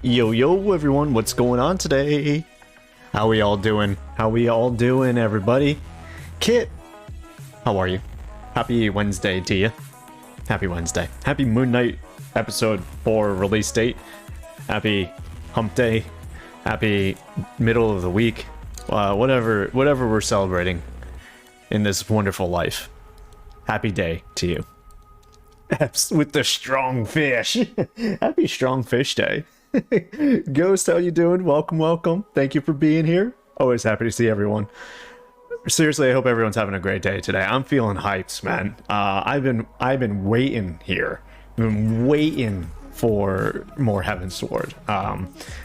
Yo, yo, everyone, what's going on today? How we all doing? How we all doing, everybody? Kit, how are you? Happy Wednesday to you. Happy Wednesday. Happy Moon Knight episode 4 release date. Happy hump day. Happy middle of the week. Whatever we're celebrating in this wonderful life. Happy day to you. With the strong fish. Happy strong fish day. Ghost, how you doing? Welcome, welcome. Thank you for being here. Always happy to see everyone. Seriously, I hope everyone's having a great day today. I'm feeling hyped, man. I've been waiting here. I've been waiting for more Heavensward.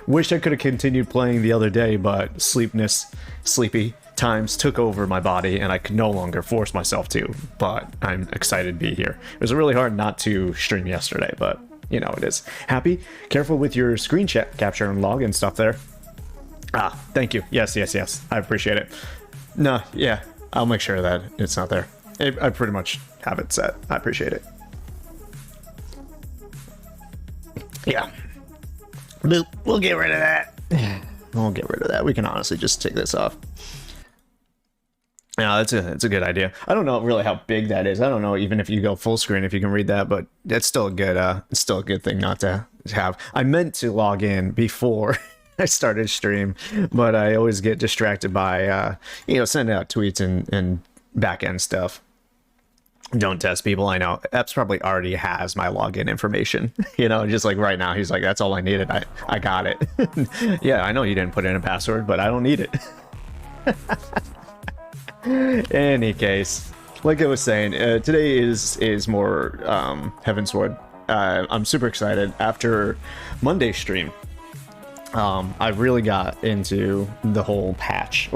Wish I could have continued playing the other day, but sleepy times took over my body and I could no longer force myself to, but I'm excited to be here. It was really hard not to stream yesterday, but you know it is. Happy? Careful with your screen capture and login stuff there. Thank you. Yes. I appreciate it. No, yeah, I'll make sure that it's not there. I pretty much have it set. I appreciate it. Yeah. We'll get rid of that. We'll get rid of that. We can honestly just take this off. Yeah, it's a good idea. I don't know really how big that is. I don't know even if you go full screen if you can read that, but that's still a good thing not to have. I meant to log in before I started stream, but I always get distracted by sending out tweets and back end stuff. Don't test people. I know Epps probably already has my login information. Just like right now, he's like, that's all I needed. I got it. Yeah, I know you didn't put in a password, but I don't need it. Any case, like I was saying, today is more Heavensward. I'm super excited. After Monday's stream, I really got into the whole patch,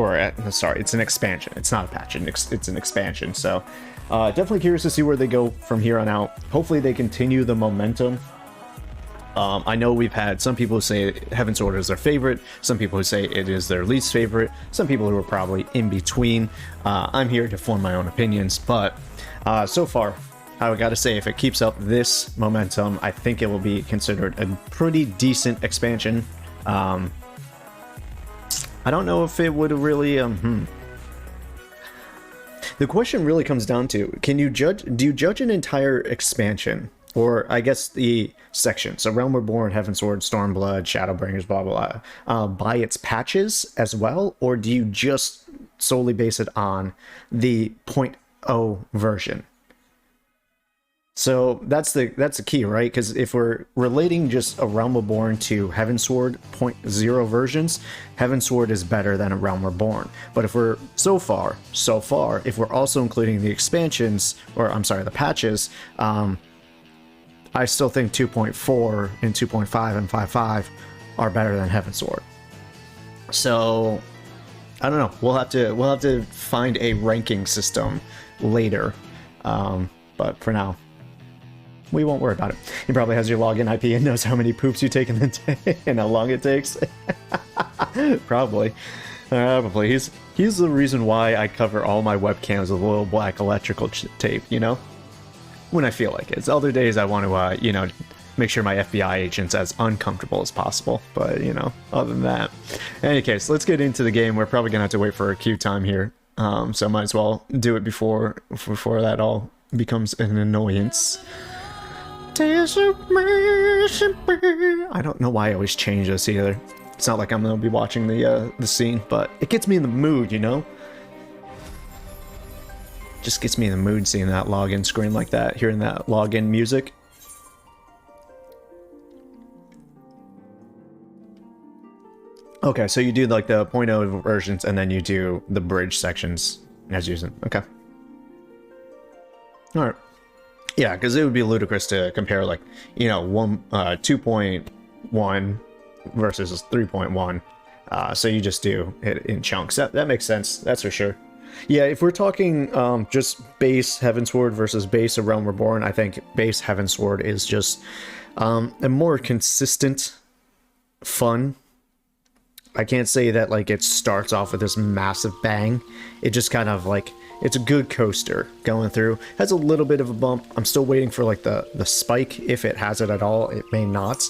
sorry, it's an expansion. It's not a patch, it's an expansion. So definitely curious to see where they go from here on out. Hopefully they continue the momentum. I know we've had some people who say Heavensward is their favorite, some people who say it is their least favorite, some people who are probably in between. I'm here to form my own opinions, but so far, I gotta say, if it keeps up this momentum, I think it will be considered a pretty decent expansion. I don't know if it would really, The question really comes down to, do you judge an entire expansion? Or I guess the section, so Realm Reborn, Heavensward, Stormblood, Shadowbringers, blah, blah, blah, by its patches as well? Or do you just solely base it on the 0.0 version? So that's the key, right? Because if we're relating just a Realm Reborn to Heavensward 0.0 versions, Heavensward is better than a Realm Reborn. But if we're so far, if we're also including the expansions, or I'm sorry, the patches, I still think 2.4 and 2.5 and 5.5 are better than Heavensward. So I don't know. We'll have to find a ranking system later. But for now, we won't worry about it. He probably has your login IP and knows how many poops you take in the day and how long it takes. Probably. He's the reason why I cover all my webcams with a little black electrical tape, when I feel like it. It's other days I want to, make sure my FBI agent's as uncomfortable as possible. But, other than that. In any case, let's get into the game. We're probably going to have to wait for a queue time here. So I might as well do it before that all becomes an annoyance. I don't know why I always change this either. It's not like I'm going to be watching the scene, but it gets me in the mood, Just gets me in the mood seeing that login screen like that, hearing that login music. Okay, so you do like the 0.0 versions and then you do the bridge sections as using. Okay. All right. Yeah, because it would be ludicrous to compare 2.1 versus 3.1. So you just do it in chunks. That makes sense. That's for sure. Yeah, if we're talking just base Heavensward versus base of Realm Reborn, I think base Heavensward is just a more consistent fun. I can't say that it starts off with this massive bang. It just kind of it's a good coaster going through. Has a little bit of a bump. I'm still waiting for the spike, if it has it at all. It may not.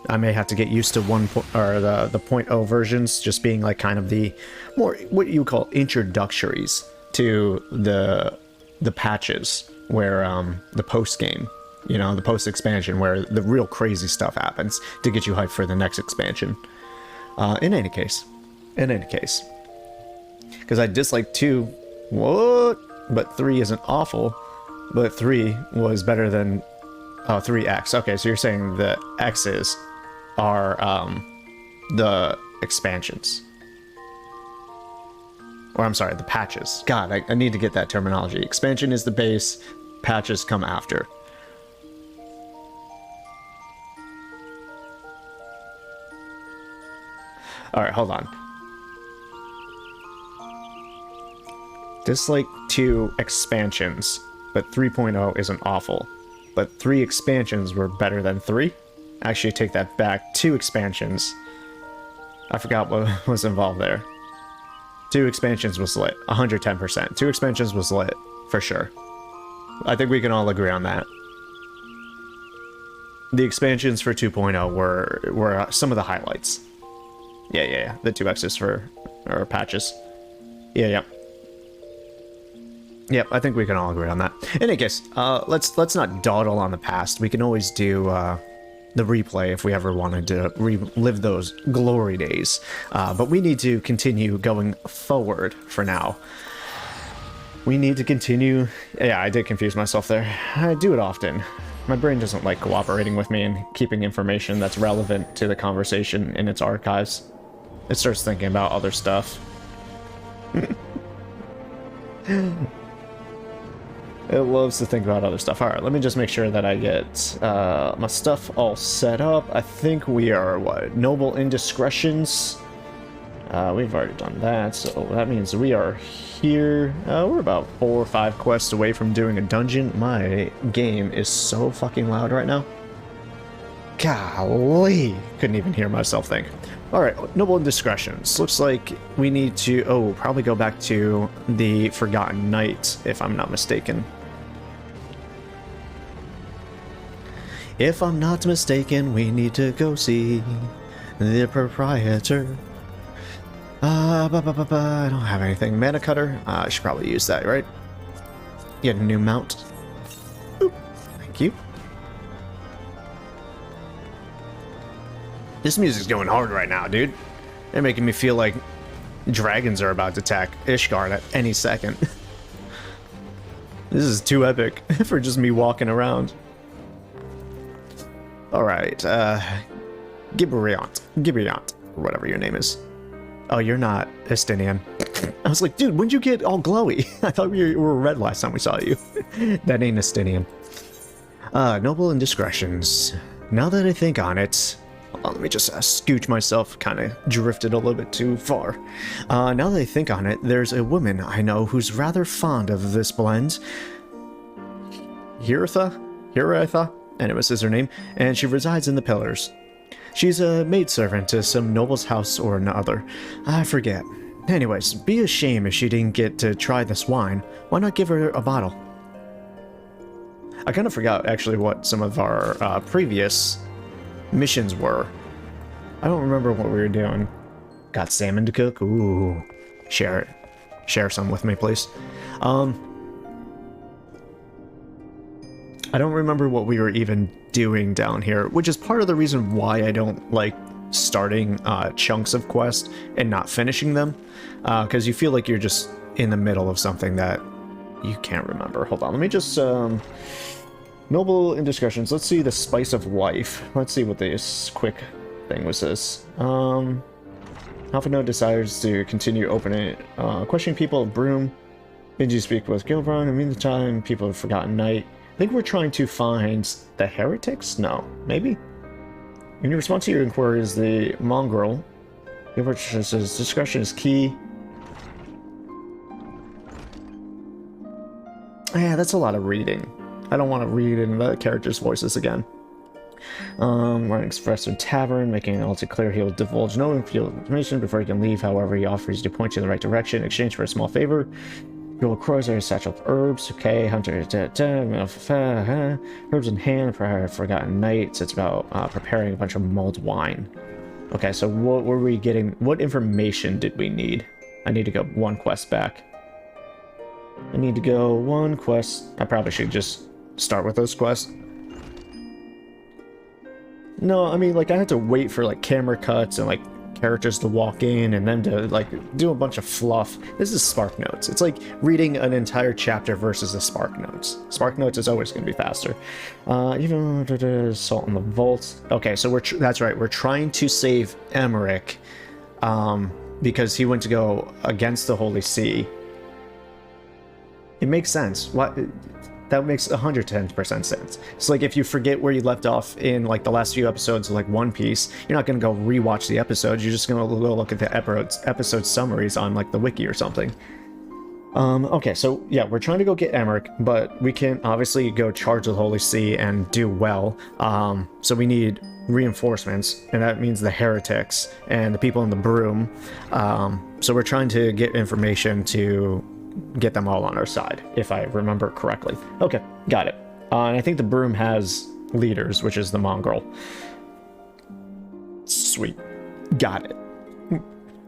I may have to get used to the .0 versions just being like kind of the more what you call introductories to the patches where the post game, you know, the post expansion where the real crazy stuff happens to get you hyped for the next expansion. In any case, because I dislike 2, but 3 isn't awful, but 3 was better than 3X. Okay, so you're saying the X's are the expansions. Or I'm sorry, the patches. God, I need to get that terminology. Expansion is the base, patches come after. Alright, hold on. Dislike 2 expansions, but 3.0 isn't awful. But 3 expansions were better than 3? Actually, take that back. 2 expansions. I forgot what was involved there. 2 expansions was lit. 110%. 2 expansions was lit, for sure. I think we can all agree on that. The expansions for 2.0 were some of the highlights. Yeah. The 2 X's for patches. Yeah. Yep, I think we can all agree on that. In any case, let's not dawdle on the past. We can always do the replay if we ever wanted to relive those glory days. But we need to continue going forward for now. We need to continue... Yeah, I did confuse myself there. I do it often. My brain doesn't like cooperating with me and keeping information that's relevant to the conversation in its archives. It starts thinking about other stuff. It loves to think about other stuff. Alright, let me just make sure that I get my stuff all set up. I think we are, what, Noble Indiscretions? We've already done that, so that means we are here. We're about 4 or 5 quests away from doing a dungeon. My game is so fucking loud right now. Golly! Couldn't even hear myself think. Alright, Noble Indiscretions. Looks like we need to, probably go back to the Forgotten Knight, if I'm not mistaken. If I'm not mistaken, we need to go see the proprietor. I don't have anything. Mana Cutter? I should probably use that, right? Get a new mount. Oop, thank you. This music's going hard right now, dude. They're making me feel like dragons are about to attack Ishgard at any second. This is too epic for just me walking around. Alright, Gibriant, or whatever your name is. Oh, you're not Estinian. I was like, dude, when'd you get all glowy? I thought you were red last time we saw you. That ain't Estinian. Noble Indiscretions. Now that I think on it... Hold on, let me just scooch myself, kind of drifted a little bit too far. Now that I think on it, there's a woman I know who's rather fond of this blend. Hiratha? Anyways, is her name, and she resides in the Pillars. She's a maidservant to some noble's house or another. I forget. Anyways, be a shame if she didn't get to try this wine. Why not give her a bottle? I kind of forgot, actually, what some of our previous missions were. I don't remember what we were doing. Got salmon to cook? Ooh. Share it. Share some with me, please. I don't remember what we were even doing down here, which is part of the reason why I don't like starting chunks of quests and not finishing them, because you feel like you're just in the middle of something that you can't remember. Hold on, let me just... Noble Indiscretions. Let's see the Spice of Life. Let's see what this quick thing was this. Alpha desires to continue opening, questioning people of Broom. Benji speak with Gilbron. In the meantime, people have forgotten Night. I think we're trying to find the heretics? No, maybe? In response to your inquiries, the mongrel. Gilbert says discretion is key. Yeah, that's a lot of reading. I don't want to read in the characters' voices again. Running express in tavern, making it all too clear he will divulge no information before he can leave. However, he offers to point you in the right direction in exchange for a small favor. Gold Cruiser, satchel of herbs, okay, hunter, herbs in hand for Forgotten Knights. It's about preparing a bunch of mulled wine. Okay, so what were we getting? What information did we need? I need to go one quest back. I need to go one quest. I probably should just start with those quests. No, I mean, like, I had to wait for, like, camera cuts and, like, characters to walk in and then to, like, do a bunch of fluff. This is Spark Notes. It's like reading an entire chapter versus the Spark Notes. Spark Notes is always going to be faster. Even Salt in the Vault. Okay, so that's right. We're trying to save Emmerich because he went to go against the Holy See. It makes sense. What? That makes 110% sense. It's like if you forget where you left off in like the last few episodes of like One Piece, you're not going to go rewatch the episodes. You're just going to go look at the episode summaries on like the wiki or something. Okay, so yeah, we're trying to go get Emmerich, but we can obviously go charge the Holy See and do well. So we need reinforcements, and that means the heretics and the people in the broom. So we're trying to get information to get them all on our side, if I remember correctly. Okay, got it. And I think the broom has leaders, which is the mongrel. Sweet. Got it.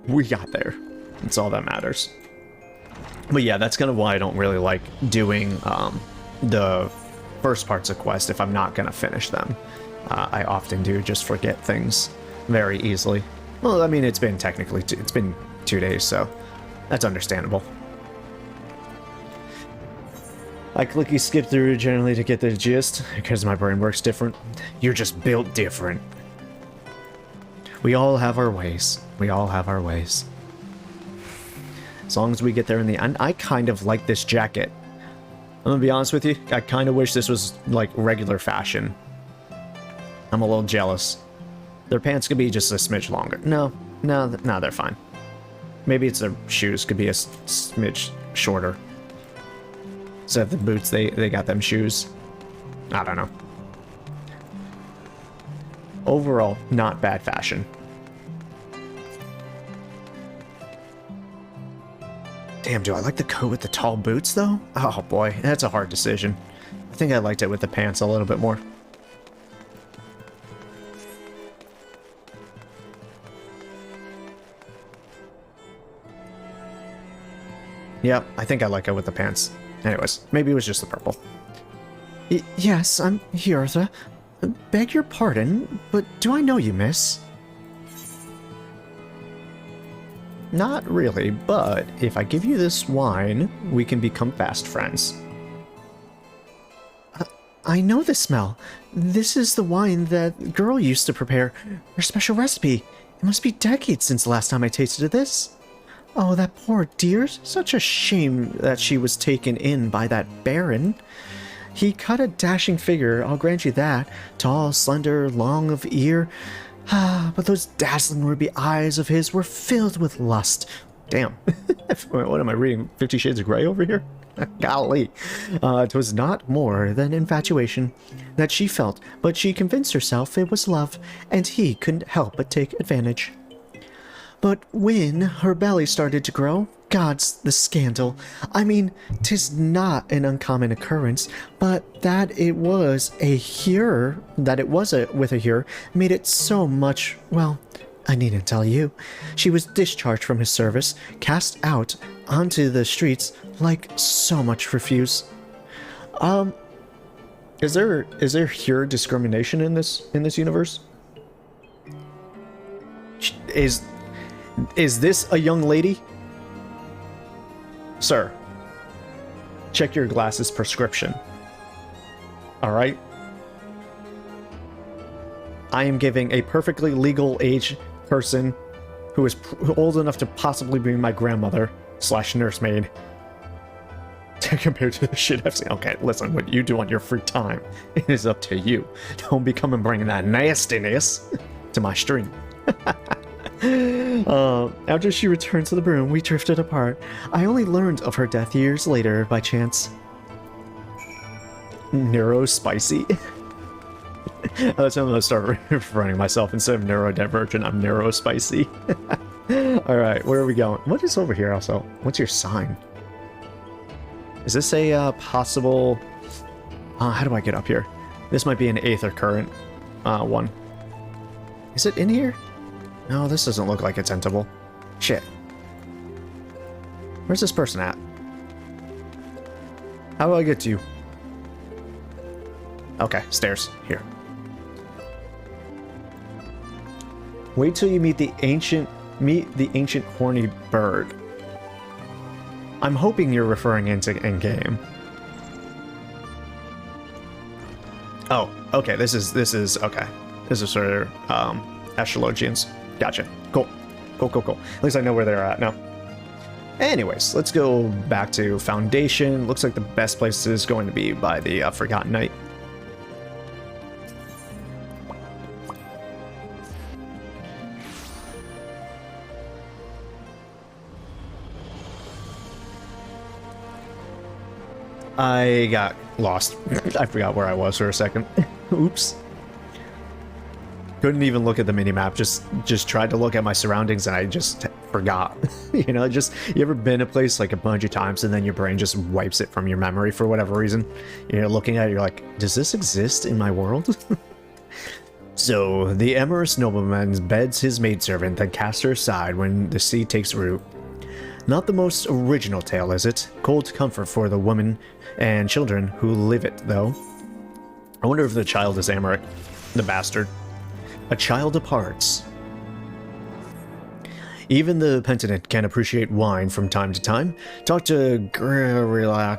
We got there. That's all that matters. But yeah, that's kind of why I don't really like doing the first parts of quest if I'm not going to finish them. I often do just forget things very easily. Well, I mean, it's been technically, it's been 2 days, so that's understandable. I clicky skip through generally to get the gist, because my brain works different. You're just built different. We all have our ways. We all have our ways. As long as we get there in the end, I kind of like this jacket. I'm gonna be honest with you, I kind of wish this was like regular fashion. I'm a little jealous. Their pants could be just a smidge longer. No, they're fine. Maybe it's their shoes could be a smidge shorter. Instead of the boots, they got them shoes. I don't know. Overall, not bad fashion. Damn, do I like the coat with the tall boots, though? Oh boy, that's a hard decision. I think I liked it with the pants a little bit more. Yep, I think I like it with the pants. Anyways, maybe it was just the purple. Yes, I'm here, sir. Beg your pardon, but do I know you, miss? Not really, but if I give you this wine, we can become fast friends. I know the smell. This is the wine that girl used to prepare. Her special recipe. It must be decades since the last time I tasted this. Oh, that poor dear. Such a shame that she was taken in by that baron. He cut a dashing figure, I'll grant you that. Tall, slender, long of ear. But those dazzling ruby eyes of his were filled with lust. Damn. What am I reading? 50 Shades of Grey over here? Golly. 'Twas not more than infatuation that she felt, but she convinced herself it was love, and he couldn't help but take advantage. But when her belly started to grow, gods, the scandal. I mean, 'tis not an uncommon occurrence, but that it was with a hearer made it so much, well, I needn't tell you. She was discharged from his service, cast out onto the streets like so much refuse. Is there hearer discrimination in this universe? Is this a young lady? Sir, check your glasses prescription. Alright? I am giving a perfectly legal age person who is old enough to possibly be my grandmother / nursemaid compared to the shit I've seen. Okay, listen, what you do on your free time, it is up to you. Don't be coming bringing that nastiness to my stream. After she returned to the broom, we drifted apart. I only learned of her death years later by chance. Neurospicy? That's how I'm gonna start referring to myself. Instead of neurodivergent, I'm neurospicy. Alright, where are we going? What is over here also? What's your sign? Is this a possible... how do I get up here? This might be an Aether Current one. Is it in here? No, this doesn't look like it's entable. Shit. Where's this person at? How do I get to you? Okay, stairs. Here. Wait till you meet the ancient horny bird. I'm hoping you're referring into in-game. Oh, okay, this is okay. This is for astrologians. Gotcha. Cool. Cool. At least I know where they're at now. Anyways, let's go back to Foundation. Looks like the best place is going to be by the Forgotten Knight. I got lost. I forgot where I was for a second. Oops. Couldn't even look at the minimap. Just tried to look at my surroundings and I just forgot. You know, you ever been a place like a bunch of times and then your brain just wipes it from your memory for whatever reason? You're looking at it, you're like, does this exist in my world? So, the amorous nobleman beds his maidservant, then casts her aside when the seed takes root. Not the most original tale, is it? Cold comfort for the women and children who live it, though. I wonder if the child is Amaric, the bastard. A child of hearts. Even the penitent can appreciate wine from time to time. Talk to Grelio,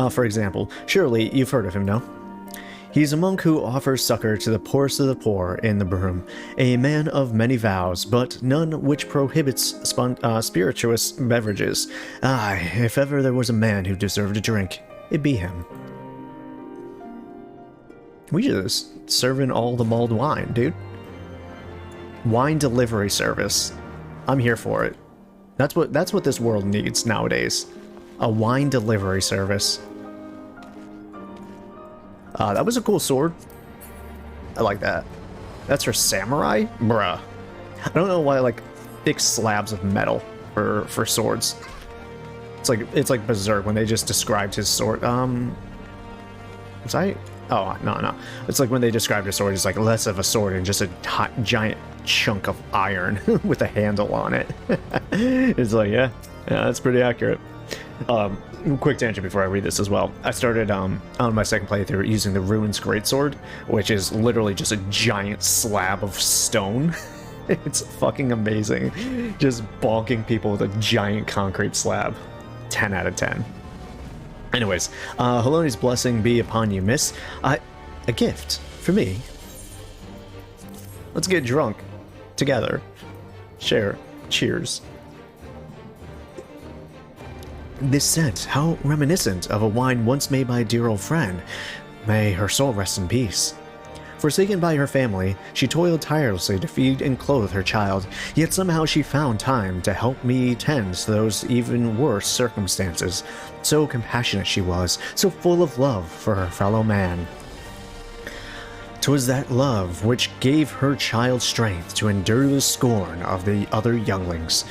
for example. Surely you've heard of him, no? He's a monk who offers succor to the poorest of the poor in the Broom, a man of many vows, but none which prohibits spirituous beverages. Aye, if ever there was a man who deserved a drink, it'd be him. We just serving all the mulled wine, dude. Wine delivery service. I'm here for it. That's what this world needs nowadays. A wine delivery service. That was a cool sword. I like that. That's for samurai? Bruh. I don't know why I like thick slabs of metal for swords. It's like Berserk when they just described his sword. Was I? Oh, no. It's like when they described a sword, it's like less of a sword and just a giant chunk of iron with a handle on it. It's like, yeah, that's pretty accurate. Quick tangent before I read this as well. I started on my second playthrough using the Ruins Greatsword, which is literally just a giant slab of stone. It's fucking amazing. Just bonking people with a giant concrete slab. 10 out of 10. Anyways, Haloni's blessing be upon you, miss. A gift for me. Let's get drunk together. Share. Cheers. This scent, how reminiscent of a wine once made by a dear old friend. May her soul rest in peace. Forsaken by her family, she toiled tirelessly to feed and clothe her child, yet somehow she found time to help me tend to those even worse circumstances. So compassionate she was, so full of love for her fellow man. 'Twas that love which gave her child strength to endure the scorn of the other younglings.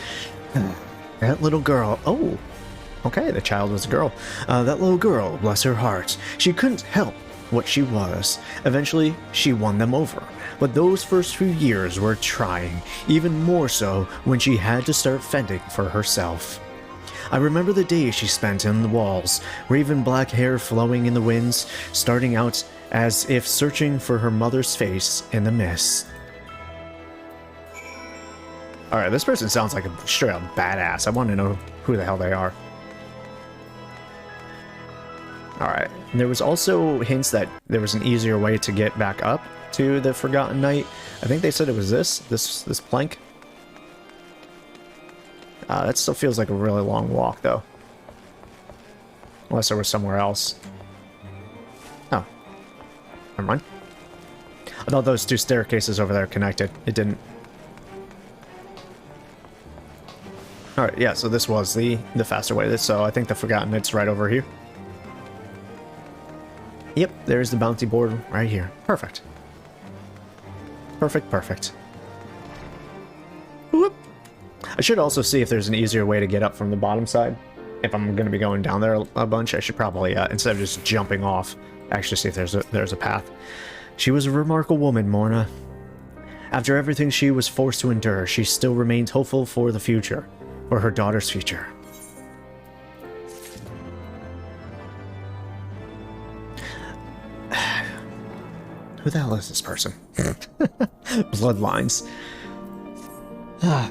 That little girl, oh, okay, the child was a girl. That little girl, bless her heart, she couldn't help what she was. Eventually, she won them over. But those first few years were trying, even more so when she had to start fending for herself. I remember the days she spent in the walls, raven black hair flowing in the winds, starting out as if searching for her mother's face in the mist. Alright, this person sounds like a straight up badass. I want to know who the hell they are. Alright, there was also hints that there was an easier way to get back up to the Forgotten Knight. I think they said it was this plank. That still feels like a really long walk, though. Unless there was somewhere else. Oh. Never mind. I thought those two staircases over there connected. It didn't. Alright, yeah, so this was the faster way. So I think the Forgotten Knight's right over here. Yep, there's the bounty board right here. Perfect. Perfect. Whoop. I should also see if there's an easier way to get up from the bottom side. If I'm going to be going down there a bunch, I should probably, instead of just jumping off, actually see if there's a path. She was a remarkable woman, Morna. After everything she was forced to endure, she still remained hopeful for the future, for her daughter's future. Who the hell is this person? Bloodlines.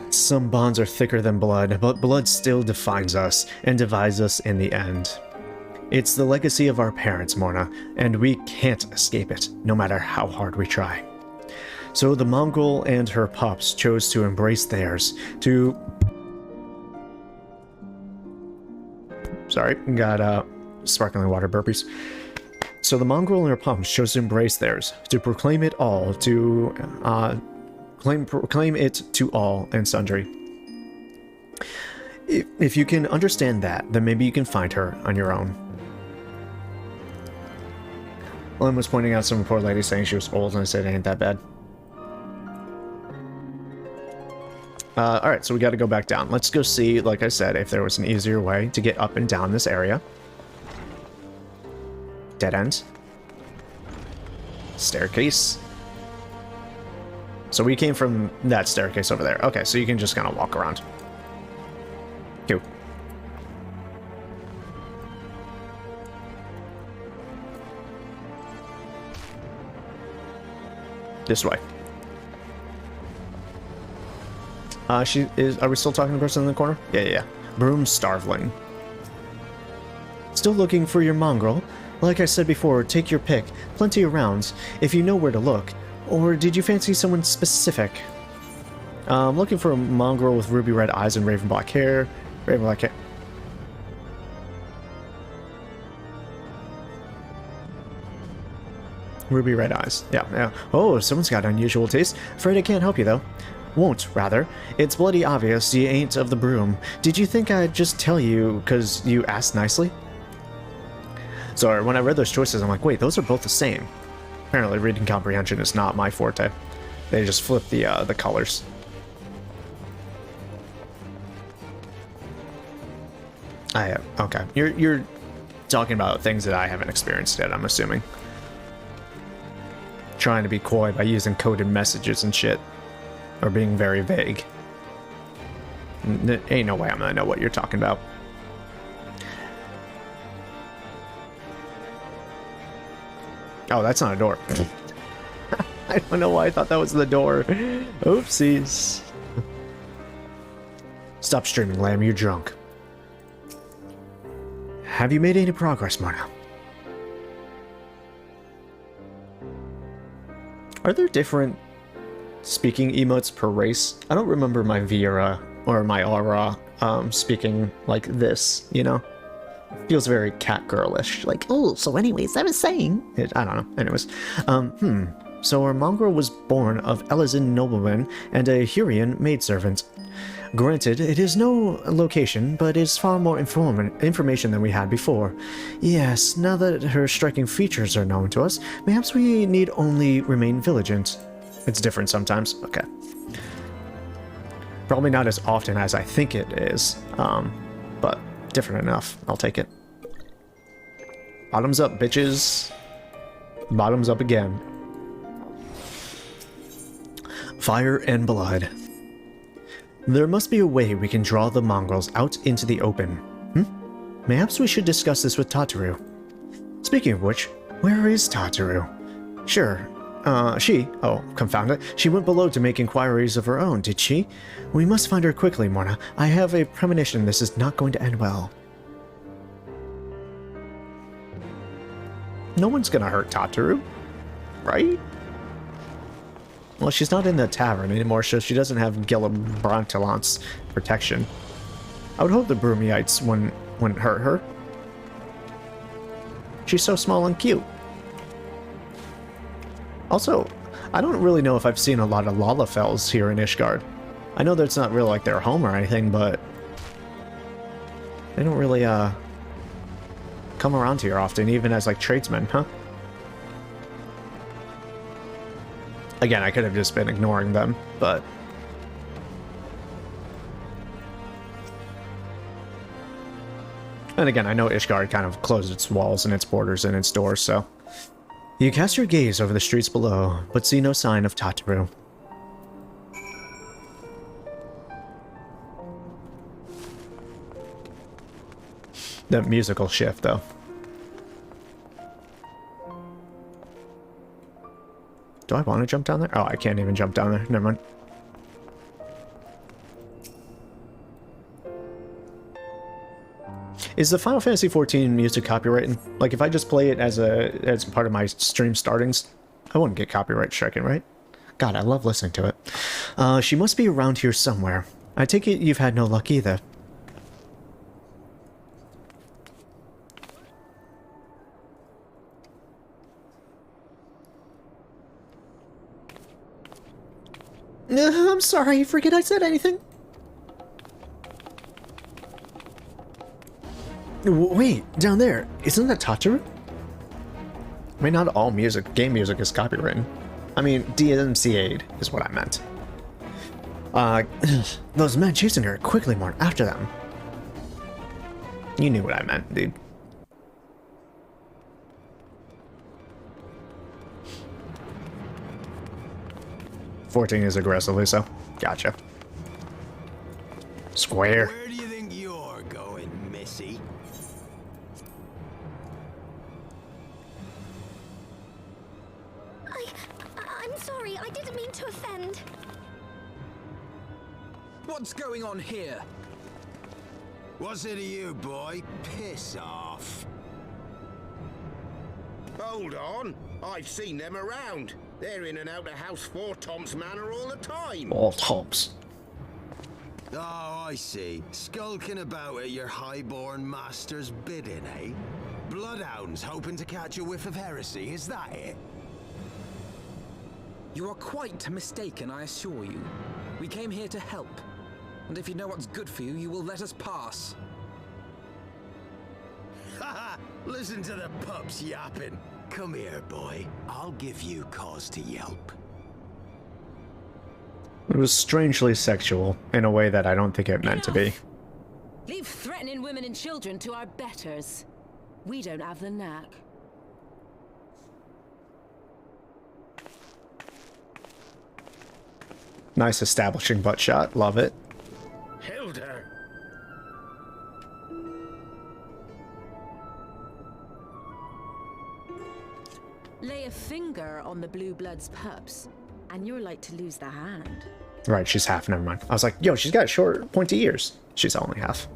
Some bonds are thicker than blood, but blood still defines us and divides us in the end. It's the legacy of our parents, Morna, and we can't escape it, no matter how hard we try. So the Mongol and her pups chose to embrace theirs, to... Sorry, got sparkling water burpees. So the Mongol and her pups chose to embrace theirs, to proclaim it all, to proclaim it to all and sundry. If you can understand that, then maybe you can find her on your own. Ellen was pointing out some poor lady saying she was old, and I said it ain't that bad. Alright, so we gotta go back down. Let's go see, like I said, if there was an easier way to get up and down this area. Dead end. Staircase. So we came from that staircase over there. Okay, so you can just kind of walk around. Cool. This way. Are we still talking to the person in the corner? Yeah. Broom Starveling. Still looking for your mongrel? Like I said before, take your pick. Plenty around, if you know where to look. Or did you fancy someone specific? I'm looking for a mongrel with ruby red eyes and raven black hair. Raven black hair. Ruby red eyes. Yeah. Oh, someone's got unusual taste. Afraid I can't help you, though. Won't, rather. It's bloody obvious you ain't of the broom. Did you think I'd just tell you because you asked nicely? So when I read those choices, I'm like, wait, those are both the same. Apparently reading comprehension is not my forte. They just flip the colors. Okay. You're talking about things that I haven't experienced yet, I'm assuming. Trying to be coy by using coded messages and shit. Or being very vague. Ain't no way I'm gonna know what you're talking about. Oh, that's not a door. I don't know why I thought that was the door. Oopsies. Stop streaming, Lamb. You're drunk. Have you made any progress, Morna? Are there different speaking emotes per race? I don't remember my Viera or my Aura speaking like this, you know? It feels very cat-girlish. Like, oh, so anyways, I was saying... I don't know. Anyways. So our mongrel was born of Elizin nobleman and a Hurrian maidservant. Granted, it is no location, but is far more information than we had before. Yes, now that her striking features are known to us, perhaps we need only remain vigilant. It's different sometimes. Okay. Probably not as often as I think it is, but different enough. I'll take it. Bottoms up, bitches. Bottoms up again. Fire and blood. There must be a way we can draw the mongrels out into the open. Perhaps we should discuss this with Tataru. Speaking of which, where is Tataru? Sure. Oh, confound it. She went below to make inquiries of her own, did she? We must find her quickly, Morna. I have a premonition this is not going to end well. No one's gonna hurt Tataru, right? Well, she's not in the tavern anymore, so she doesn't have Gillibrantilant's protection. I would hope the Broomiites wouldn't hurt her. She's so small and cute. Also, I don't really know if I've seen a lot of Lalafels here in Ishgard. I know that's not really like their home or anything, but they don't really come around here often, even as like tradesmen, huh? Again, I could have just been ignoring them, but And again, I know Ishgard kind of closed its walls and its borders and its doors, so... You cast your gaze over the streets below, but see no sign of Tataru. That musical shift, though. Do I want to jump down there? Oh, I can't even jump down there. Never mind. Is the Final Fantasy XIV music copyrighted? Like, if I just play it as part of my stream startings, I wouldn't get copyright stricken, right? God, I love listening to it. She must be around here somewhere. I take it you've had no luck either. I'm sorry, forget I said anything. Wait, down there, isn't that Tataru? I mean, not all game music is copyrighted. I mean, DMCA'd is what I meant. Those men chasing her quickly marched after them. You knew what I meant, dude. "14 is aggressively so. Gotcha. Square. Where do you think you're going, Missy? I'm sorry, I didn't mean to offend. What's going on here? What's it to you, boy? Piss off. Hold on. I've seen them around. They're in and out of House Four Tom's Manor all the time. All Toms. Oh, I see. Skulking about at your highborn master's bidding, eh? Bloodhounds hoping to catch a whiff of heresy, is that it? You are quite mistaken, I assure you. We came here to help. And if you know what's good for you, you will let us pass. Haha! Listen to the pups yapping. Come here, boy. I'll give you cause to yelp. It was strangely sexual, in a way that I don't think it meant to be. Leave threatening women and children to our betters. We don't have the knack. Nice establishing butt shot, love it. Hilda! Lay a finger on the blue blood's pups, and you're like to lose the hand. Right, she's half, never mind. I was like, yo, she's got short, pointy ears. She's only half.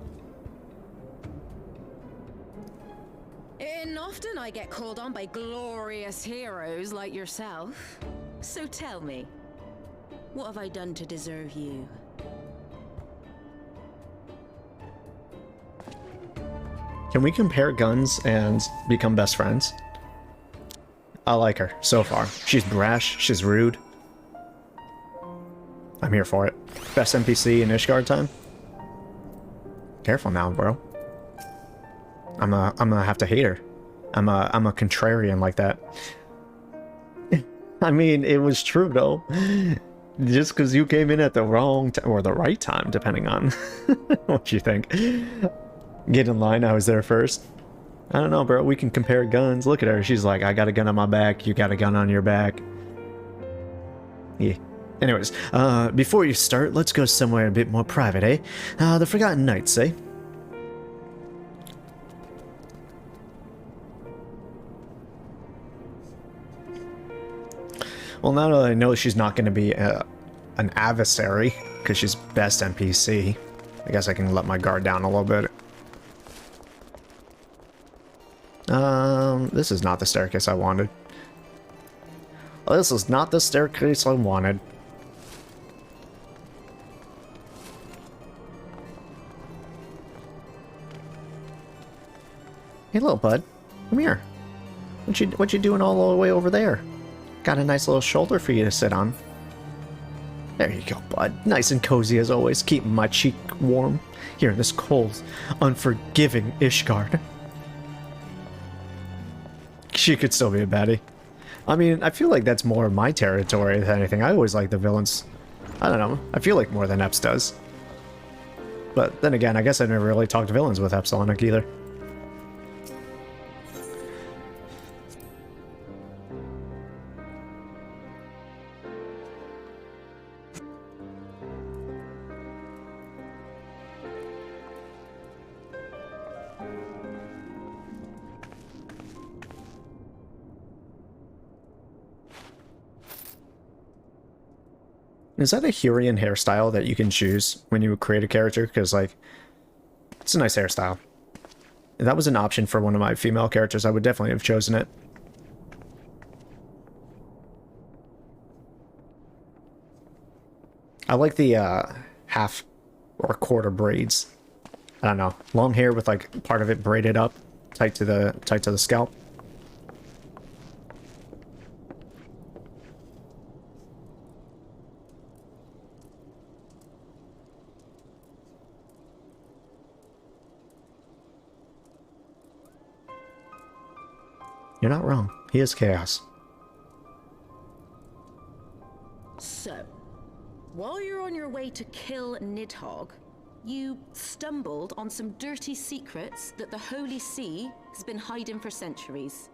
And often I get called on by glorious heroes like yourself. So tell me, what have I done to deserve you? Can we compare guns and become best friends? I like her so far. She's brash, she's rude. I'm here for it. Best NPC in Ishgard time? Careful now, bro. I'm gonna have to hate her. I'm a contrarian like that. I mean, it was true though. Just because you came in at the wrong time, or the right time, depending on what you think. Get in line, I was there first. I don't know, bro, we can compare guns. Look at her, she's like, I got a gun on my back, you got a gun on your back. Yeah. Anyways, before you start, let's go somewhere a bit more private, eh? The Forgotten Knights, eh? Well, now that I know she's not going to be an adversary, because she's best NPC, I guess I can let my guard down a little bit. This is not the staircase I wanted. This is not the staircase I wanted. Hey, little bud, come here. What you doing all the way over there? Got a nice little shoulder for you to sit on. There you go, bud. Nice and cozy as always, keeping my cheek warm here in this cold, unforgiving Ishgard. She could still be a baddie. I mean, I feel like that's more my territory than anything. I always like the villains. I don't know. I feel like more than Eps does. But then again, I guess I never really talked villains with Epsilonic either. Is that a Hurian hairstyle that you can choose when you create a character? Because, like, it's a nice hairstyle. If that was an option for one of my female characters, I would definitely have chosen it. I like the half or quarter braids. I don't know. Long hair with, like, part of it braided up, tight to the scalp. You're not wrong. He is chaos. So, while you're on your way to kill Nidhogg, you stumbled on some dirty secrets that the Holy See has been hiding for centuries.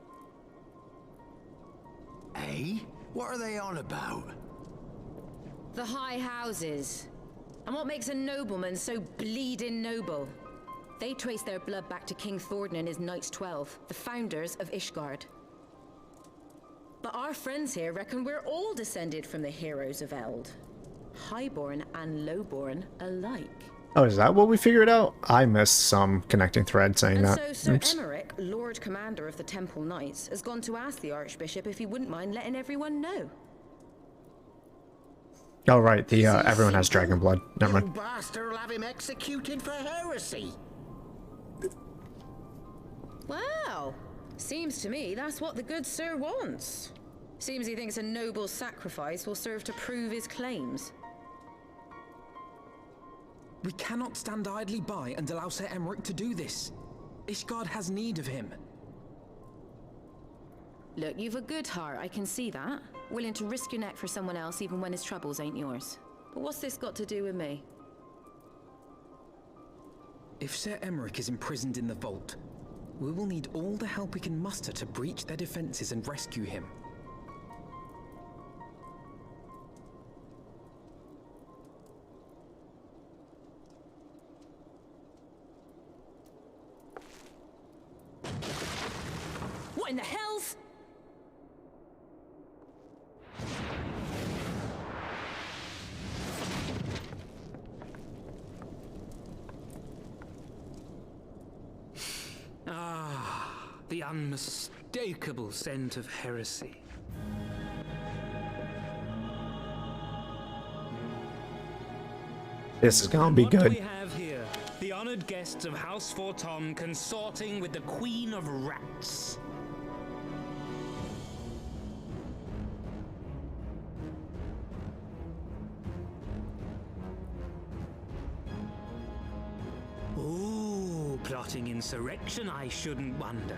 Eh? What are they on about? The High Houses. And what makes a nobleman so bleeding noble? They trace their blood back to King Thordan and his Knights 12, the founders of Ishgard. But our friends here reckon we're all descended from the heroes of Eld. Highborn and lowborn alike. Oh, is that what we figured out? I missed some connecting thread saying And that. so Sir Oops. Emmerich, Lord Commander of the Temple Knights, has gone to ask the Archbishop if he wouldn't mind letting everyone know. Oh, right. The everyone has dragon blood. Never mind. Bastard will have him executed for heresy. Wow. Seems to me that's what the good sir wants. Seems he thinks a noble sacrifice will serve to prove his claims. We cannot stand idly by and allow Sir Emmerich to do this. Ishgard has need of him. Look, you've a good heart, I can see that. Willing to risk your neck for someone else even when his troubles ain't yours. But what's this got to do with me? If Sir Emmerich is imprisoned in the vault, we will need all the help we can muster to breach their defenses and rescue him. What in the hell's... The unmistakable scent of heresy. This is gonna be What do we good. have here? The honored guests of House Forton consorting with the Queen of Rats. Ooh, plotting insurrection, I shouldn't wonder.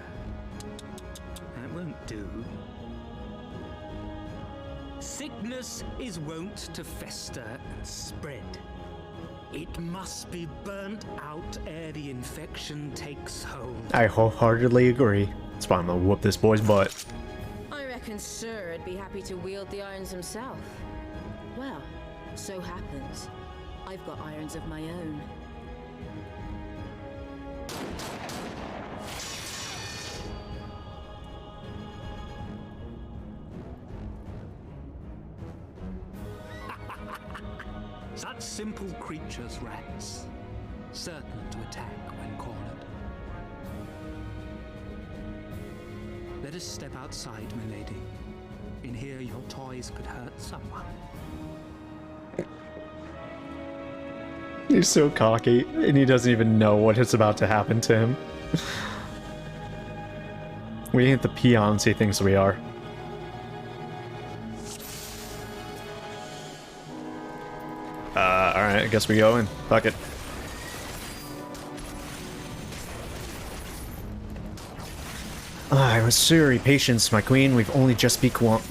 That won't do. Sickness is wont to fester and spread. It must be burnt out ere the infection takes hold. I wholeheartedly agree. That's why I'm gonna whoop this boy's butt. I reckon Sir would be happy to wield the irons himself. Well, so happens. I've got irons of my own. Such simple creatures, rats, certain to attack when cornered. Let us step outside, milady. In here, your toys could hurt someone. He's so cocky, and he doesn't even know what is about to happen to him. We ain't the peons he thinks we are. Alright, I guess we go in. Fuck it. I was sorry, patience, my queen. We've only just begun.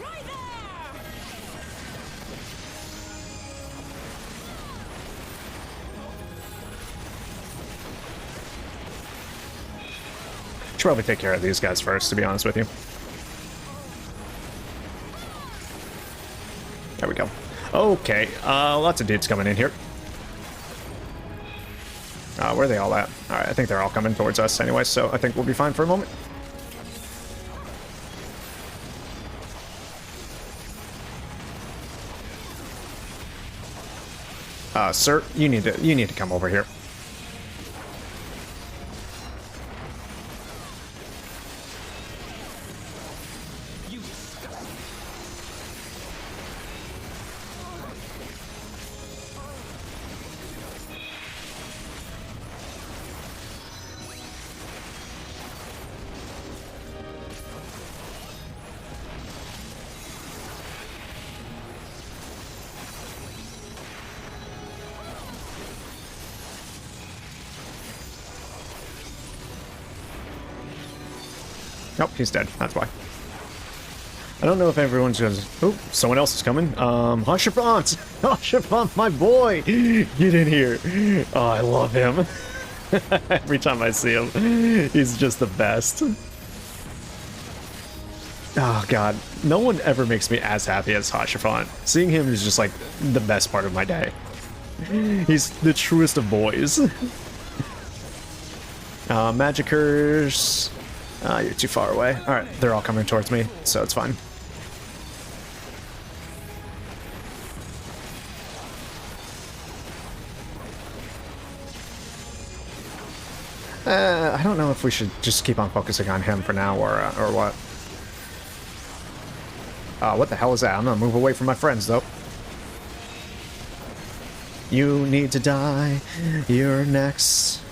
Right there! Should probably take care of these guys first, to be honest with you. There we go. Okay, lots of dudes coming in here. Where are they all at? Alright, I think they're all coming towards us anyway, so I think we'll be fine for a moment. Sir, you need to come over here. Nope, he's dead. That's why. I don't know if everyone's gonna... Oh, someone else is coming. Hashafant! Hashafant, my boy! Get in here. Oh, I love him. Every time I see him, he's just the best. Oh, God. No one ever makes me as happy as Hashafant. Seeing him is just, like, the best part of my day. He's the truest of boys. Magikers... you're too far away. Alright, they're all coming towards me, so it's fine. I don't know if we should just keep on focusing on him for now, or what. What the hell is that? I'm gonna move away from my friends, though. You need to die. You're next.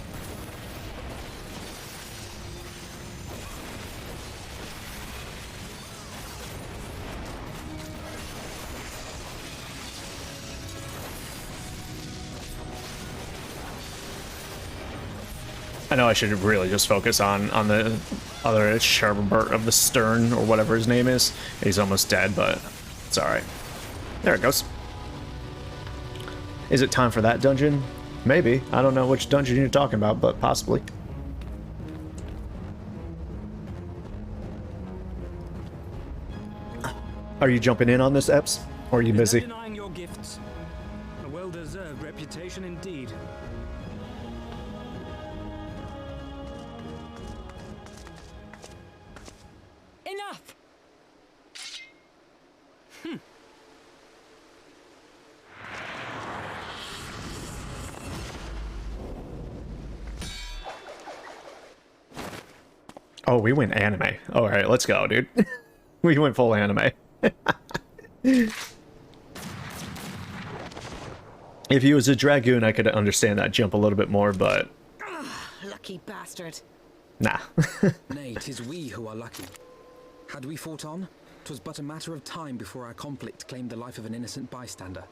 I know I should really just focus on the other Sherbert of the Stern, or whatever his name is. He's almost dead, but it's alright. There it goes. Is it time for that dungeon? Maybe. I don't know which dungeon you're talking about, but possibly. Are you jumping in on this, Epps? Or are you busy? Denying your gifts. A well-deserved reputation indeed. Enough! Oh, we went anime. Alright, let's go, dude. We went full anime. If he was a Dragoon, I could understand that jump a little bit more, but... Lucky bastard. Nah. Nay, 'tis we who are lucky. Had we fought on, 'twas but a matter of time before our conflict claimed the life of an innocent bystander.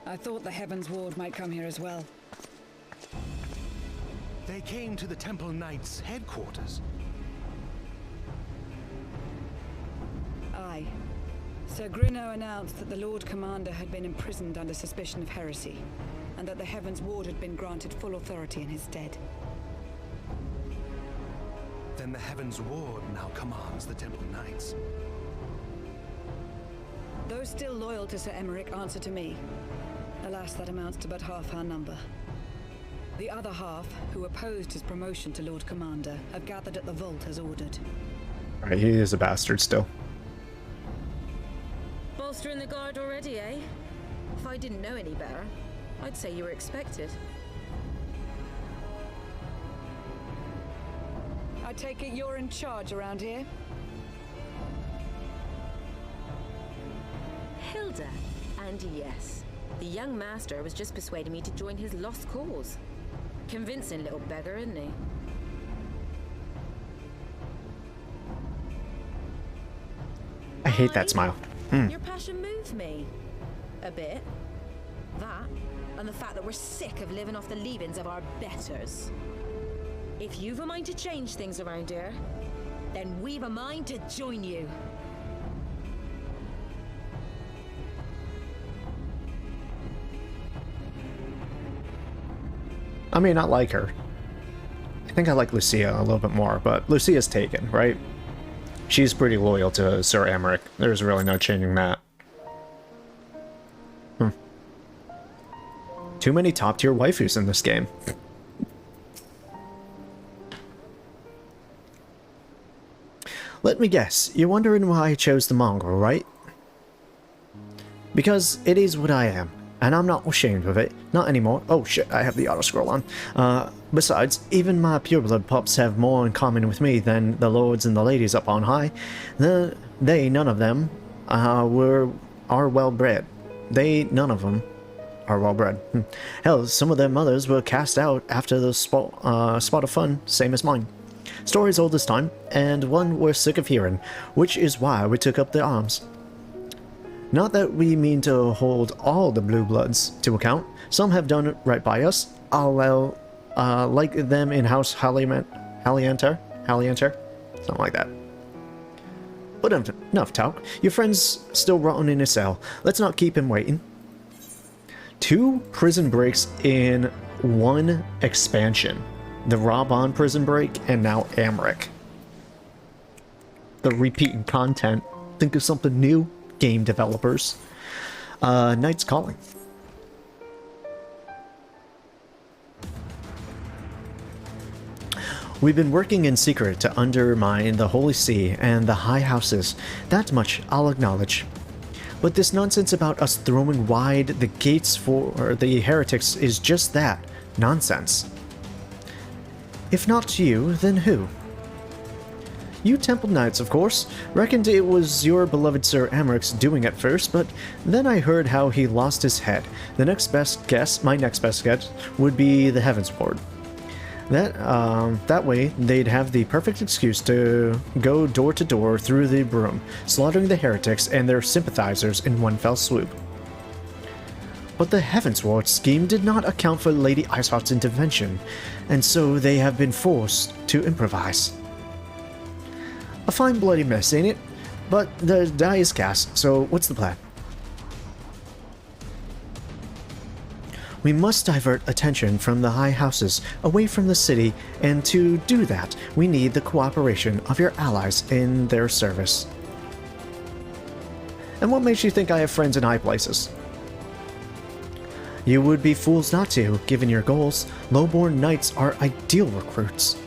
I thought the Heavensward might come here as well. They came to the Temple Knights' headquarters. Aye. Sir Grinno announced that the Lord Commander had been imprisoned under suspicion of heresy, and that the Heavensward had been granted full authority in his stead. Then the Heavensward now commands the Temple Knights. Those still loyal to Sir Emmerich answer to me. Alas, that amounts to but half our number. The other half, who opposed his promotion to Lord Commander, have gathered at the vault as ordered. Alright, he is a bastard still. Bolstering the guard already, eh? If I didn't know any better, I'd say you were expected. I take it you're in charge around here? Hilda. And yes, the young master was just persuading me to join his lost cause. Convincing little beggar, isn't he? I hate that smile. Your passion moves me. A bit. That, and the fact that we're sick of living off the leavings of our betters. If you've a mind to change things around here, then we've a mind to join you. I mean, I like her. I think I like Lucia a little bit more, but Lucia's taken, right? She's pretty loyal to Sir Emmerich. There's really no changing that. Too many top-tier waifus in this game. Let me guess, you're wondering why I chose the mongrel, right? Because it is what I am, and I'm not ashamed of it. Not anymore. Oh shit, I have the auto-scroll on. Besides, even my pureblood pups have more in common with me than the lords and the ladies up on high. None of them, are well-bred. None of them are well-bred. Hell, some of their mothers were cast out after the spot of fun, same as mine. Stories old as time, and one we're sick of hearing, which is why we took up the arms. Not that we mean to hold all the blue bloods to account. Some have done it right by us, like them in House Hallienter, something like that. But enough talk. Your friend's still rotting in his cell. Let's not keep him waiting. 2 prison breaks in 1 expansion. The Raban prison break, and now Emmerich. The repeating content. Think of something new, game developers. Knight's Calling. We've been working in secret to undermine the Holy See and the High Houses. That much I'll acknowledge. But this nonsense about us throwing wide the gates for the heretics is just that. Nonsense. If not you, then who? You Temple Knights, of course. Reckoned it was your beloved Sir Emmerich's doing at first, but then I heard how he lost his head. My next best guess would be the Heavensward. That way, they'd have the perfect excuse to go door to door through the broom, slaughtering the heretics and their sympathizers in one fell swoop. But the Heavensward scheme did not account for Lady Iceheart's intervention, and so they have been forced to improvise. A fine bloody mess, ain't it? But the die is cast, so what's the plan? We must divert attention from the High Houses away from the city, and to do that, we need the cooperation of your allies in their service. And what makes you think I have friends in high places? You would be fools not to, given your goals. Lowborn knights are ideal recruits.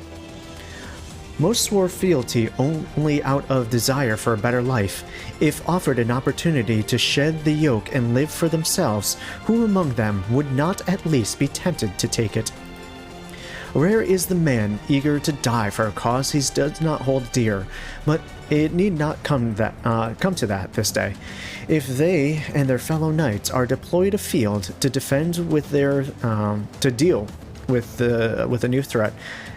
Most swore fealty only out of desire for a better life. If offered an opportunity to shed the yoke and live for themselves, who among them would not at least be tempted to take it? Rare is the man eager to die for a cause he does not hold dear, but it need not come to that this day. If they and their fellow knights are deployed afield to defend with their to deal with a new threat,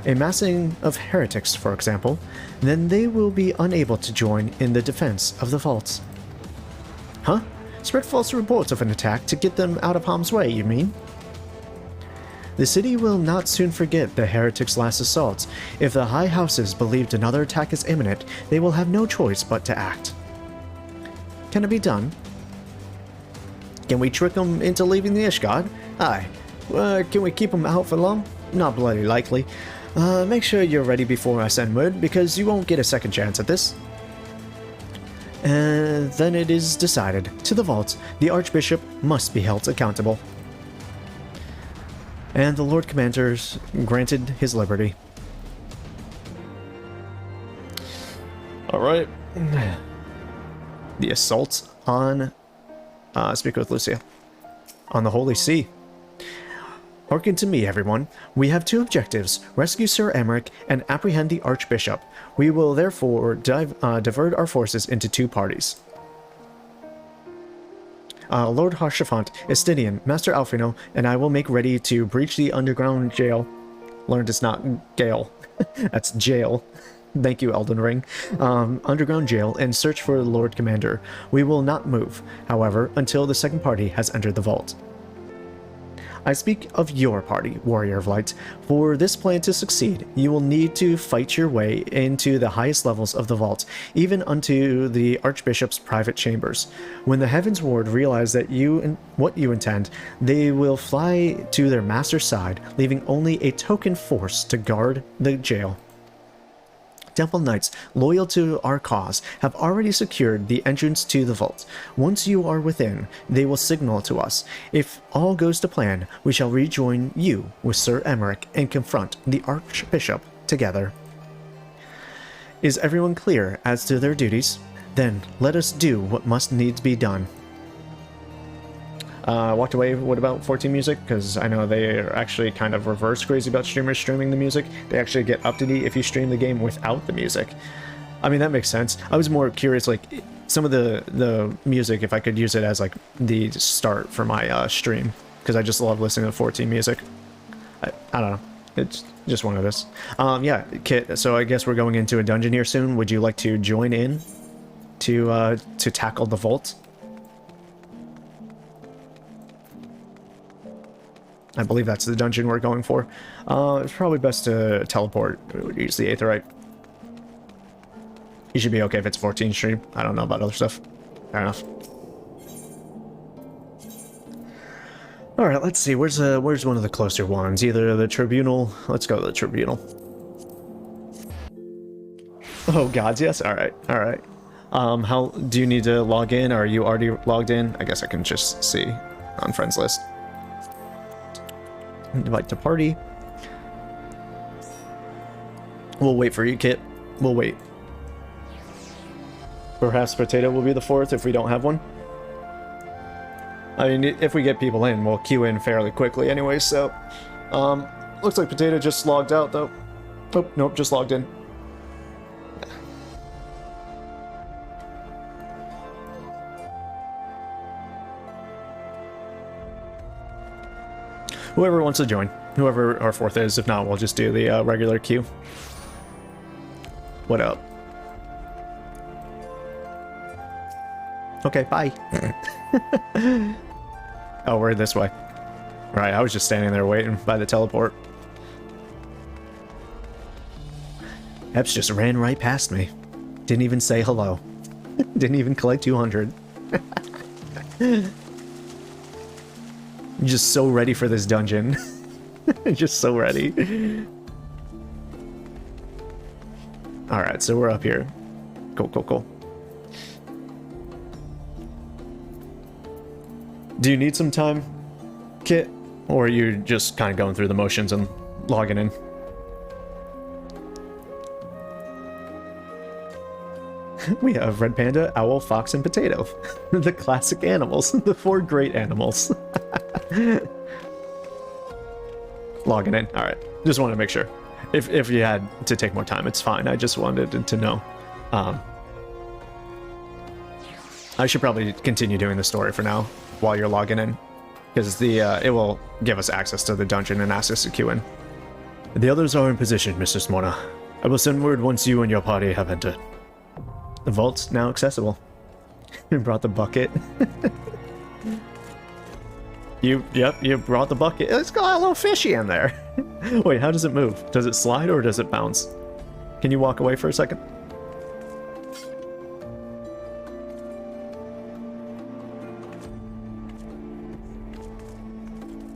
a massing of heretics, for example, then they will be unable to join in the defense of the vaults. Huh? Spread false reports of an attack to get them out of harm's way, you mean? The city will not soon forget the heretics' last assaults. If the High Houses believed another attack is imminent, they will have no choice but to act. Can it be done? Can we trick them into leaving the Ishgard? Aye. Can we keep them out for long? Not bloody likely. Make sure you're ready before I send word, because you won't get a second chance at this. And then it is decided. To the vaults, the Archbishop must be held accountable. And the Lord Commander's granted his liberty. Alright. The assault on... speak with Lucia. On the Holy See. Hearken to me, everyone. We have 2 objectives: rescue Sir Emmerich and apprehend the Archbishop. We will therefore divert our forces into 2 parties. Lord Harshafant, Estidian, Master Alfino, and I will make ready to breach the underground jail. Learned it's not Gale. That's jail. Thank you, Elden Ring. Underground jail and search for the Lord Commander. We will not move, however, until the second party has entered the vault. I speak of your party, Warrior of Light. For this plan to succeed, you will need to fight your way into the highest levels of the vault, even unto the Archbishop's private chambers. When the Heavensward realize that what you intend, they will fly to their master's side, leaving only a token force to guard the jail. Temple Knights, loyal to our cause, have already secured the entrance to the vault. Once you are within, they will signal to us. If all goes to plan, we shall rejoin you with Sir Emmerich and confront the Archbishop together. Is everyone clear as to their duties? Then let us do what must needs be done. Walked away. What about 14 music? Because I know they are actually kind of reverse crazy about streamers streaming the music. They actually get up to date if you stream the game without the music. I mean, that makes sense. I was more curious, like, some of the music, if I could use it as, like, the start for my stream. Because I just love listening to 14 music. I don't know. It's just one of this. Yeah, Kit, so I guess we're going into a dungeon here soon. Would you like to join in to tackle the vault? I believe that's the dungeon we're going for. It's probably best to teleport. Use the Aetherite. You should be okay if it's 14 stream. I don't know about other stuff. Fair enough. Alright, let's see. Where's one of the closer ones? Either the Tribunal... Let's go to the Tribunal. Oh, gods, yes? Alright, alright. How... Do you need to log in? Or are you already logged in? I guess I can just see on friends list. Invite to party. We'll wait for you, Kit. We'll wait. Perhaps Potato will be the fourth if we don't have one. I mean, if we get people in, we'll queue in fairly quickly anyway, so... looks like Potato just logged out, though. Oh, nope, just logged in. Whoever wants to join. Whoever our fourth is. If not, we'll just do the regular queue. What up? Okay, bye. Oh, we're this way. Right, I was just standing there waiting by the teleport. Epps just ran right past me. Didn't even say hello. Didn't even collect 200. Just so ready for this dungeon. Just so ready. Alright, so we're up here. Cool, cool, cool. Do you need some time, Kit? Or are you just kind of going through the motions and logging in? We have Red Panda, Owl, Fox, and Potato. The classic animals. The 4 great animals. Logging in. Alright. Just wanted to make sure. If you had to take more time, it's fine. I just wanted to know. I should probably continue doing the story for now while you're logging in. Because it will give us access to the dungeon and ask us to queue in. The others are in position, Mistress Mona. I will send word once you and your party have entered. The vault's now accessible. You brought the bucket. Yep, you brought the bucket. It's got a little fishy in there. Wait, how does it move? Does it slide or does it bounce? Can you walk away for a second?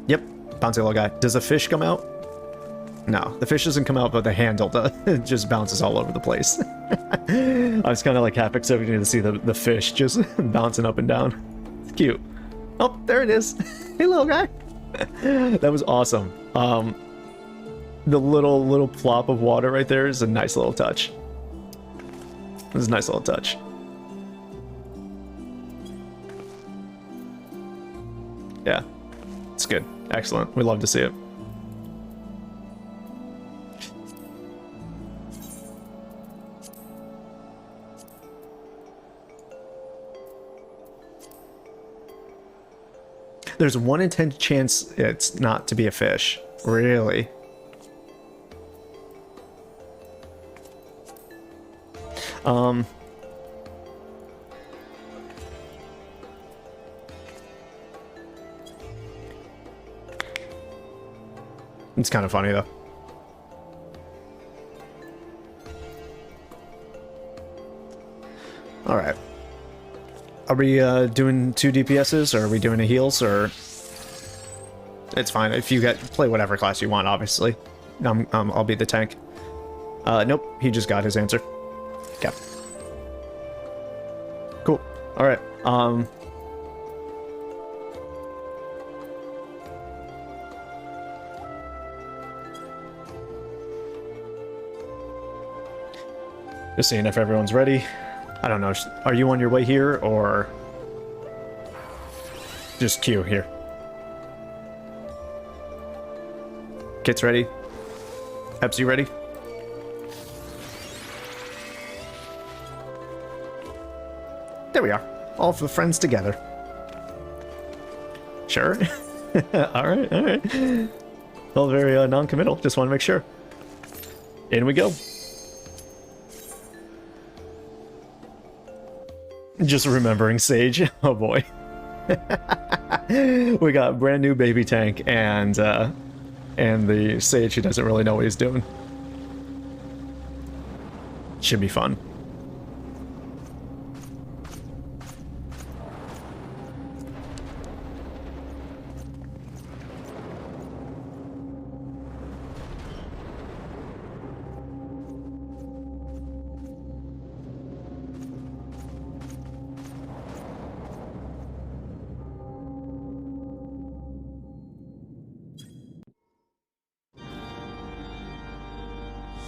Yep, bouncy little guy. Does the fish come out? No, the fish doesn't come out, but the handle does. It just bounces all over the place. I was kind of like half expecting to see the fish just bouncing up and down. It's cute. Oh, there it is. Hey, little guy. That was awesome. The little plop of water right there is a nice little touch. It's a nice little touch. Yeah, it's good. Excellent. We love to see it. There's 1 in 10 chance it's not to be a fish. Really? It's kind of funny though. All right. Are we doing 2 DPSs, or are we doing a heals, or... It's fine. If you play whatever class you want, obviously. I'll be the tank. Nope, he just got his answer. Okay. Cool. Alright, just seeing if everyone's ready. I don't know, are you on your way here, or just Q here? Kit's ready? Peps, you ready? There we are. All of the friends together. Sure. Alright, alright. All very non-committal. Just want to make sure. In we go. Just remembering Sage. Oh boy. We got brand new baby tank and the Sage who doesn't really know what he's doing. Should be fun.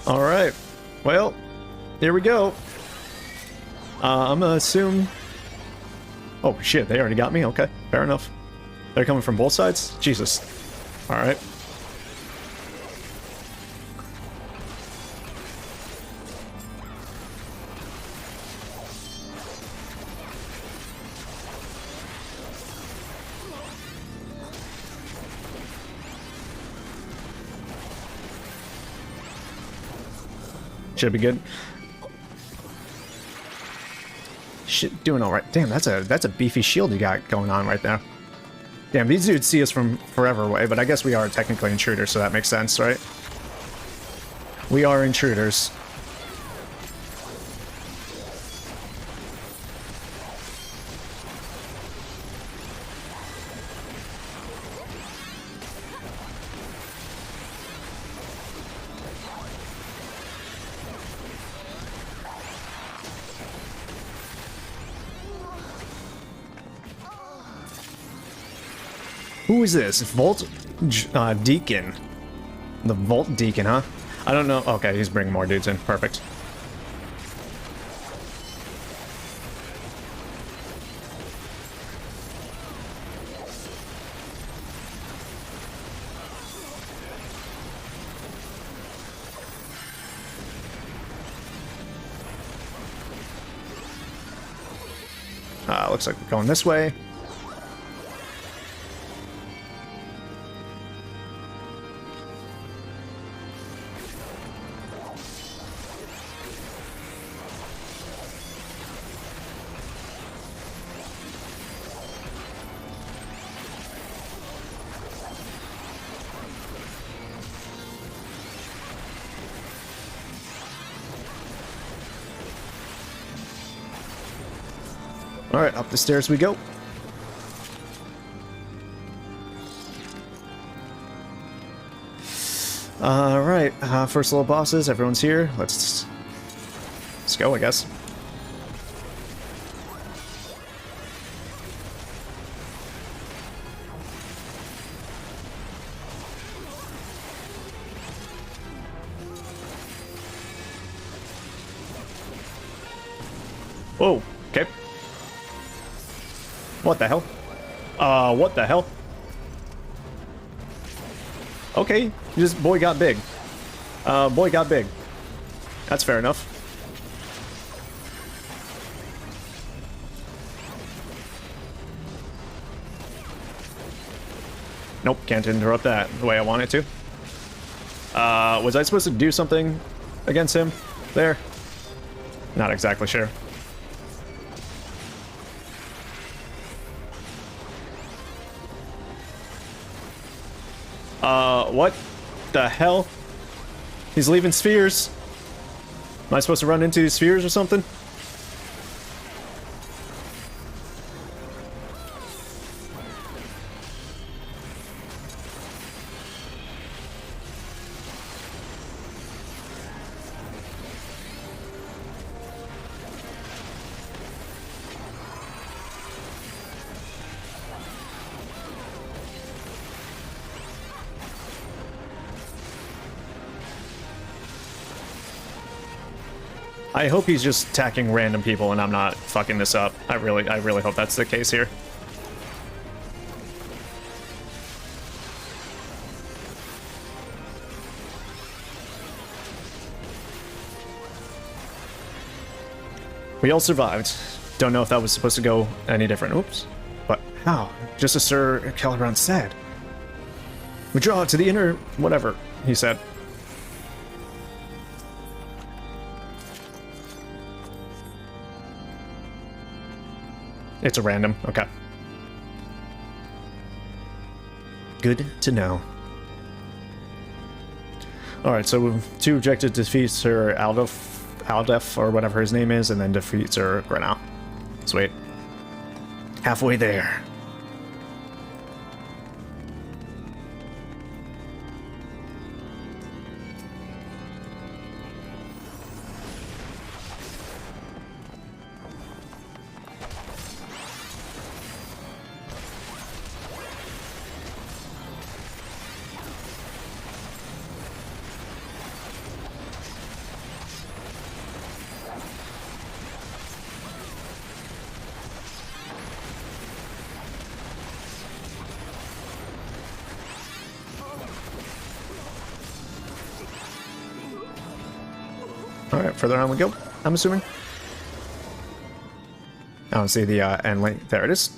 Alright, well, here we go. I'm gonna assume... Oh shit, they already got me? Okay, fair enough. They're coming from both sides? Jesus. Alright. Should be good. Shit, doing all right. Damn, that's a beefy shield you got going on right there. Damn, these dudes see us from forever away, but I guess we are technically intruders, so that makes sense, right? We are intruders. Who is this? Vault Deacon. The Vault Deacon, huh? I don't know. Okay, he's bringing more dudes in. Perfect. Looks like we're going this way. Alright, up the stairs we go. Alright, first little bosses, everyone's here. Let's go, I guess. Whoa, okay. What the hell? What the hell? Okay, just boy got big. Boy got big. That's fair enough. Nope, can't interrupt that the way I want it to. Was I supposed to do something against him there? Not exactly sure. What the hell? He's leaving spheres. Am I supposed to run into these spheres or something? I hope he's just attacking random people and I'm not fucking this up. I really hope that's the case here. We all survived. Don't know if that was supposed to go any different. Oops. But how? Just as Sir Caliban said. Withdraw to the inner... whatever, he said. It's a random. Okay. Good to know. Alright, so 2 objectives: defeat Sir Aldef, or whatever his name is, and then defeat Sir Grenau. Sweet. Halfway there. Alright, further on we go, I'm assuming. I don't see the end link. There it is.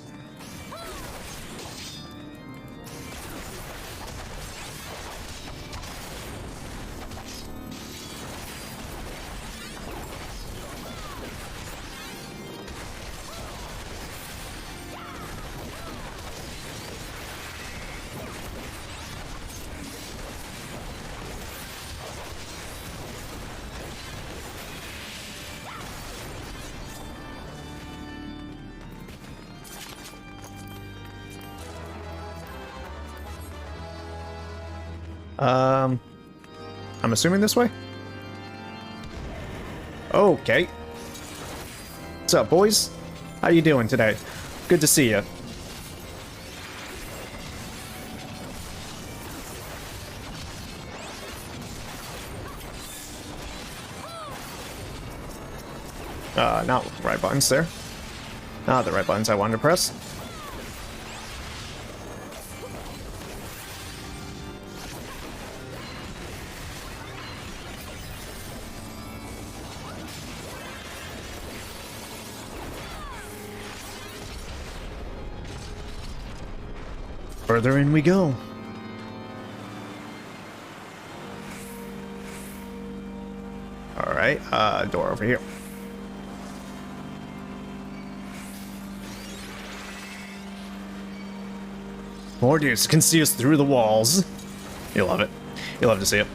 I'm assuming this way? Okay. What's up, boys? How you doing today? Good to see you. Not right buttons there. Not the right buttons I wanted to press. Further in we go. Alright, door over here. Mordius can see us through the walls. You'll love it. You'll love to see it.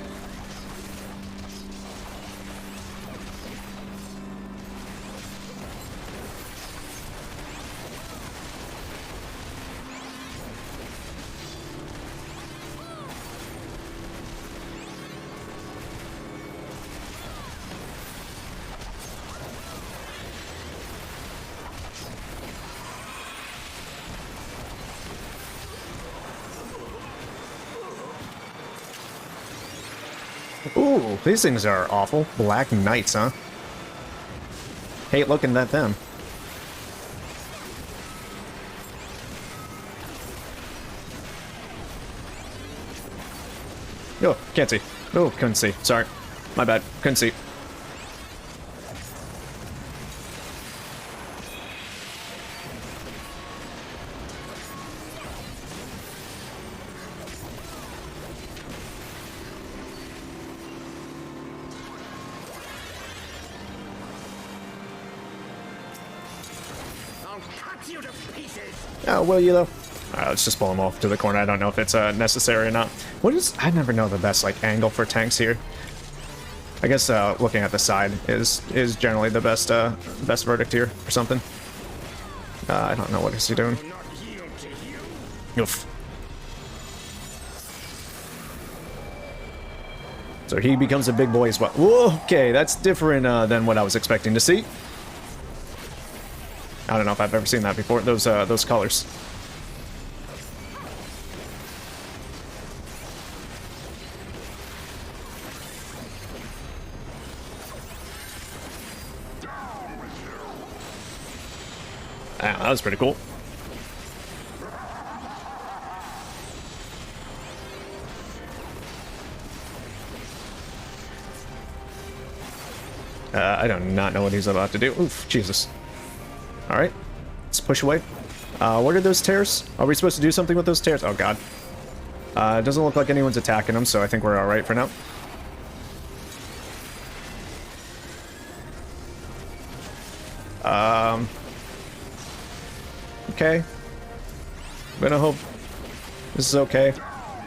Ooh, these things are awful. Black Knights, huh? Hate looking at them. Oh, can't see. Oh, couldn't see. Sorry. My bad. Couldn't see. Oh, will you though? Alright, let's just pull him off to the corner. I don't know if it's necessary or not. What is... I never know the best, like, angle for tanks here. I guess looking at the side is generally the best best verdict here or something. I don't know what is he doing. Oof. So he becomes a big boy as well. Whoa, okay, that's different than what I was expecting to see. I don't know if I've ever seen that before. Those colors. Damn, that was pretty cool. I do not know what he's about to do. Oof, Jesus. Alright, let's push away. What are those tears? Are we supposed to do something with those tears? Oh, God. It doesn't look like anyone's attacking them, so I think we're alright for now. Okay. I'm gonna hope this is okay.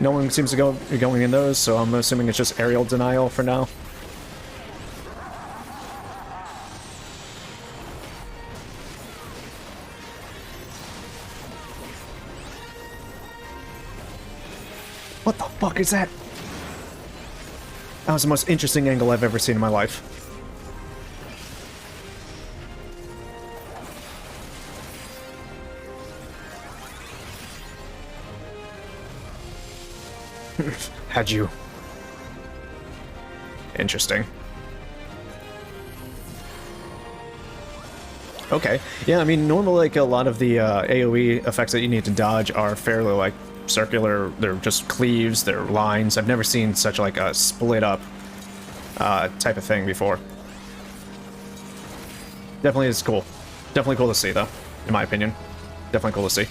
No one seems to be going in those, so I'm assuming it's just aerial denial for now. What the fuck is that? That was the most interesting angle I've ever seen in my life. Had you. Interesting. Okay. Yeah, I mean, normally, like, a lot of the AoE effects that you need to dodge are fairly, like, circular. They're just cleaves, they're lines. I've never seen such, like, a split-up type of thing before. Definitely is cool. Definitely cool to see, though, in my opinion. Definitely cool to see.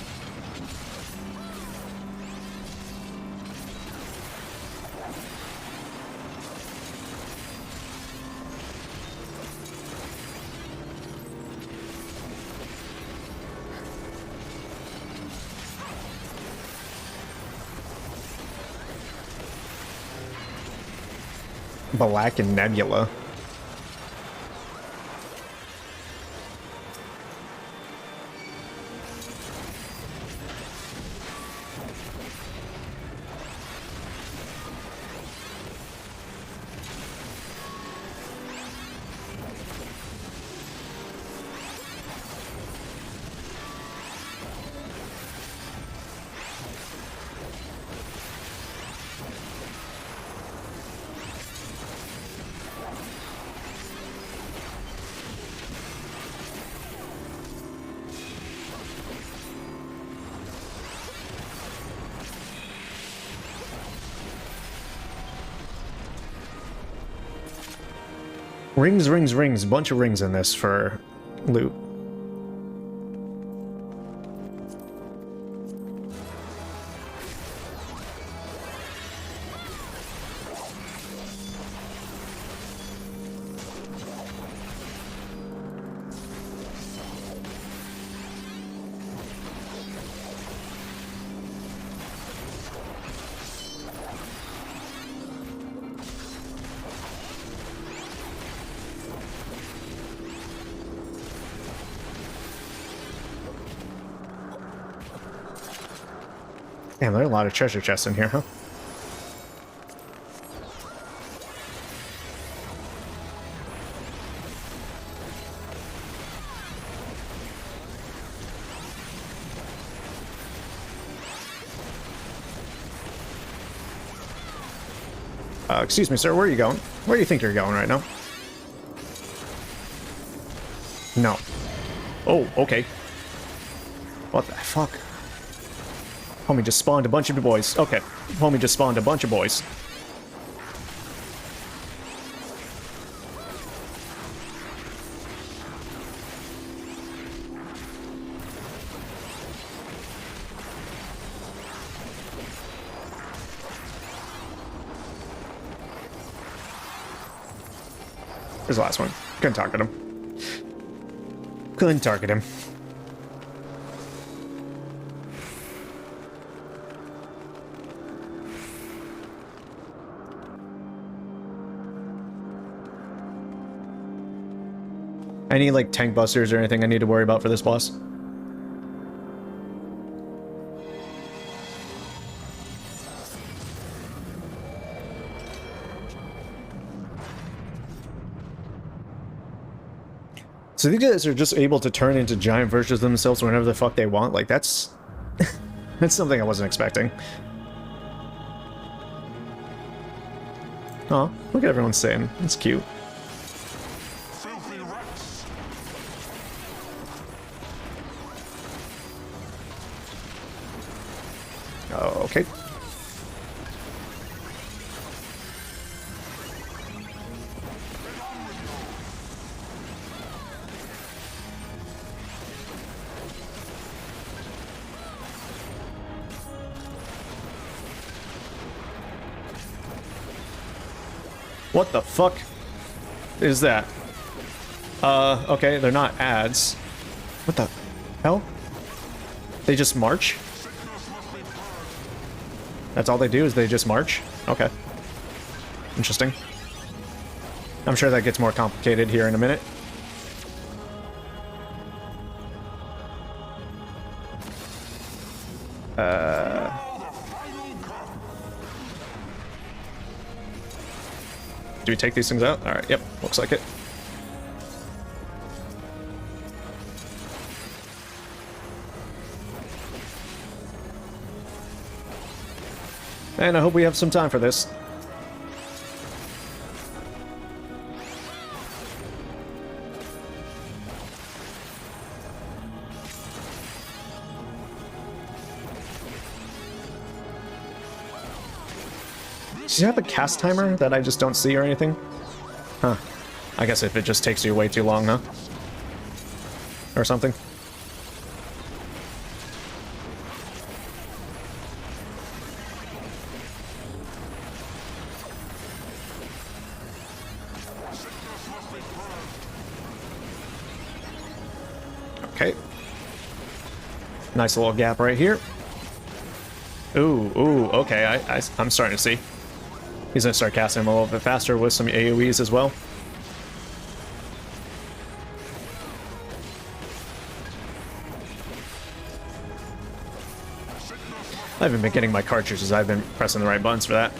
Black and Nebula. Rings, rings, rings. Bunch of rings in this for loot. Damn, there are a lot of treasure chests in here, huh? Excuse me, sir, where are you going? Where do you think you're going right now? No. Oh, okay. What the fuck? Homie just spawned a bunch of boys. Okay. Homie just spawned a bunch of boys. There's the last one. Couldn't target him. Couldn't target him. Any, like, tank busters or anything I need to worry about for this boss? So these guys are just able to turn into giant versions of themselves whenever the fuck they want? Like, that's... that's something I wasn't expecting. Aw, look at everyone saying. It's cute. Oh, okay. What the fuck is that? Okay, they're not ads. What the hell? They just march? That's all they do, is they just march? Okay. Interesting. I'm sure that gets more complicated here in a minute. Do we take these things out? Alright, yep, looks like it. And I hope we have some time for this. Does he have a cast timer that I just don't see or anything? Huh. I guess if it just takes you way too long, huh? Or something. Okay. Nice little gap right here. Ooh, okay, I'm starting to see. He's gonna start casting him a little bit faster with some AoEs as well. I haven't been getting my cartridges, I've been pressing the right buttons for that.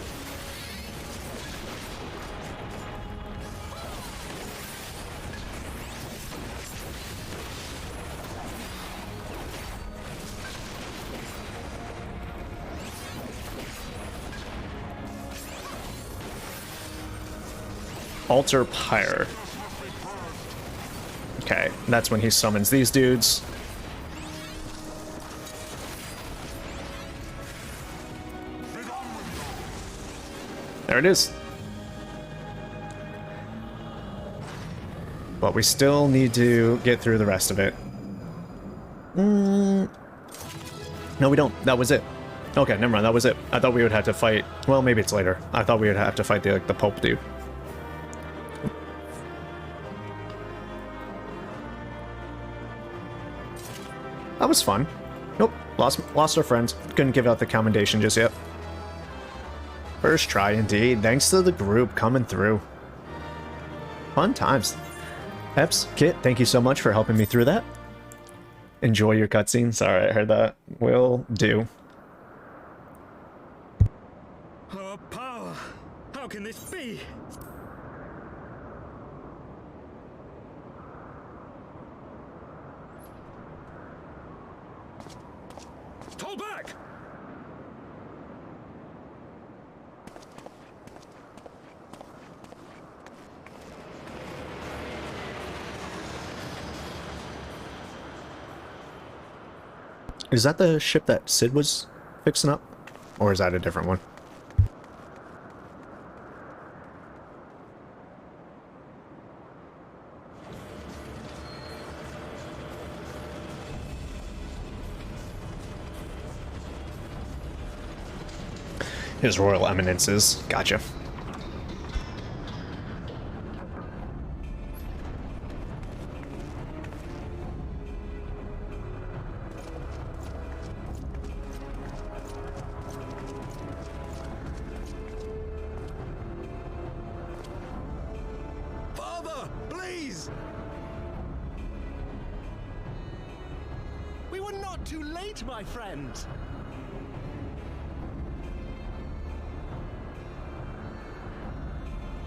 Altar Pyre. Okay, that's when he summons these dudes. There it is. But we still need to get through the rest of it. No, we don't. That was it. Okay, never mind. That was it. I thought we would have to fight... Well, maybe it's later. I thought we would have to fight the Pope dude. That was fun. Nope, lost our friends. Couldn't give out the commendation just yet. First try indeed. Thanks to the group coming through. Fun times. Eps, Kit, thank you so much for helping me through that. Enjoy your cutscenes. Alright, I heard that. Will do. Our power! How can this be? Fall back! Is that the ship that Sid was fixing up? Or is that a different one? His Royal Eminences. Gotcha. Father, please! We were not too late, my friend.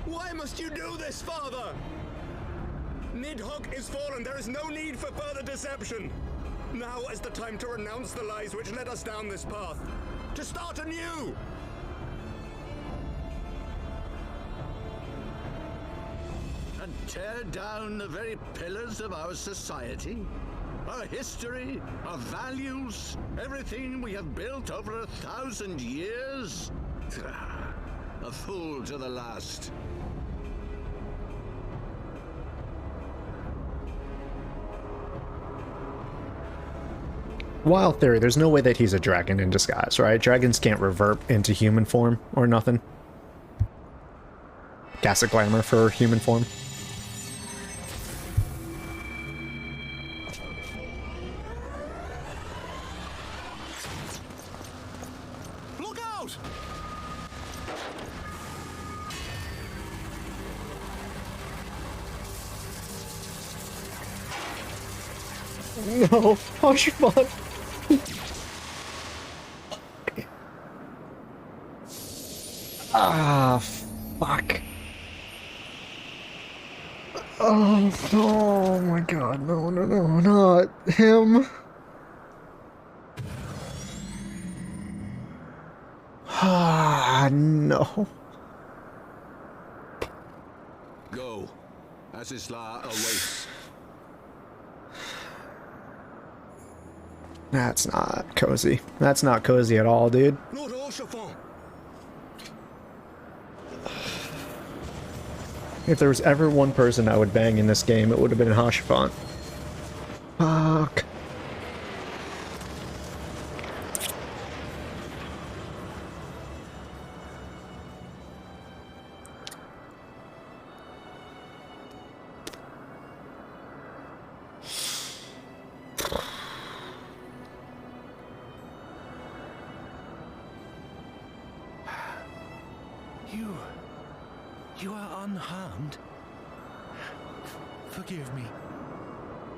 Why must you do this, Father? Nidhogg is fallen. There is no need for further deception. Now is the time to renounce the lies which led us down this path. To start anew! And tear down the very pillars of our society? Our history, our values, everything we have built over 1,000 years. A fool to the last. Wild theory, there's no way that he's a dragon in disguise, right? Dragons can't revert into human form or nothing. Gas of glamour for human form. Look out! No, Hashifat. Ah, fuck. Oh my god, no, not him. Ah, no. Go, as Isla awaits. That's not cozy. That's not cozy at all, dude. Lord Orchefort. If there was ever one person I would bang in this game, it would have been Hashifat. Fuck. You are unharmed. Forgive me.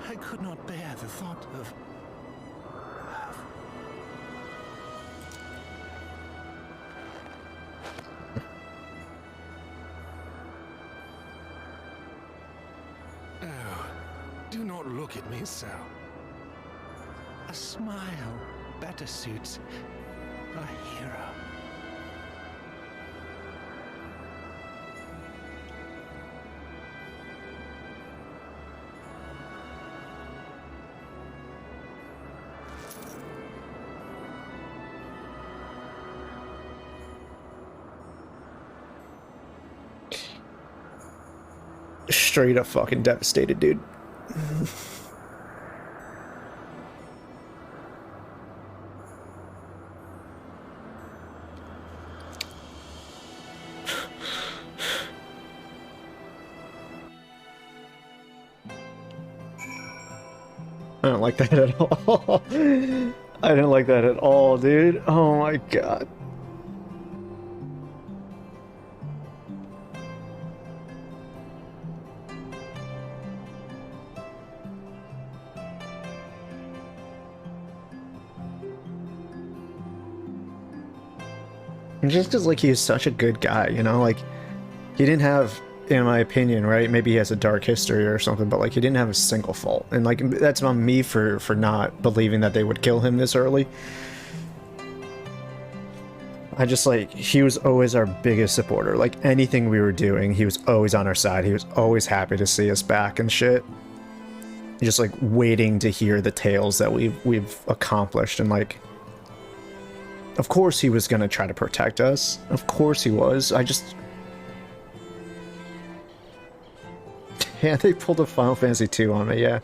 I could not bear the thought of... Oh, do not look at me so. A smile better suits a hero. Straight up fucking devastated, dude. I don't like that at all. I didn't like that at all, dude. Oh my god. Just because, like, he's such a good guy, you know? Like, he didn't have, in my opinion, right? Maybe he has a dark history or something, but, like, he didn't have a single fault. And, like, that's on me for not believing that they would kill him this early. I just, like, he was always our biggest supporter. Like, anything we were doing, he was always on our side. He was always happy to see us back and shit. Just, like, waiting to hear the tales that we've accomplished and, like... Of course he was gonna try to protect us. Of course he was. I just... Yeah, they pulled a Final Fantasy II on me, yeah.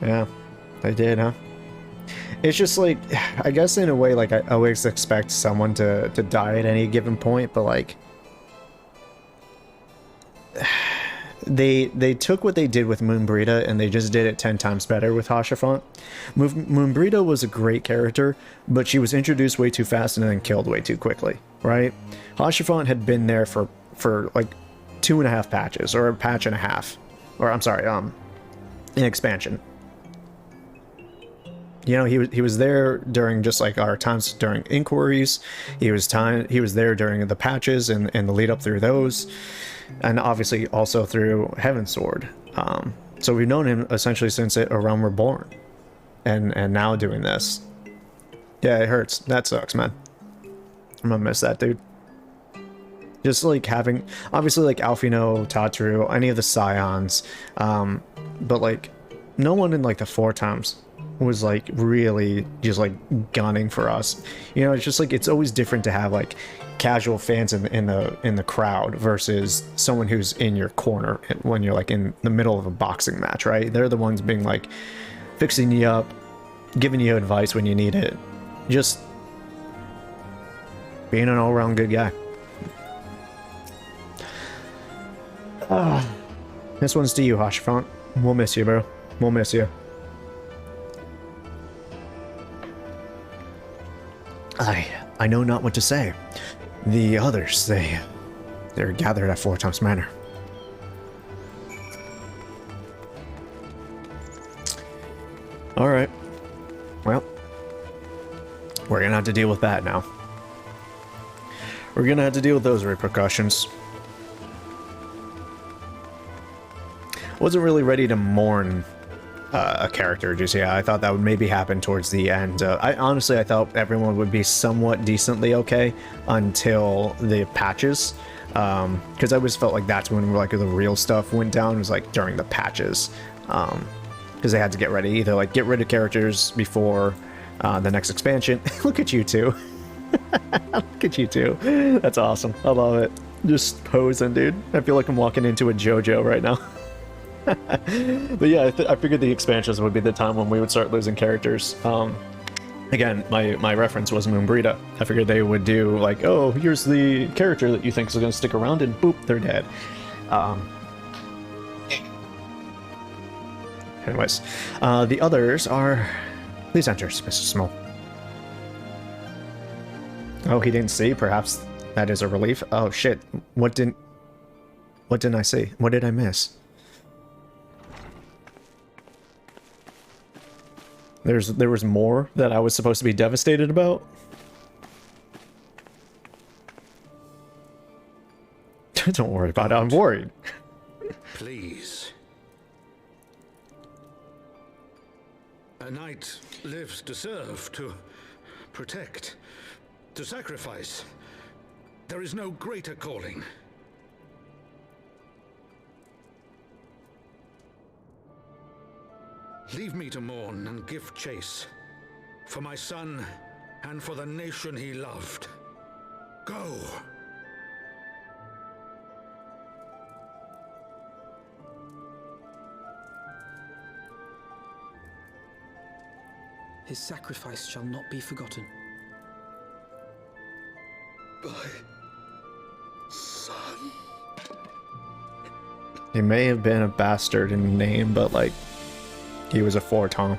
Yeah, they did, huh? It's just like, I guess in a way, like, I always expect someone to die at any given point, but like... They took what they did with Moonbrita and they just did it 10 times better with Hashifat. Moonbrita was a great character, but she was introduced way too fast and then killed way too quickly, right? Hashifat had been there for like 2.5 patches, or a patch and a half. Or, I'm sorry, an expansion. You know, he was there during just like our times during inquiries. He was there during the patches and the lead up through those. And obviously also through Heavensward. So we've known him essentially since A Realm Reborn. And now doing this. Yeah, it hurts. That sucks, man. I'm gonna miss that dude. Just like having, obviously like Alfino, Tatru, any of the Scions, but like no one in like the Four Times was like really just like gunning for us. You know, it's just like it's always different to have like casual fans in the crowd versus someone who's in your corner when you're like in the middle of a boxing match, right? They're the ones being like fixing you up, giving you advice when you need it, just being an all-around good guy. This one's to you, Hashfont. We'll miss you, bro. We'll miss you. I know not what to say. The others, they're gathered at Four Times Manor. Alright. Well, we're gonna have to deal with that now. We're gonna have to deal with those repercussions. Wasn't really ready to mourn a character just yet. I thought that would maybe happen towards the end. I thought everyone would be somewhat decently okay until the patches, because I always felt like that's when like the real stuff went down, was like during the patches, because they had to get ready, either like get rid of characters before the next expansion. Look at you two. Look at you two. That's awesome. I love it. Just posing, dude. I feel like I'm walking into a JoJo right now. But yeah, I figured the expansions would be the time when we would start losing characters. Again, my reference was Moonbrita. I figured they would do like, oh, here's the character that you think is going to stick around, and boop, they're dead. Anyways, the others are... Please enter, Mr. Small. Oh, he didn't see? Perhaps that is a relief. Oh, shit. What didn't I see? What did I miss? There was more that I was supposed to be devastated about? Don't worry about it, I'm worried. Please. A knight lives to serve, to protect, to sacrifice. There is no greater calling. Leave me to mourn and give chase. For my son, and for the nation he loved. Go! His sacrifice shall not be forgotten. My son. He may have been a bastard in name, but like, he was a Forton.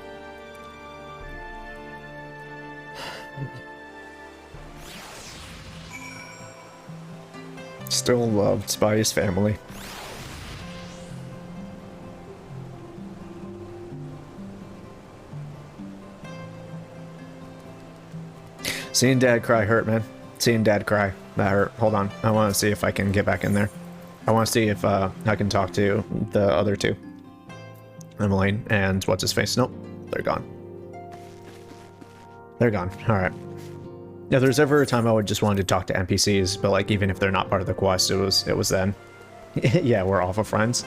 Still loved by his family. Seeing Dad cry hurt, man. Seeing Dad cry, that hurt. Hold on, I want to see if I can get back in there. I want to see if I can talk to the other two. Emmeline and what's his face? Nope, they're gone. They're gone. All right. Yeah, there's ever a time I would just wanted to talk to NPCs, but like even if they're not part of the quest, it was then. Yeah, we're awful friends.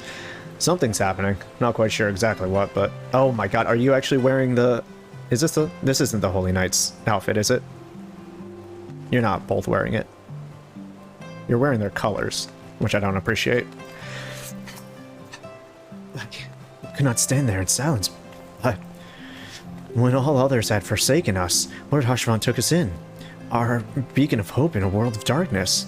Something's happening. Not quite sure exactly what, but oh my god, are you actually wearing the? Is this the? This isn't the Holy Knight's outfit, is it? You're not both wearing it. You're wearing their colors, which I don't appreciate. I could not stand there in silence. But when all others had forsaken us, Lord Hashvan took us in, our beacon of hope in a world of darkness.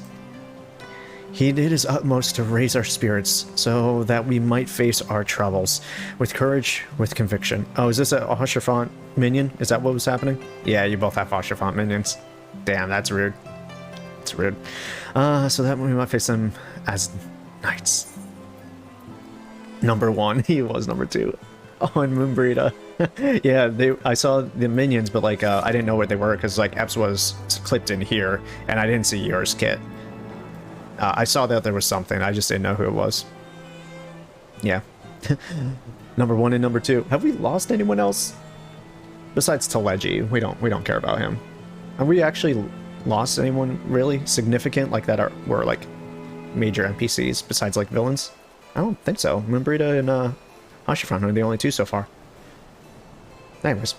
He did his utmost to raise our spirits so that we might face our troubles with courage, with conviction. Oh, is this a Hashvan minion? Is that what was happening? Yeah, you both have Hashvan minions. Damn, that's rude. It's rude. So that we might face them as knights. Number 1. He was number 2. On Moonbrita. Yeah, I saw the minions, but like I didn't know what they were because like Epps was clipped in here, and I didn't see yours, Kit. I saw that there was something. I just didn't know who it was. Yeah. Number 1 and number 2. Have we lost anyone else besides Teleji? We don't care about him. Have we actually lost anyone really significant like that were like major NPCs besides like villains? I don't think so. Moonbrita and Ashifran are the only two so far. Anyways.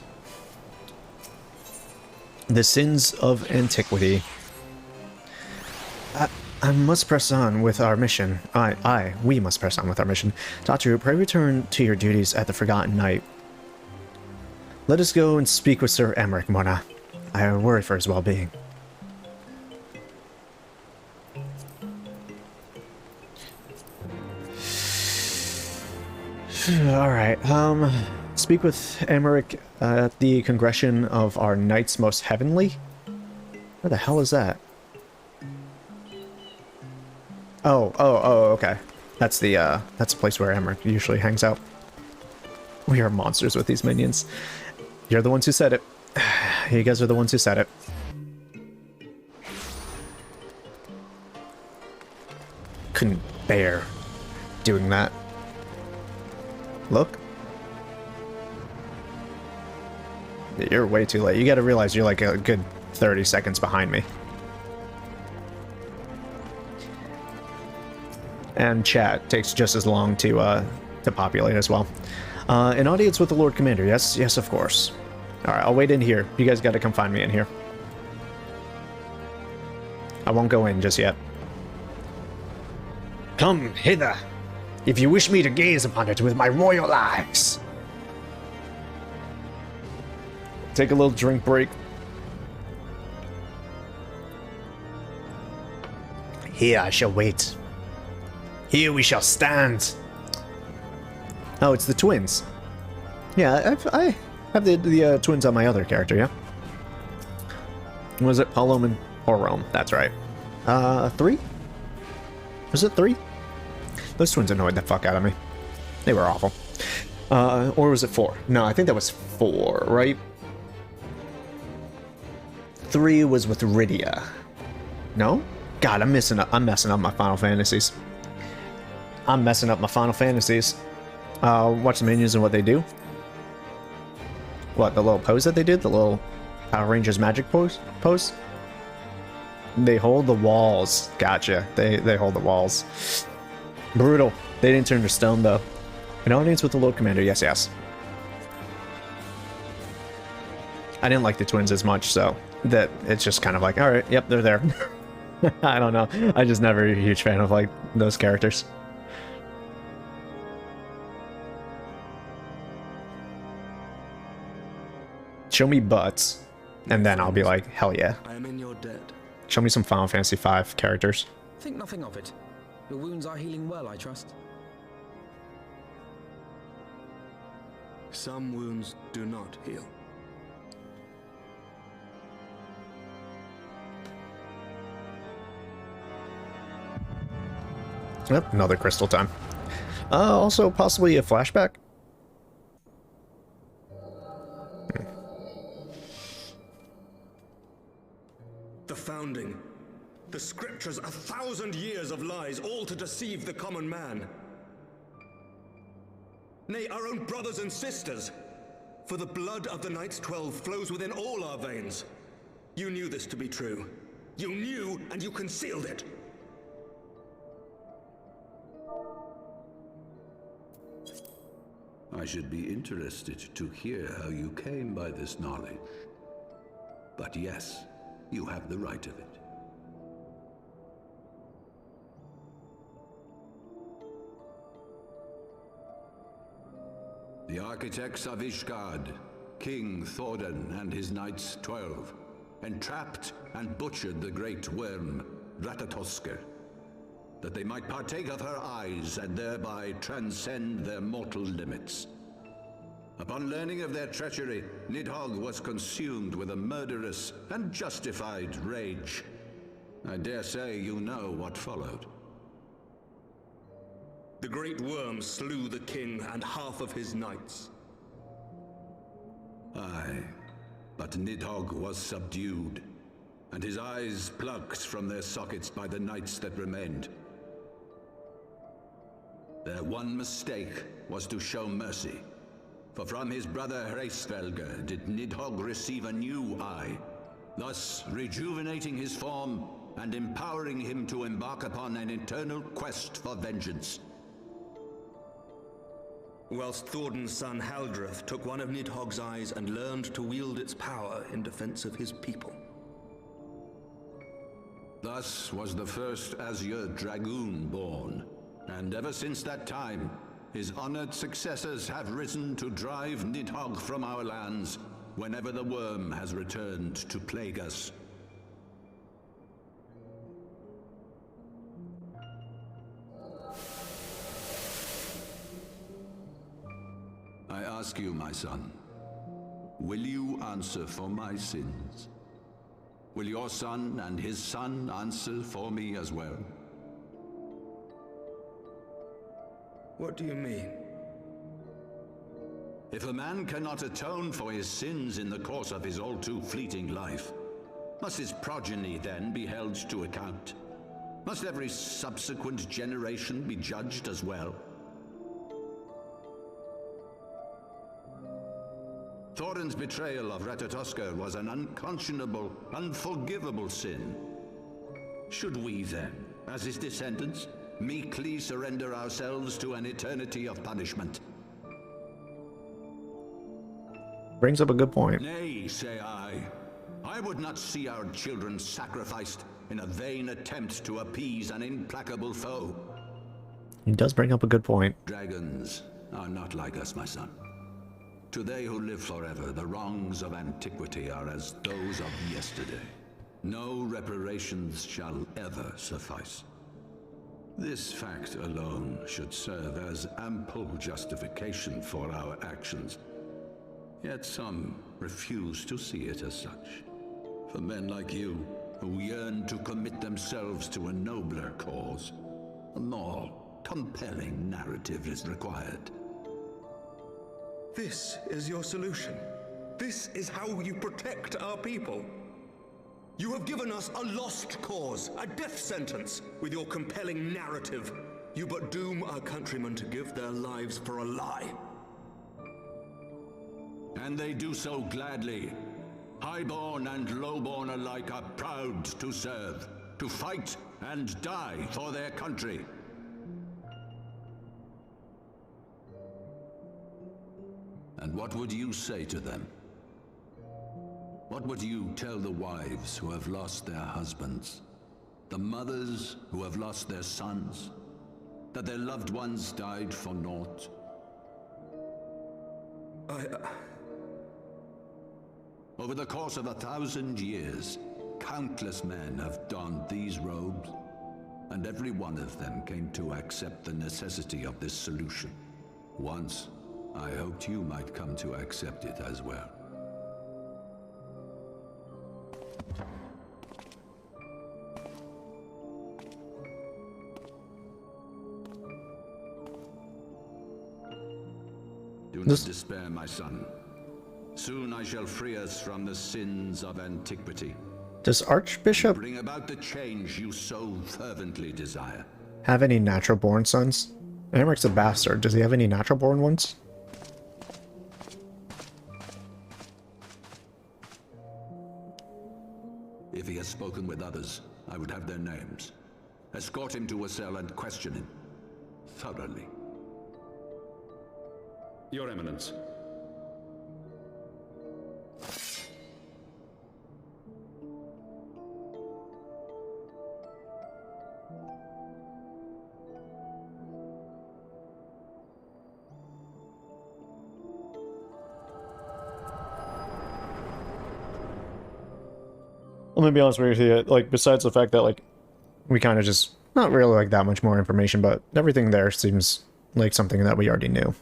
The sins of antiquity. I must press on with our mission. We must press on with our mission. Tatu, pray return to your duties at the Forgotten Night. Let us go and speak with Sir Emmerich, Mona. I worry for his well-being. Alright, speak with Emmerich at the Congregation of our Knights Most Heavenly? Where the hell is that? Oh, okay. That's the place where Emmerich usually hangs out. We are monsters with these minions. You're the ones who said it. You guys are the ones who said it. Couldn't bear doing that. Look. You're way too late. You gotta realize you're like a good 30 seconds behind me. And chat takes just as long to populate as well. An audience with the Lord Commander. Yes, yes, of course. Alright, I'll wait in here. You guys gotta come find me in here. I won't go in just yet. Come hither, if you wish me to gaze upon it with my royal eyes. Take a little drink break. Here I shall wait. Here we shall stand. Oh, it's the twins. Yeah, I have the twins on my other character, yeah? Was it Palom and Orom? That's right. 3? Was it 3? Those twins annoyed the fuck out of me. They were awful. Or was it 4? No, I think that was 4, right? 3 was with Rydia. No? God, I'm messing up my Final Fantasies. I'm messing up my Final Fantasies. Watch the menus and what they do. What, the little pose that they did? The little Power Rangers magic pose? They hold the walls. Gotcha. They hold the walls. Brutal. They didn't turn to stone, though. An audience with the Lord Commander. Yes, yes. I didn't like the twins as much, so that it's just kind of like, alright, yep, they're there. I don't know. I just never a huge fan of, like, those characters. Show me butts, and then I'll be like, hell yeah. I am in your debt. Show me some Final Fantasy V characters. Think nothing of it. Your wounds are healing well, I trust. Some wounds do not heal. Yep, another crystal time. Also, possibly a flashback. The founding. The scriptures, 1,000 years of lies, all to deceive the common man. Nay, our own brothers and sisters. For the blood of the Knights 12 flows within all our veins. You knew this to be true. You knew, and you concealed it. I should be interested to hear how you came by this knowledge. But yes, you have the right of it. The architects of Ishgard, King Thordan and his Knights 12, entrapped and butchered the great worm, Ratatosker, that they might partake of her eyes and thereby transcend their mortal limits. Upon learning of their treachery, Nidhogg was consumed with a murderous and justified rage. I dare say you know what followed. The great worm slew the king and half of his knights. Aye, but Nidhogg was subdued, and his eyes plucked from their sockets by the knights that remained. Their one mistake was to show mercy, for from his brother Hreisvelger did Nidhogg receive a new eye, thus rejuvenating his form and empowering him to embark upon an eternal quest for vengeance. Whilst Thorden's son Haldreth took one of Nidhogg's eyes and learned to wield its power in defense of his people. Thus was the first Azure Dragoon born, and ever since that time, his honored successors have risen to drive Nidhogg from our lands whenever the worm has returned to plague us. I ask you, my son, will you answer for my sins? Will your son and his son answer for me as well? What do you mean? If a man cannot atone for his sins in the course of his all too fleeting life, must his progeny then be held to account? Must every subsequent generation be judged as well? Thorin's betrayal of Ratatoskr was an unconscionable, unforgivable sin. Should we then, as his descendants, meekly surrender ourselves to an eternity of punishment? Brings up a good point. Nay, say I. I would not see our children sacrificed in a vain attempt to appease an implacable foe. He does bring up a good point. Dragons are not like us, my son. To they who live forever, the wrongs of antiquity are as those of yesterday. No reparations shall ever suffice. This fact alone should serve as ample justification for our actions. Yet some refuse to see it as such. For men like you, who yearn to commit themselves to a nobler cause, a more compelling narrative is required. This is your solution. This is how you protect our people. You have given us a lost cause, a death sentence. With your compelling narrative, you but doom our countrymen to give their lives for a lie. And they do so gladly. Highborn and lowborn alike are proud to serve, to fight and die for their country. And what would you say to them? What would you tell the wives who have lost their husbands? The mothers who have lost their sons? That their loved ones died for naught? Over the course of 1,000 years, countless men have donned these robes, and every one of them came to accept the necessity of this solution. Once, I hoped you might come to accept it as well. Do not despair, my son. Soon I shall free us from the sins of antiquity. Does Archbishop bring about the change you so fervently desire? Have any natural-born sons? Amaric's a bastard. Does he have any natural-born ones? If he has spoken with others, I would have their names. Escort him to a cell and question him thoroughly. Your Eminence. I'm gonna be honest with you, like, besides the fact that, like, we kind of just, not really like that much more information, but everything there seems like something that we already knew.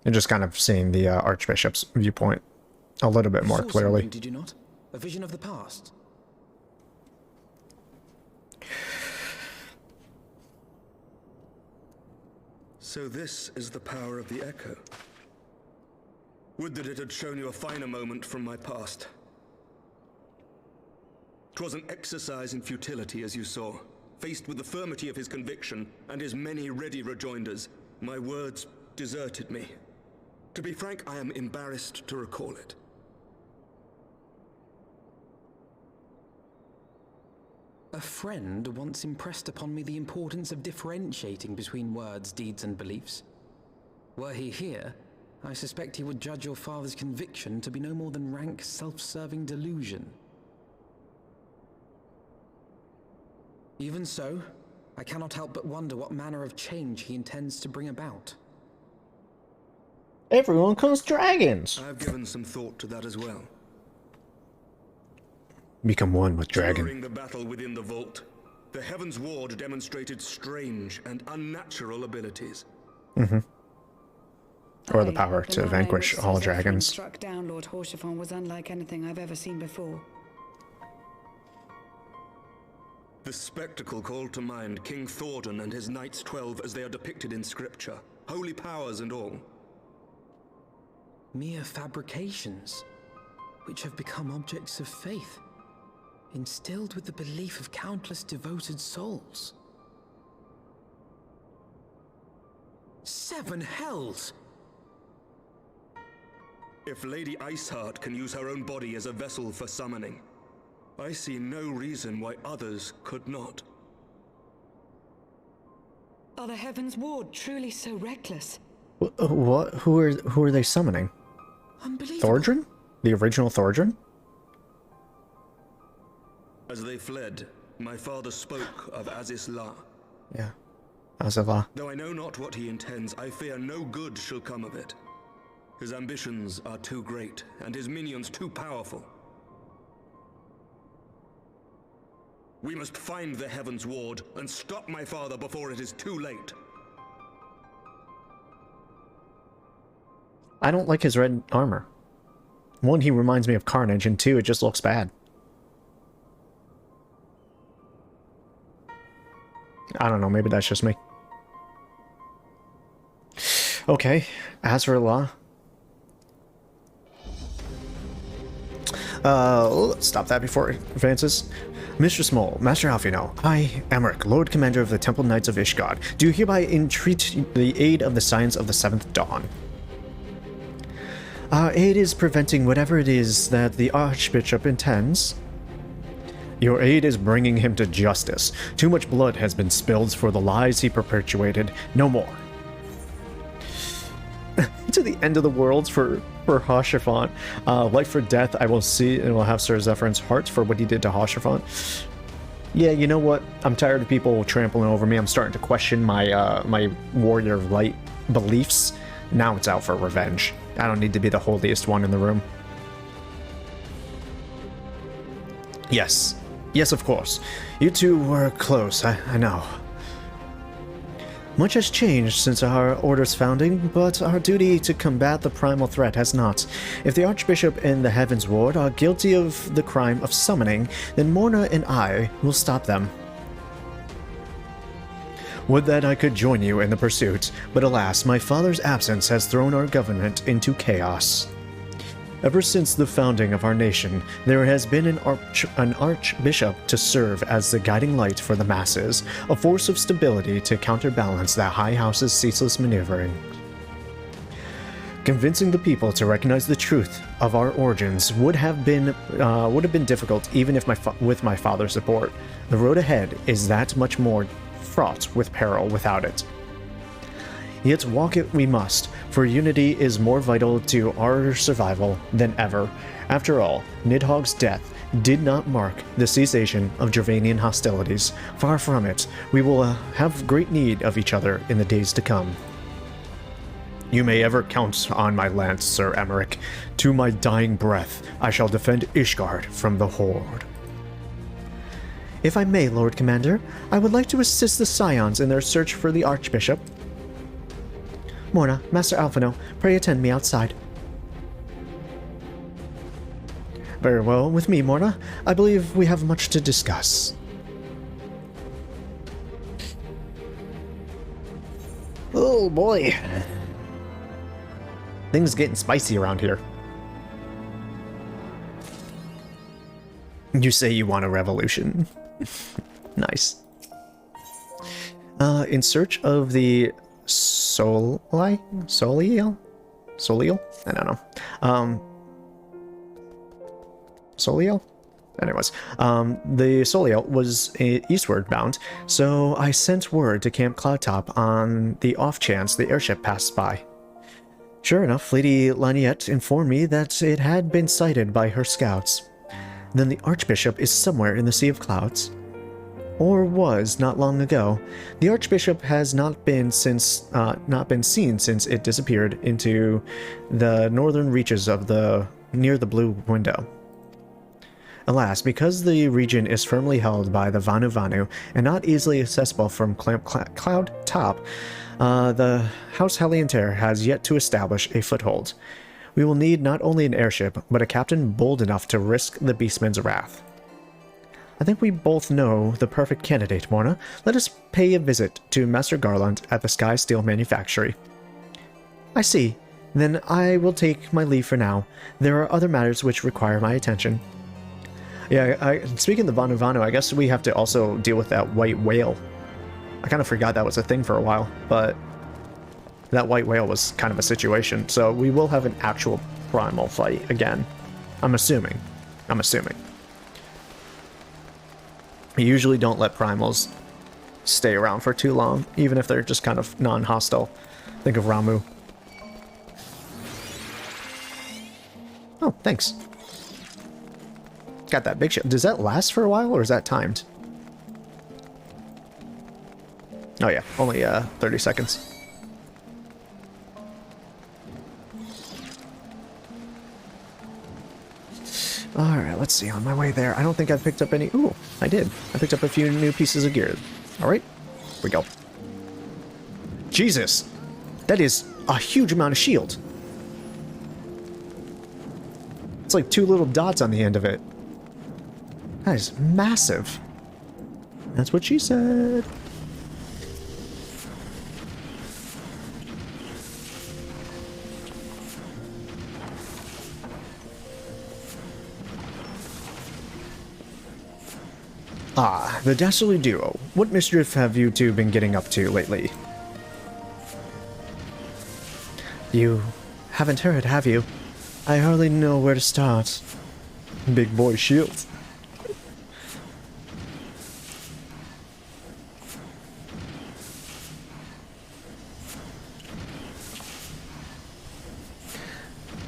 And just kind of seeing the Archbishop's viewpoint a little bit more clearly. Did you not? A vision of the past? So this is the power of the Echo. Would that it had shown you a finer moment from my past. 'Twas an exercise in futility, as you saw. Faced with the firmity of his conviction and his many ready rejoinders, my words deserted me. To be frank, I am embarrassed to recall it. A friend once impressed upon me the importance of differentiating between words, deeds, and beliefs. Were he here, I suspect he would judge your father's conviction to be no more than rank, self-serving delusion. Even so, I cannot help but wonder what manner of change he intends to bring about. Everyone comes dragons. I've given some thought to that as well. Become one with dragon. During the battle within the vault, the Heavensward demonstrated strange and unnatural abilities. Mm-hmm. Or the power to vanquish all dragons. Struck down Lord Horschiffon was unlike anything I've ever seen before. The spectacle called to mind King Thordan and his Knights 12 as they are depicted in scripture, holy powers and all. Mere fabrications, which have become objects of faith, instilled with the belief of countless devoted souls. 7 hells! If Lady Iceheart can use her own body as a vessel for summoning, I see no reason why others could not. Are the Heavensward truly so reckless? What? Who are they summoning? Thordrin? The original Thordrin? As they fled, my father spoke of Azis-La. Yeah. Azis-La. Though I know not what he intends, I fear no good shall come of it. His ambitions are too great, and his minions too powerful. We must find the Heavensward and stop my father before it is too late. I don't like his red armor. 1, he reminds me of Carnage, and 2, it just looks bad. I don't know, maybe that's just me. Okay, Azrael. Let's stop that before it advances. Mistress Mole, Master Alfino, I, Emmerich, Lord Commander of the Temple Knights of Ishgard, do hereby entreat the aid of the Science of the Seventh Dawn. Our aid is preventing whatever it is that the Archbishop intends. Your aid is bringing him to justice. Too much blood has been spilled for the lies he perpetuated. No more. To the end of the world for Hoshifant. Life or death, I will see and will have Sir Zephyr's heart for what he did to Hoshifant. Yeah, you know what? I'm tired of people trampling over me. I'm starting to question my my Warrior of Light beliefs. Now it's out for revenge. I don't need to be the holiest one in the room. Yes. Yes, of course. You two were close, I know. Much has changed since our Order's founding, but our duty to combat the primal threat has not. If the Archbishop and the Heavensward are guilty of the crime of summoning, then Morna and I will stop them. Would that I could join you in the pursuit, but alas, my father's absence has thrown our government into chaos. Ever since the founding of our nation, there has been an archbishop to serve as the guiding light for the masses, a force of stability to counterbalance the High House's ceaseless maneuvering. Convincing the people to recognize the truth of our origins would have been difficult, even if with my father's support. The road ahead is that much more fraught with peril without it. Yet walk it we must, for unity is more vital to our survival than ever. After all, Nidhogg's death did not mark the cessation of Gervanian hostilities. Far from it, we will have great need of each other in the days to come. You may ever count on my lance, Sir Emmerich. To my dying breath, I shall defend Ishgard from the Horde. If I may, Lord Commander, I would like to assist the Scions in their search for the Archbishop. Morna, Master Alphino, pray attend me outside. Very well, with me, Morna. I believe we have much to discuss. Oh boy. Things getting spicy around here. You say you want a revolution. Nice. In search of the Soliel? I don't know. Soliel? Anyways, the Soliel was eastward bound, so I sent word to Camp Cloudtop on the off chance the airship passed by. Sure enough, Lady Laniette informed me that it had been sighted by her scouts. Then the Archbishop is somewhere in the Sea of Clouds. Or was not long ago. The Archbishop has not been seen since it disappeared into the northern reaches of near the Blue Window. Alas, because the region is firmly held by the Vanu Vanu and not easily accessible from Cloud Top, the House Helianter has yet to establish a foothold. We will need not only an airship, but a captain bold enough to risk the Beastman's wrath. I think we both know the perfect candidate, Morna. Let us pay a visit to Master Garland at the Sky Steel Manufactory. I see. Then I will take my leave for now. There are other matters which require my attention. Yeah, speaking of the Vanu Vanu, I guess we have to also deal with that white whale. I kind of forgot that was a thing for a while, but that white whale was kind of a situation. So we will have an actual primal fight again. I'm assuming. I usually don't let primals stay around for too long, even if they're just kind of non-hostile. Think of Ramu. Oh, thanks. Got that big ship. Does that last for a while, or is that timed? Oh yeah, only 30 seconds. Alright, let's see, on my way there, I don't think I've picked up any... Ooh, I did. I picked up a few new pieces of gear. Alright, here we go. Jesus! That is a huge amount of shield. It's like 2 little dots on the end of it. That is massive. That's what she said. Ah, the Dastardly Duo. What mischief have you two been getting up to lately? You haven't heard, have you? I hardly know where to start. Big boy shield.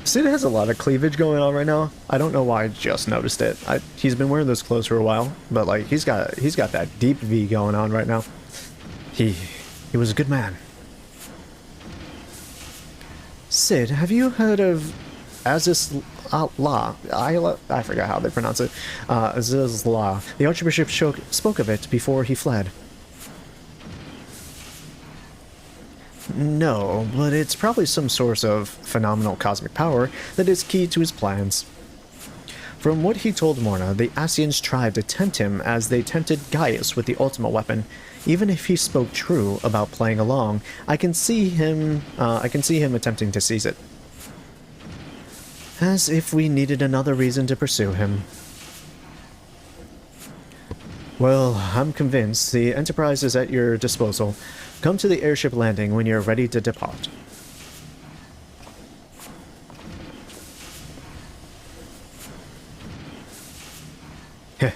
Sid has a lot of cleavage going on right now. I don't know why I just noticed it. He's been wearing those clothes for a while, but like he's got that deep V going on right now. He was a good man. Sid, have you heard of Aziz La? I forgot how they pronounce it. Aziz La. The Archbishop spoke of it before he fled. No, but it's probably some source of phenomenal cosmic power that is key to his plans. From what he told Morna, the Asians tried to tempt him as they tempted Gaius with the ultimate weapon. Even if he spoke true about playing along, I can see him attempting to seize it. As if we needed another reason to pursue him. Well, I'm convinced the Enterprise is at your disposal. Come to the airship landing when you're ready to depart. Heh,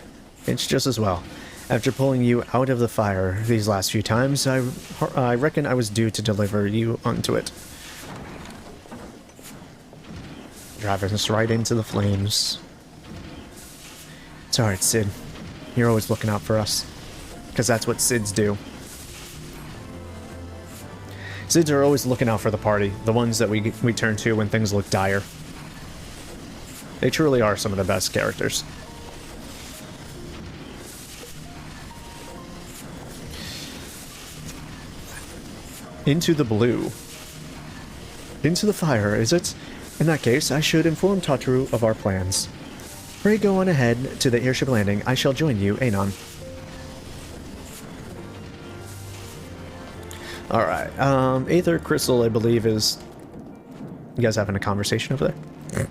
it's just as well. After pulling you out of the fire these last few times, I reckon I was due to deliver you onto it. Driving us right into the flames. It's alright, Sid. You're always looking out for us. Because that's what Sids do. Sids are always looking out for the party. The ones that we turn to when things look dire. They truly are some of the best characters. Into the blue. Into the fire, is it? In that case, I should inform Tataru of our plans. Pray go on ahead to the airship landing. I shall join you, Anon. Alright, Aether Crystal, I believe, is... You guys having a conversation over there?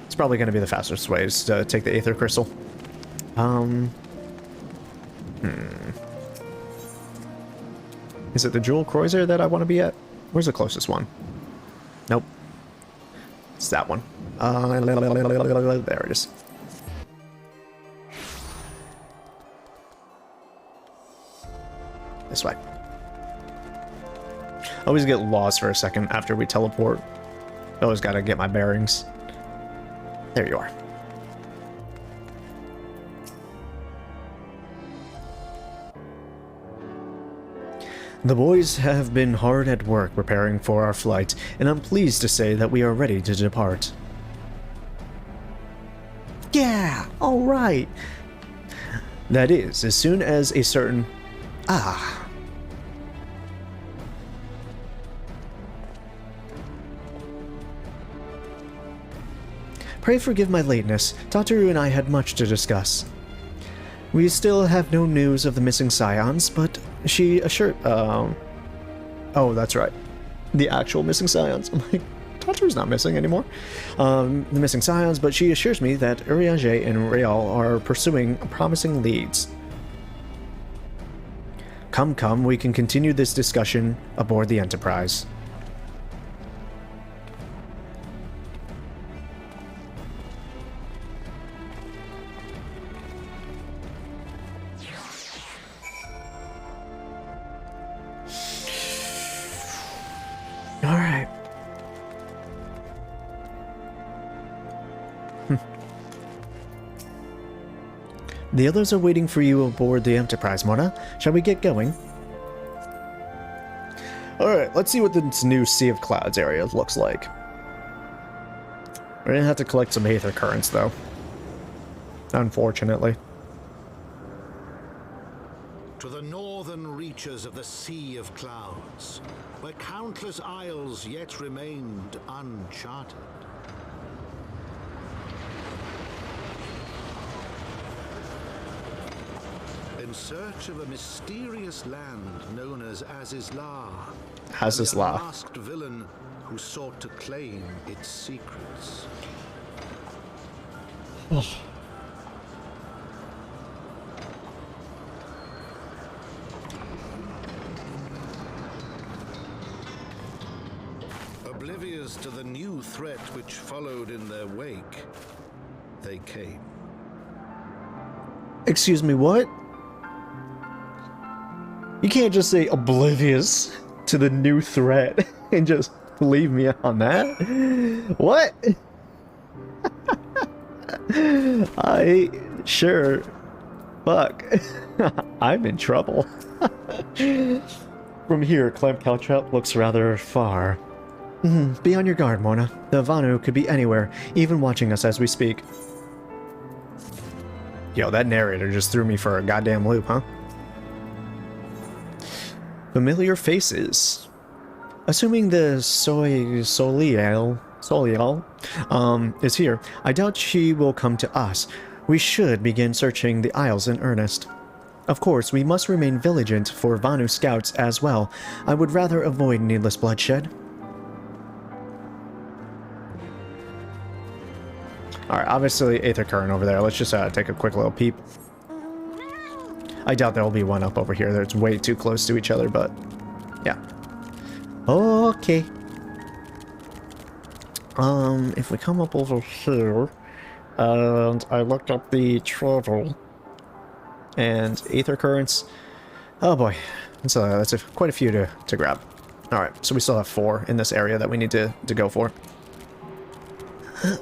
It's probably going to be the fastest ways to take the Aether Crystal. Is it the Jewel Cruiser that I want to be at? Where's the closest one? Nope. It's that one. There it is. This way. I always get lost for a second after we teleport. Always gotta get my bearings. There you are. The boys have been hard at work preparing for our flight, and I'm pleased to say that we are ready to depart. Yeah, alright. That is, as soon as a certain... Pray forgive my lateness. Tataru and I had much to discuss. We still have no news of the missing scions, but she assured... oh, that's right. The actual missing scions. I'm like, Tataru's not missing anymore. The missing scions, but she assures me that Urianger and Real are pursuing promising leads. Come, we can continue this discussion aboard the Enterprise. Alright. The others are waiting for you aboard the Enterprise, Mona. Shall we get going? Alright, let's see what this new Sea of Clouds area looks like. We're gonna have to collect some Aether Currents, though. Unfortunately. To the northern reaches of the Sea of Clouds, where countless isles yet remained uncharted. In search of a mysterious land known as Azizla, Azizla. a masked villain who sought to claim its secrets. Oblivious to the new threat which followed in their wake, they came. Excuse me, what? You can't just say oblivious to the new threat and just leave me on that. What? Sure. Fuck. I'm in trouble. From here, Clamp Caltrap looks rather far. Be on your guard, Mona. The Vanu could be anywhere, even watching us as we speak. Yo, that narrator just threw me for a goddamn loop, huh? Familiar faces. Assuming the Soliel is here, I doubt she will come to us. We should begin searching the Isles in earnest. Of course, we must remain vigilant for Vanu scouts as well. I would rather avoid needless bloodshed. Alright, obviously Aether Current over there. Let's just take a quick little peep. I doubt there will be one up over here. It's way too close to each other, but yeah. Okay. If we come up over here, and I looked up the travel and Aether Currents. Oh boy, that's quite a few to grab. Alright, so we still have 4 in this area that we need to go for.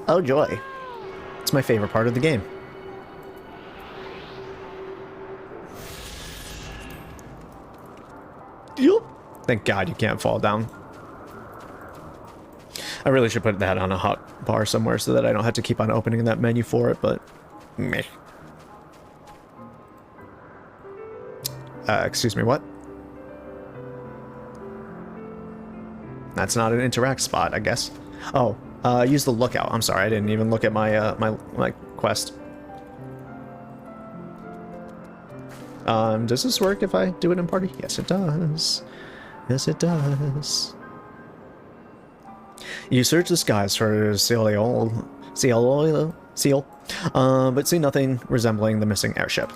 Oh joy. It's my favorite part of the game. Thank God you can't fall down. I really should put that on a hot bar somewhere so that I don't have to keep on opening that menu for it, but meh. Excuse me, what? That's not an interact spot, I guess. Oh, use the lookout. I'm sorry, I didn't even look at my my quest. Does this work if I do it in party? Yes, it does. Yes, it does. You search the skies for seal, but see nothing resembling the missing airship.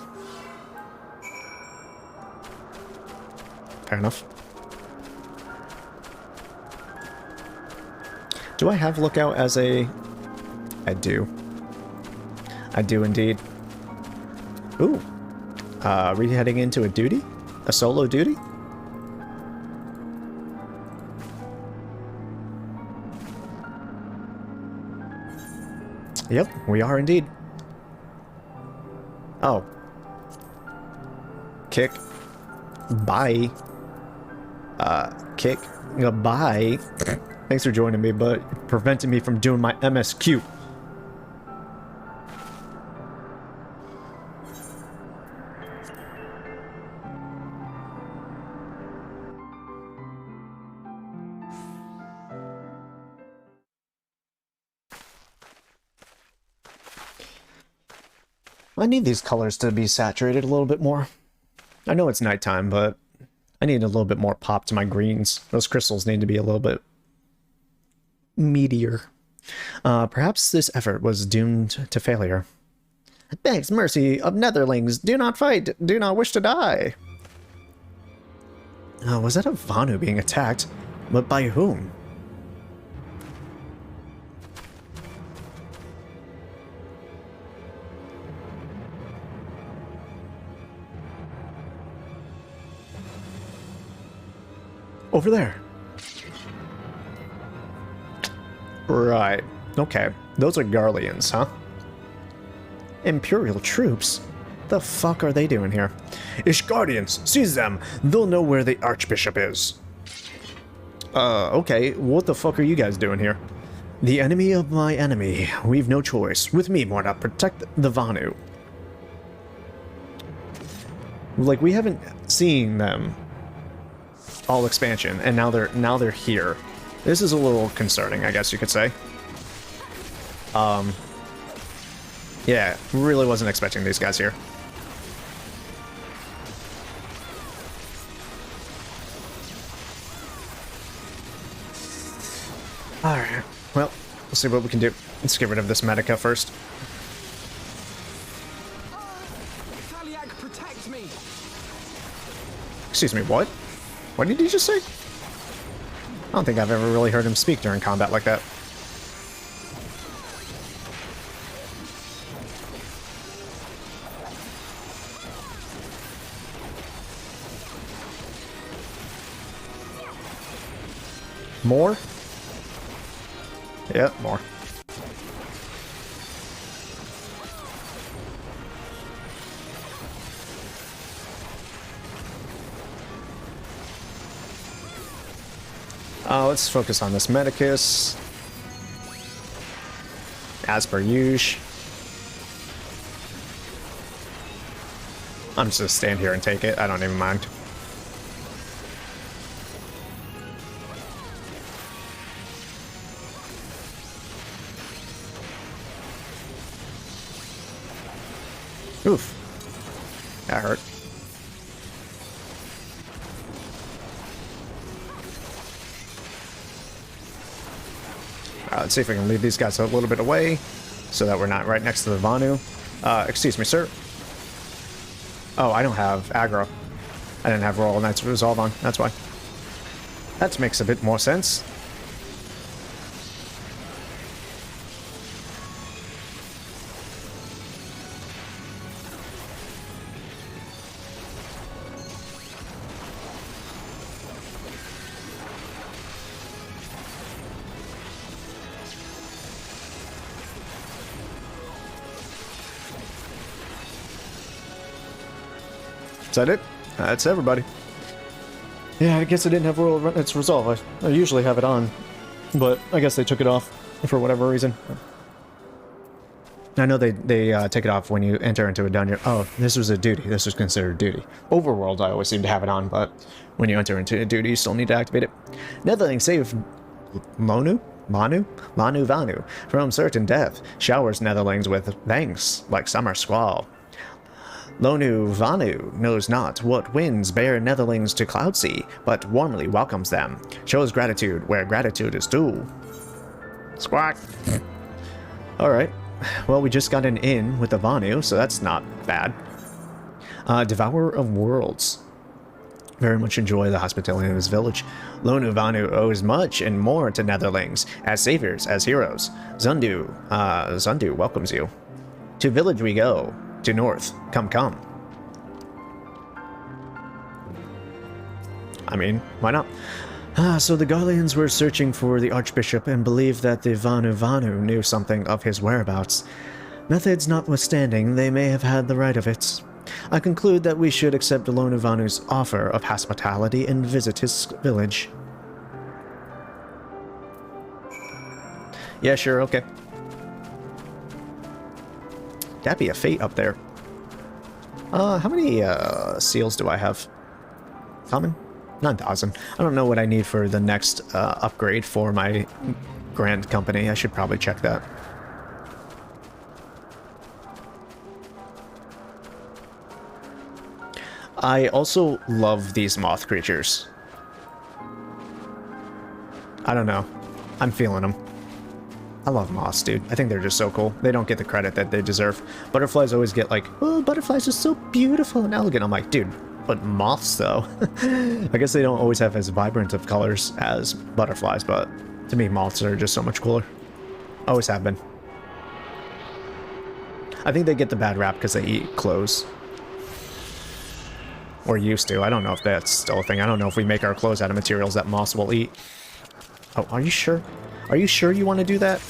Fair enough. Do I have Lookout as a... I do. I do indeed. Ooh. Are we heading into a duty? A solo duty? Yep, we are indeed. Oh. Kick. Bye. Kick. Goodbye. Thanks for joining me, but preventing me from doing my MSQ. I need these colors to be saturated a little bit more. I know it's nighttime, but I need a little bit more pop to my greens. Those crystals need to be a little bit meatier. Perhaps this effort was doomed to failure. Begs mercy of Netherlings, do not fight, do not wish to die. Was that a Vanu being attacked? But by whom? Over there. Right. Okay. Those are Garleans, huh? Imperial troops? The fuck are they doing here? Ishgardians! Seize them! They'll know where the Archbishop is. Okay. What the fuck are you guys doing here? The enemy of my enemy. We've no choice. With me, Morna, protect the Vanu. Like, we haven't seen them all expansion, and now they're here. This is a little concerning, I guess you could say. Yeah, really wasn't expecting these guys here. Alright, well, we'll see what we can do. Let's get rid of this Medica first. Protect me. Excuse me, what? What did he just say? I don't think I've ever really heard him speak during combat like that. More? Yep, more. Let's focus on this Medicus. As per usual. I'm just gonna stand here and take it. I don't even mind. Oof. That hurt. Let's see if we can leave these guys a little bit away so that we're not right next to the Vanu. Excuse me, sir. Oh, I don't have aggro. I didn't have Royal Knight's Resolve on, that's why. That makes a bit more sense. Is that it? That's everybody. Yeah, I guess I didn't have Royal Knight's Resolve. I usually have it on, but I guess they took it off for whatever reason. I know they take it off when you enter into a dungeon. Oh, this was a duty. This was considered duty. Overworld, I always seem to have it on, but when you enter into a duty, you still need to activate it. Netherlings save Vanu from certain death. Showers Netherlings with thanks, like summer squall. Lonu Vanu knows not what winds bear Netherlings to Cloudsea, but warmly welcomes them. Shows gratitude where gratitude is due. Squawk. Alright. Well, we just got an inn with the Vanu, so that's not bad. Devourer of Worlds. Very much enjoy the hospitality of his village. Lonu Vanu owes much and more to Netherlings, as saviors, as heroes. Zundu welcomes you. To village we go, to north, come. I mean, why not? So the Garleans were searching for the Archbishop and believed that the Vanu knew something of his whereabouts. Methods notwithstanding, they may have had the right of it. I conclude that we should accept Lonu Vanu's offer of hospitality and visit his village. Yeah, sure, okay. That'd be a fate up there. How many seals do I have? Common? 9,000. I don't know what I need for the next upgrade for my Grand Company. I should probably check that. I also love these moth creatures. I don't know. I'm feeling them. I love moths, dude. I think they're just so cool. They don't get the credit that they deserve. Butterflies always get like, oh, butterflies are so beautiful and elegant. I'm like, dude, but moths, though. I guess they don't always have as vibrant of colors as butterflies, but to me, moths are just so much cooler. Always have been. I think they get the bad rap because they eat clothes. Or used to. I don't know if that's still a thing. I don't know if we make our clothes out of materials that moths will eat. Oh, are you sure? Are you sure you want to do that?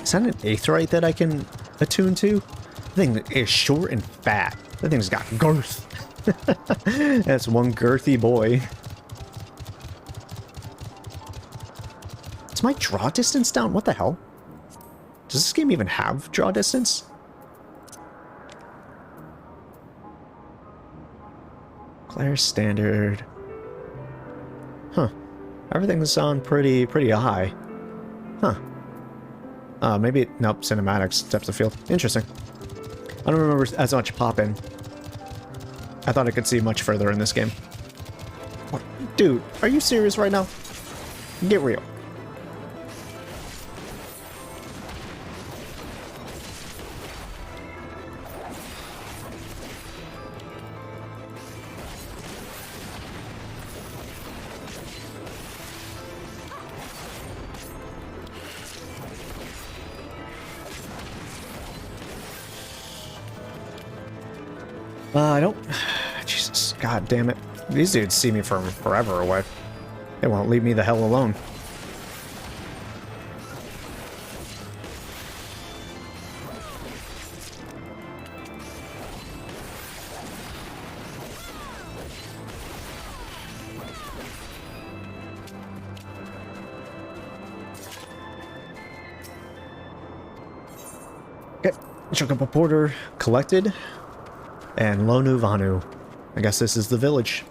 Is that an aetheryte that I can attune to? The thing is short and fat. That thing's got girth. That's one girthy boy. Is my draw distance down? What the hell? Does this game even have draw distance? Claire standard. Huh. Everything's on pretty high. Huh. Maybe, nope, cinematics, depth of field. Interesting. I don't remember as much pop-in. I thought I could see much further in this game. What? Dude, are you serious right now? Get real. I don't... Jesus, god damn it. These dudes see me from forever away. They won't leave me the hell alone. Okay, chuck up a porter collected. And Lonu Vanu. I guess this is the village.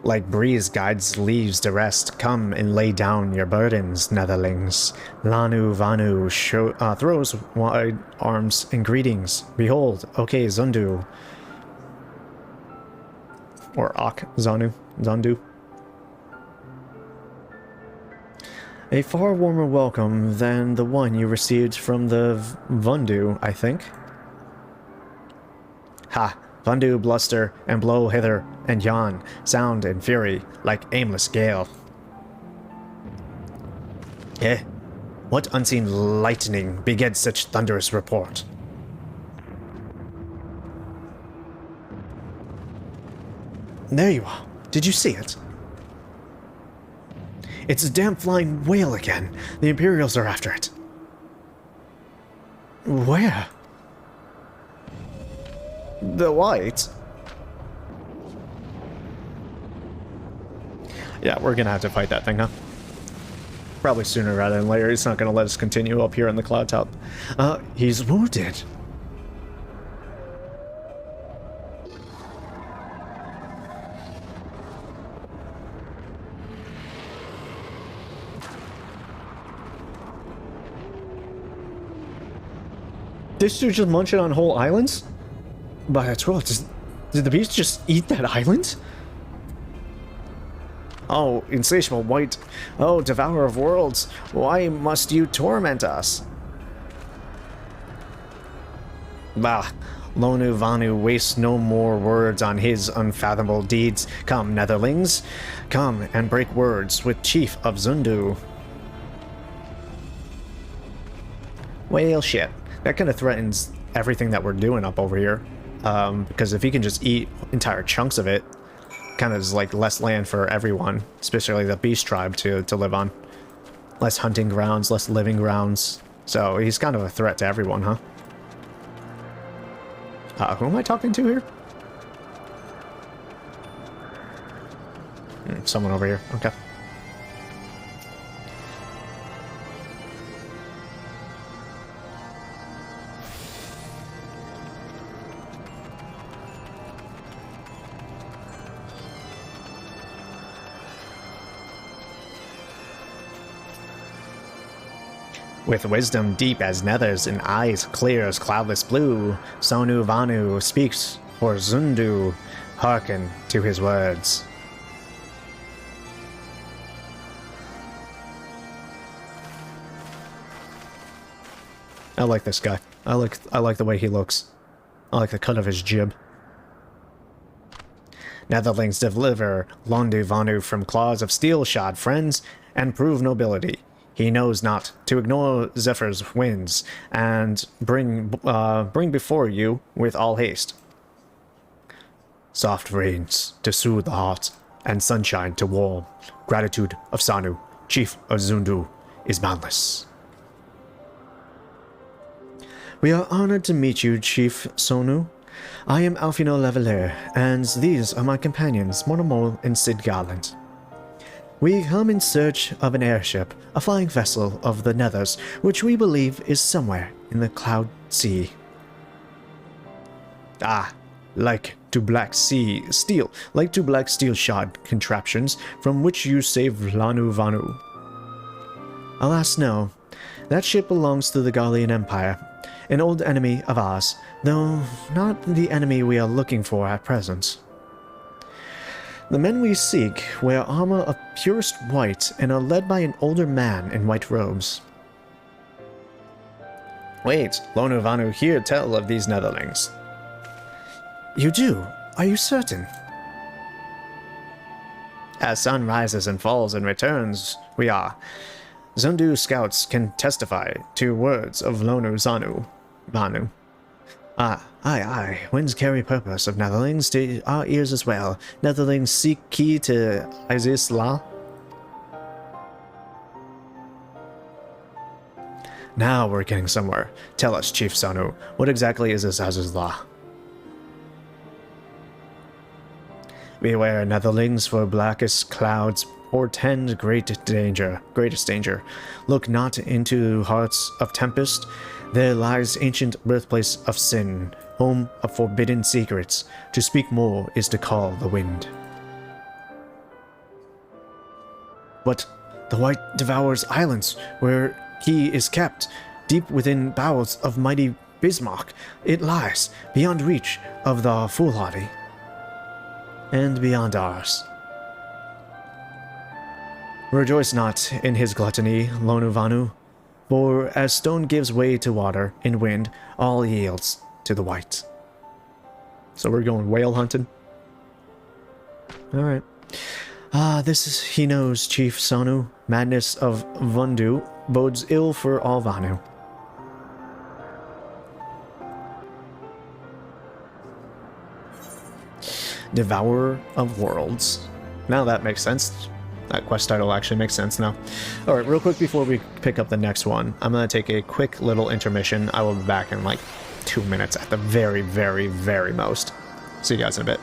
Like breeze guides leaves to rest, come and lay down your burdens, Netherlings. Lanu Vanu throws wide arms in greetings. Behold, okay, Zundu. Or Ak Zandu. A far warmer welcome than the one you received from the Vundu, I think. Ha! Vundu bluster and blow hither and yon, sound and fury like aimless gale. Eh? What unseen lightning begets such thunderous report? There you are. Did you see it? It's a damn flying whale again. The Imperials are after it. Where? The White? Yeah, we're gonna have to fight that thing, huh? Probably sooner rather than later. He's not gonna let us continue up here in the cloud top. He's wounded. This dude just munching on whole islands? By its well, did the beast just eat that island? Oh, insatiable white. Oh, devourer of worlds. Why must you torment us? Bah. Lonu Vanu wastes no more words on his unfathomable deeds. Come, netherlings. Come and break words with Chief of Zundu. Well, shit. That kind of threatens everything that we're doing up over here. Because if he can just eat entire chunks of it, kind of is like less land for everyone, especially the beast tribe to live on. Less hunting grounds, less living grounds. So he's kind of a threat to everyone, huh? Who am I talking to here? Someone over here. Okay. With wisdom deep as nethers and eyes clear as cloudless blue, Sonu Vanu speaks for Zundu. Hearken to his words. I like this guy. I like the way he looks. I like the cut of his jib. Netherlings deliver Londu Vanu from claws of steel-shod friends and prove nobility. He knows not to ignore Zephyr's winds and bring before you with all haste. Soft rains to soothe the heart and sunshine to warm. Gratitude of Sanu, Chief of Zundu, is boundless. We are honored to meet you, Chief Sonu. I am Alfino Lavalier, and these are my companions, Monomol and Sid Garland. We come in search of an airship, a flying vessel of the Nethers, which we believe is somewhere in the Cloud Sea. Like two black steel-shod contraptions from which you saved Lanu Vanu. Alas, no. That ship belongs to the Garlean Empire, an old enemy of ours, though not the enemy we are looking for at present. The men we seek wear armor of purest white and are led by an older man in white robes. Wait, Lonu Vanu here tell of these Netherlings. You do? Are you certain? As sun rises and falls and returns, we are. Zundu scouts can testify to words of Lonu Vanu. Aye. Winds carry purpose of Netherlings to our ears as well. Netherlings seek key to Isis La. Now we're getting somewhere. Tell us, Chief Sanu, what exactly is this Isis La? Beware, Netherlings, for blackest clouds portend greatest danger. Look not into hearts of tempest. There lies ancient birthplace of sin, home of forbidden secrets. To speak more is to call the wind. But the White Devourer's Islands, where he is kept, deep within bowels of mighty Bismarck, it lies, beyond reach of the foolhardy, and beyond ours. Rejoice not in his gluttony, Lonu Vanu. For as stone gives way to water and wind, all yields to the white. So we're going whale hunting? Alright. He knows, Chief Sonu. Madness of Vundu bodes ill for all Vanu. Devourer of Worlds. Now that makes sense. That quest title actually makes sense now. Alright, real quick before we pick up the next one, I'm going to take a quick little intermission. I will be back in like 2 minutes at the very, very, very most. See you guys in a bit.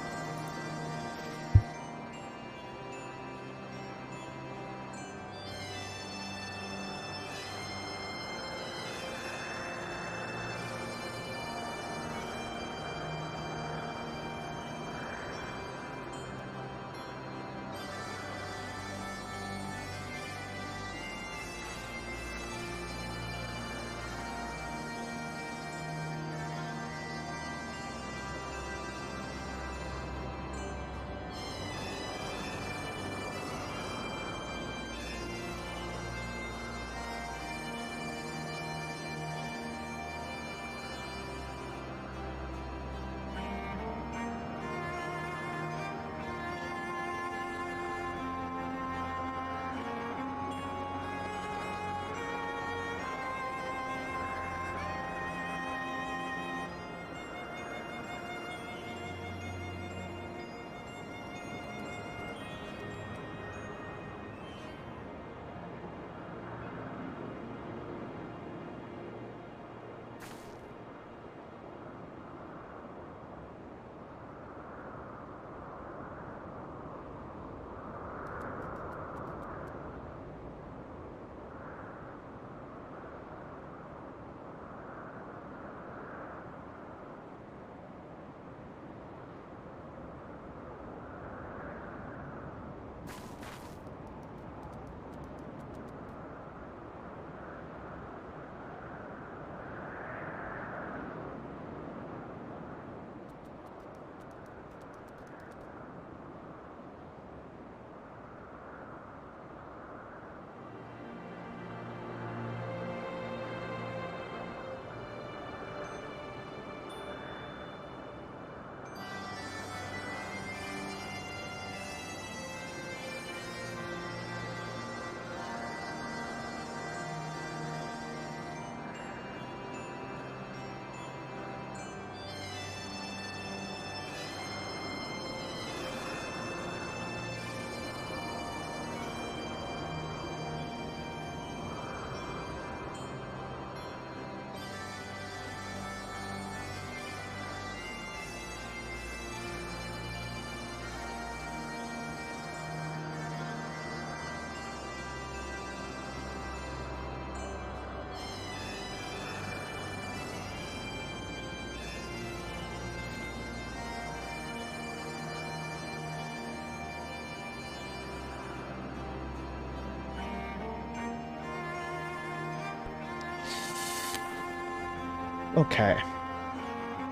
Okay.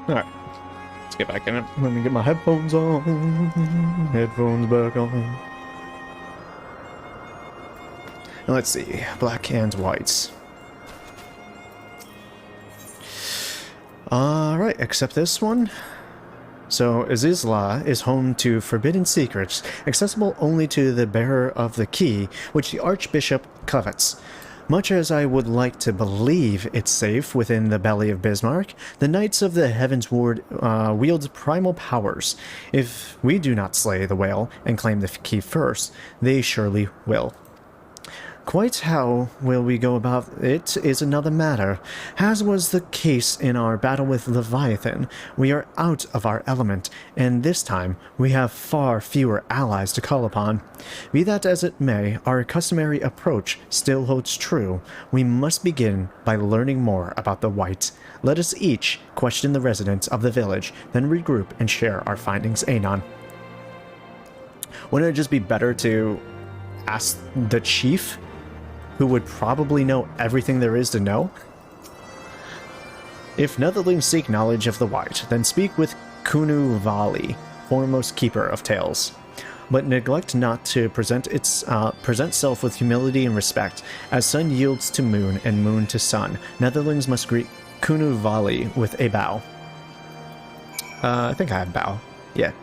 Alright. Let's get back in it. Let me get my headphones on. Headphones back on. And let's see. Black and whites. Alright, except this one. So, Azizla is home to forbidden secrets, accessible only to the bearer of the key, which the Archbishop covets. Much as I would like to believe it's safe within the belly of Bismarck, the Knights of the Heavensward wield primal powers. If we do not slay the whale and claim the key first, they surely will. Quite how will we go about it is another matter. As was the case in our battle with Leviathan, we are out of our element, and this time we have far fewer allies to call upon. Be that as it may, our customary approach still holds true. We must begin by learning more about the White. Let us each question the residents of the village, then regroup and share our findings anon. Wouldn't it just be better to ask the chief, who would probably know everything there is to know? If netherlings seek knowledge of the White, then speak with Kunu Vali, foremost keeper of tales. But neglect not to present self with humility and respect. As sun yields to moon and moon to sun, netherlings must greet Kunu Vali with a bow. I think I have bow. Yeah.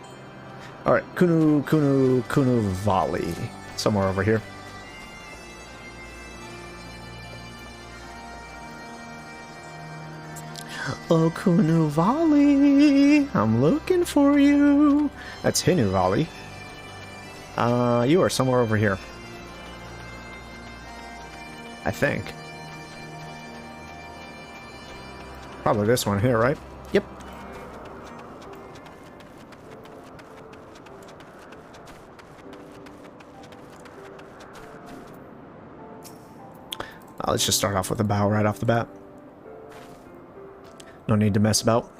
Alright, Kunu Vali. Somewhere over here. Oh, Kunu Vali, I'm looking for you. That's Hinu Vali. You are somewhere over here. I think. Probably this one here, right? Yep. Let's just start off with a bow right off the bat. No need to mess about.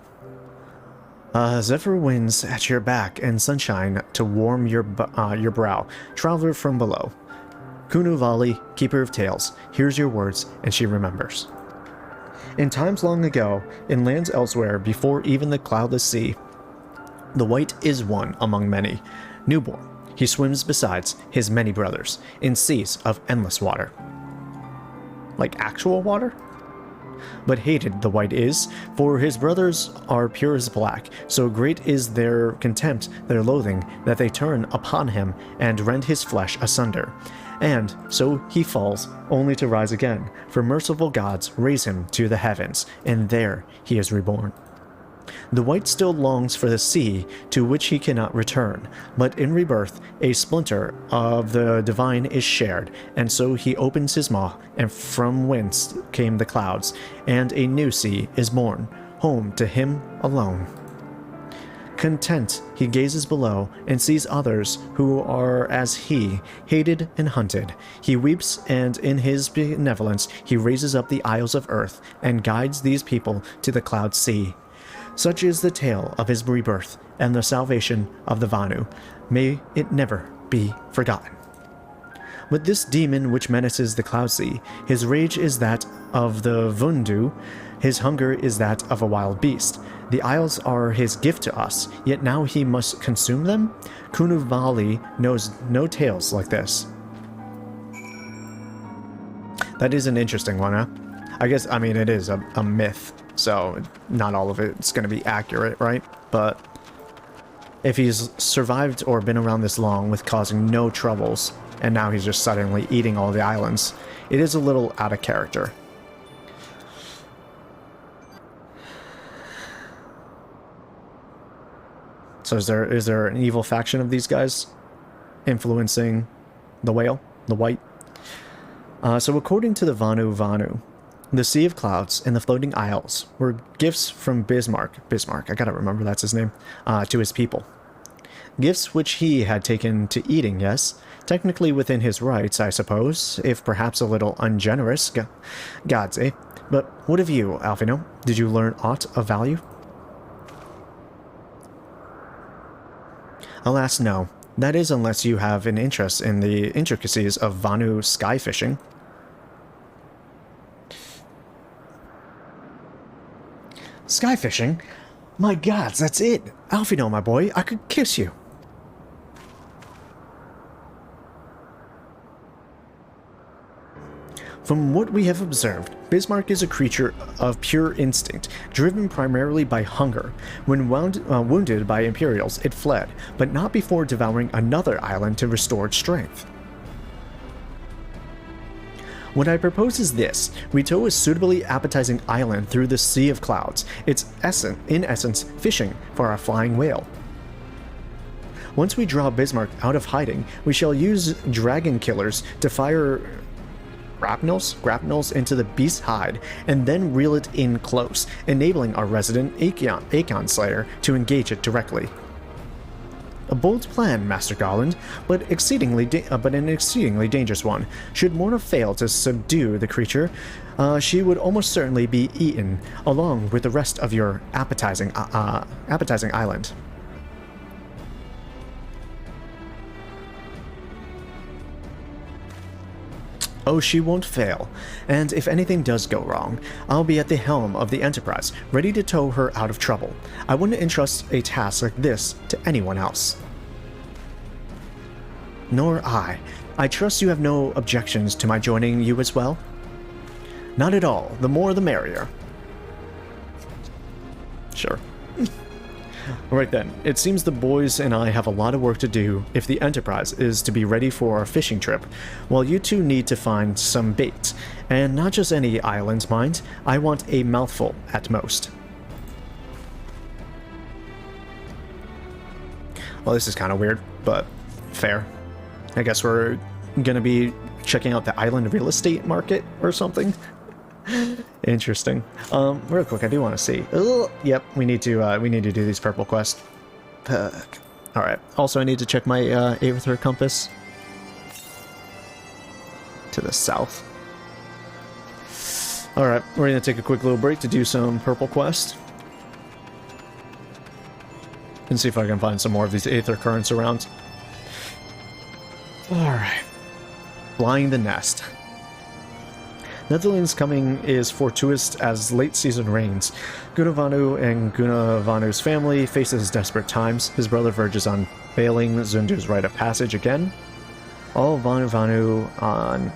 Zephyr winds at your back and sunshine to warm your brow. Traveler from below. Kunu Vali, keeper of tales, hears your words and she remembers. In times long ago, in lands elsewhere before even the cloudless sea, the White is one among many. Newborn, he swims besides his many brothers in seas of endless water. Like actual water? But hated the White is, for his brothers are pure as black, so great is their contempt, their loathing, that they turn upon him and rend his flesh asunder. And so he falls, only to rise again, for merciful gods raise him to the heavens, and there he is reborn. The White still longs for the sea, to which he cannot return, but in rebirth a splinter of the divine is shared, and so he opens his maw, and from whence came the clouds, and a new sea is born, home to him alone. Content, he gazes below, and sees others who are as he, hated and hunted. He weeps, and in his benevolence he raises up the isles of earth, and guides these people to the cloud sea. Such is the tale of his rebirth and the salvation of the Vanu. May it never be forgotten. But this demon which menaces the cloud sea, his rage is that of the Vundu, his hunger is that of a wild beast. The isles are his gift to us, yet now he must consume them? Kunu Vali knows no tales like this. That is an interesting one, huh? I guess, I mean, it is a myth. So, not all of it's going to be accurate, right? But if he's survived or been around this long with causing no troubles, and now he's just suddenly eating all the islands, it is a little out of character. So is there an evil faction of these guys influencing the whale, the White? So according to the Vanu, the Sea of Clouds and the Floating Isles were gifts from Bismarck, I gotta remember that's his name, to his people. Gifts which he had taken to eating, yes, technically within his rights, I suppose, if perhaps a little ungenerous, gods, eh? But what of you, Alfino? Did you learn aught of value? Alas, no. That is unless you have an interest in the intricacies of Vanu sky fishing. Sky fishing? My gods, that's it. Alfino, my boy, I could kiss you. From what we have observed, Bismarck is a creature of pure instinct, driven primarily by hunger. When wounded by Imperials, it fled, but not before devouring another island to restore its strength. What I propose is this: we tow a suitably appetizing island through the Sea of Clouds, in essence, fishing for our flying whale. Once we draw Bismarck out of hiding, we shall use dragon killers to fire grapnels into the beast's hide, and then reel it in close, enabling our resident Aegon Slayer to engage it directly. A bold plan, Master Garland, but an exceedingly dangerous one. Should Morna fail to subdue the creature, she would almost certainly be eaten, along with the rest of your appetizing island. Oh, she won't fail, and if anything does go wrong, I'll be at the helm of the Enterprise, ready to tow her out of trouble. I wouldn't entrust a task like this to anyone else. Nor I. I trust you have no objections to my joining you as well? Not at all. The more the merrier. Sure. Alright then, it seems the boys and I have a lot of work to do if the Enterprise is to be ready for our fishing trip, while you two need to find some bait. And not just any island, mind. I want a mouthful at most. Well, this is kind of weird, but fair. I guess we're gonna be checking out the island real estate market or something. Interesting. Real quick, I do want to see. Yep, we need to do these purple quests. All right. Also, I need to check my Aether compass to the south. All right, we're gonna take a quick little break to do some purple quest and see if I can find some more of these Aether currents around. All right, flying the nest. Netherlands' coming is fortuitous as late season rains. Gunavanu and Gunavanu's family faces desperate times. His brother verges on failing Zundu's rite of passage again. All Vanu on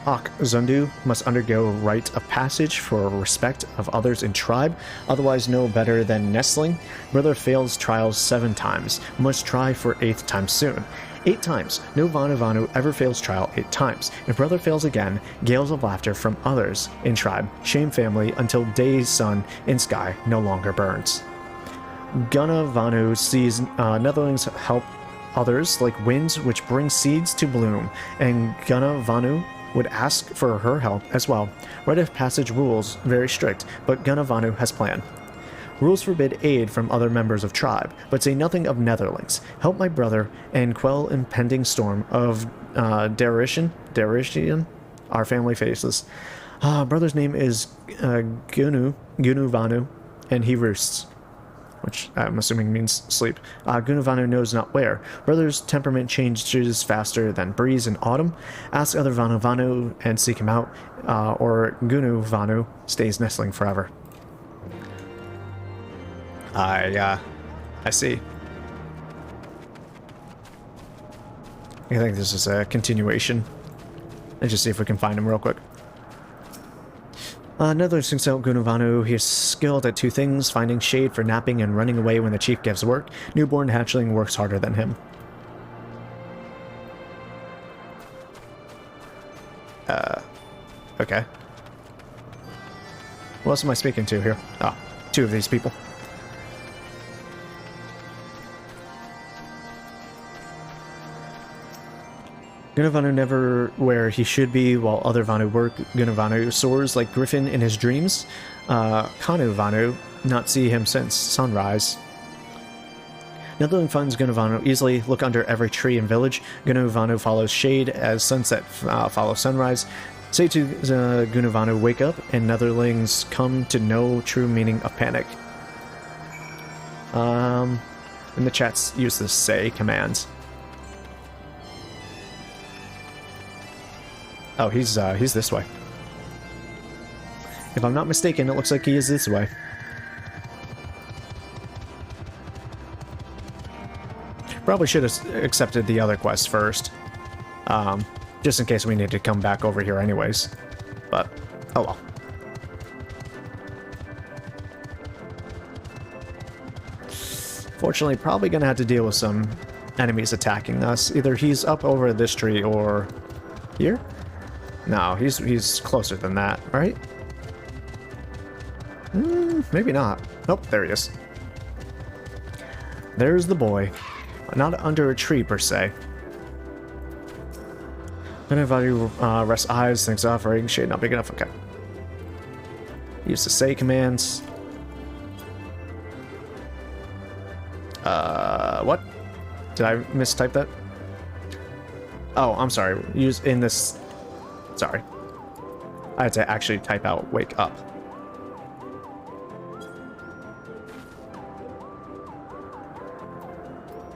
Ak Zundu must undergo rite of passage for respect of others in tribe, otherwise no better than nestling. Brother fails trials 7 times, must try for 8th time soon. 8 times. No Vanu ever fails trial 8 times. If brother fails again, gales of laughter from others in tribe, shame family until day's sun in sky no longer burns. Gunavanu sees Netherlands help others like winds which bring seeds to bloom, and Gunavanu would ask for her help as well. Rite of passage rules very strict, but Gunavanu has planned. Rules forbid aid from other members of tribe, but say nothing of Netherlings. Help my brother and quell impending storm of Darishian our family faces. Brother's name is Gunuvanu, and he roosts, which I'm assuming means sleep. Gunuvanu knows not where. Brother's temperament changes faster than breeze in autumn. Ask other Vanu and seek him out, or Gunuvanu stays nestling forever. I see. I think this is a continuation. Let's just see if we can find him real quick. Netherlands thinks out Gunavanu. He is skilled at 2 things, finding shade for napping and running away when the chief gives work. Newborn hatchling works harder than him. Okay. Who else am I speaking to here? Ah, 2 of these people. Gunavanu never where he should be while other Vanu work. Gunavanu soars like Griffin in his dreams. Kanu Vanu not see him since sunrise. Netherland finds Gunavanu easily. Look under every tree and village. Gunavanu follows shade as sunset follows sunrise. Say to Gunavanu, wake up, and Netherlings come to know true meaning of panic. In the chats, use the say command. Oh, he's this way. If I'm not mistaken, it looks like he is this way. Probably should have accepted the other quest first. Just in case we need to come back over here anyways. But, oh well. Fortunately, probably gonna have to deal with some enemies attacking us. Either he's up over this tree or here? No, he's closer than that, right? Maybe not. Nope, there he is. There's the boy. Not under a tree, per se. Anybody rest eyes, thinks offering, shade not big enough, okay. Use the say commands. What? Did I mistype that? Oh, I'm sorry. Use in this... Sorry. I had to actually type out wake up.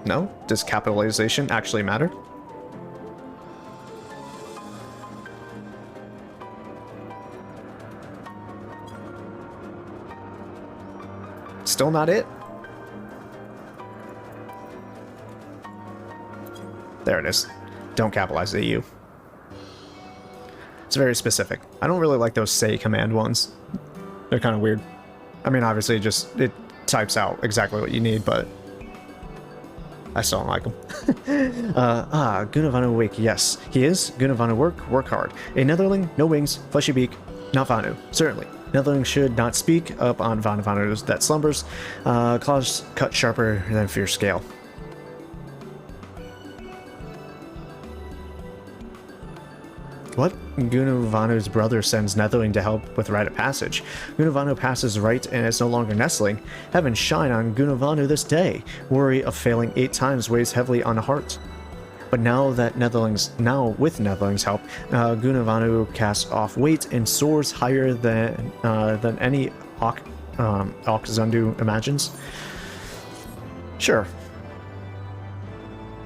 No? Does capitalization actually matter? Still not it? There it is. Don't capitalize the U. It's very specific. I don't really like those say command ones. They're kind of weird. I mean, obviously, it types out exactly what you need, but I still don't like them. Gunavanu awake. Yes, he is. Gunavanu work hard. A Netherling, no wings, fleshy beak, not Vanu. Certainly. Netherling should not speak up on Vanu that slumbers. Claws cut sharper than fierce scale. What? Gunavanu's brother sends Netherling to help with rite of passage. Gunavanu passes right and is no longer nestling. Heaven shine on Gunavanu this day. Worry of failing 8 times weighs heavily on the heart. But now with Netherling's help, Gunavanu casts off weight and soars higher than any Oxzundu imagines. Sure.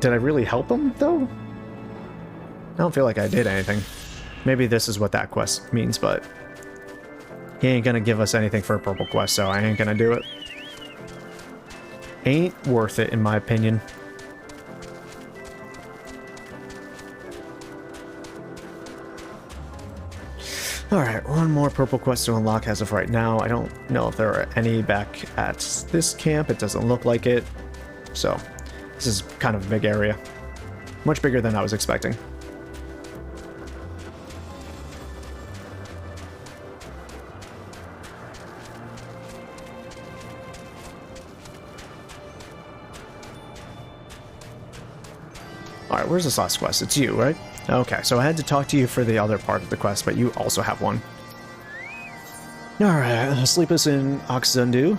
Did I really help him, though? I don't feel like I did anything. Maybe this is what that quest means, but he ain't gonna give us anything for a purple quest, so I ain't gonna do it. Ain't worth it, in my opinion. Alright, one more purple quest to unlock as of right now. I don't know if there are any back at this camp. It doesn't look like it. So, this is kind of a big area. Much bigger than I was expecting. Alright, where's this last quest? It's you, right? Okay, so I had to talk to you for the other part of the quest, but you also have one. Alright, sleepless in Oxzundu.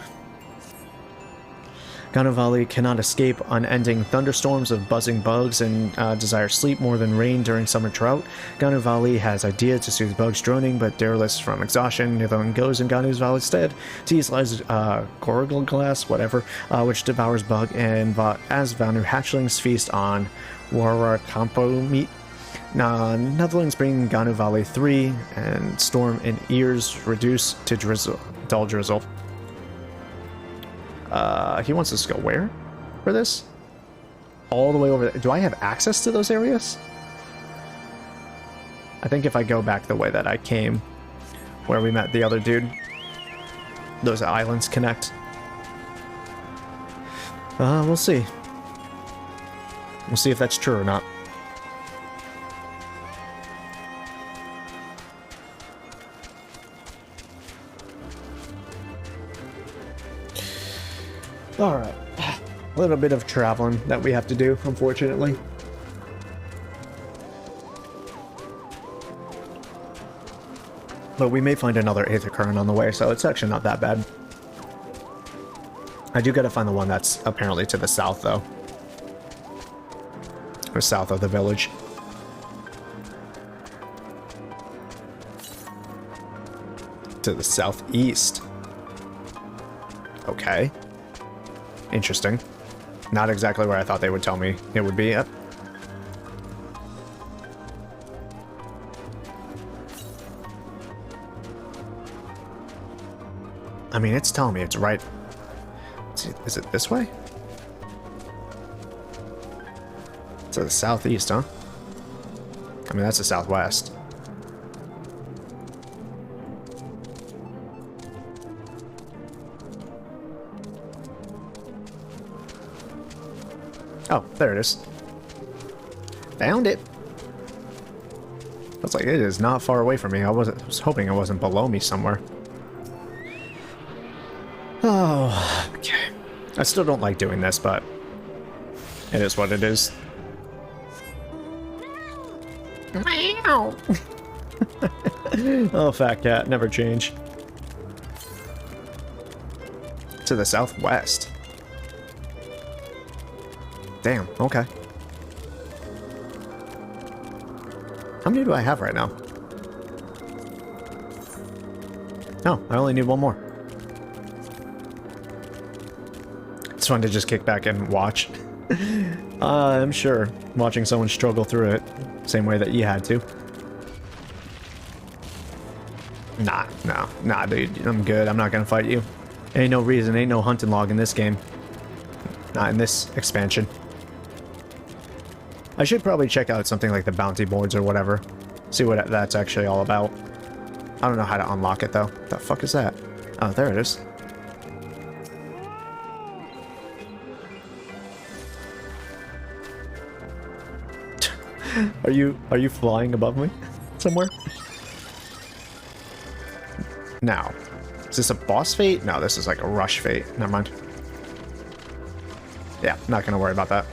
Ganavali cannot escape unending thunderstorms of buzzing bugs and desire sleep more than rain during summer drought. Ganavali has idea to soothe bugs droning, but derelict from exhaustion. Nithon goes in Ganavali's stead to utilize Gorgle glass, whatever, which devours bug, and as Vanu hatchlings feast on Warakampo meat. Netherlands bring Ganavali 3, and storm in ears reduce to dull drizzle. He wants us to go where for this? All the way over there. Do I have access to those areas? I think if I go back the way that I came, where we met the other dude, those islands connect. We'll see. We'll see if that's true or not. Alright, a little bit of traveling that we have to do, unfortunately. But we may find another Aether Current on the way, so it's actually not that bad. I do gotta find the one that's apparently to the south, though. Or south of the village. To the southeast. Okay. Interesting. Not exactly where I thought they would tell me it would be yet. I mean, it's telling me it's right. Is it this way? To the southeast, huh? I mean, that's the southwest. Oh, there it is. Found it. Looks like it is not far away from me. I was hoping it wasn't below me somewhere. Oh, okay. I still don't like doing this, but it is what it is. Meow. Oh, fat cat, never change. To the southwest. Damn, okay. How many do I have right now? No, I only need one more. It's fun to just kick back and watch. I'm sure. Watching someone struggle through it. Same way that you had to. Nah, dude. I'm good. I'm not gonna fight you. Ain't no reason. Ain't no hunting log in this game. Not in this expansion. I should probably check out something like the bounty boards or whatever. See what that's actually all about. I don't know how to unlock it though. The fuck is that? Oh, there it is. Are you flying above me somewhere? Now, is this a boss fate? No, this is like a rush fate. Never mind. Yeah, not gonna worry about that.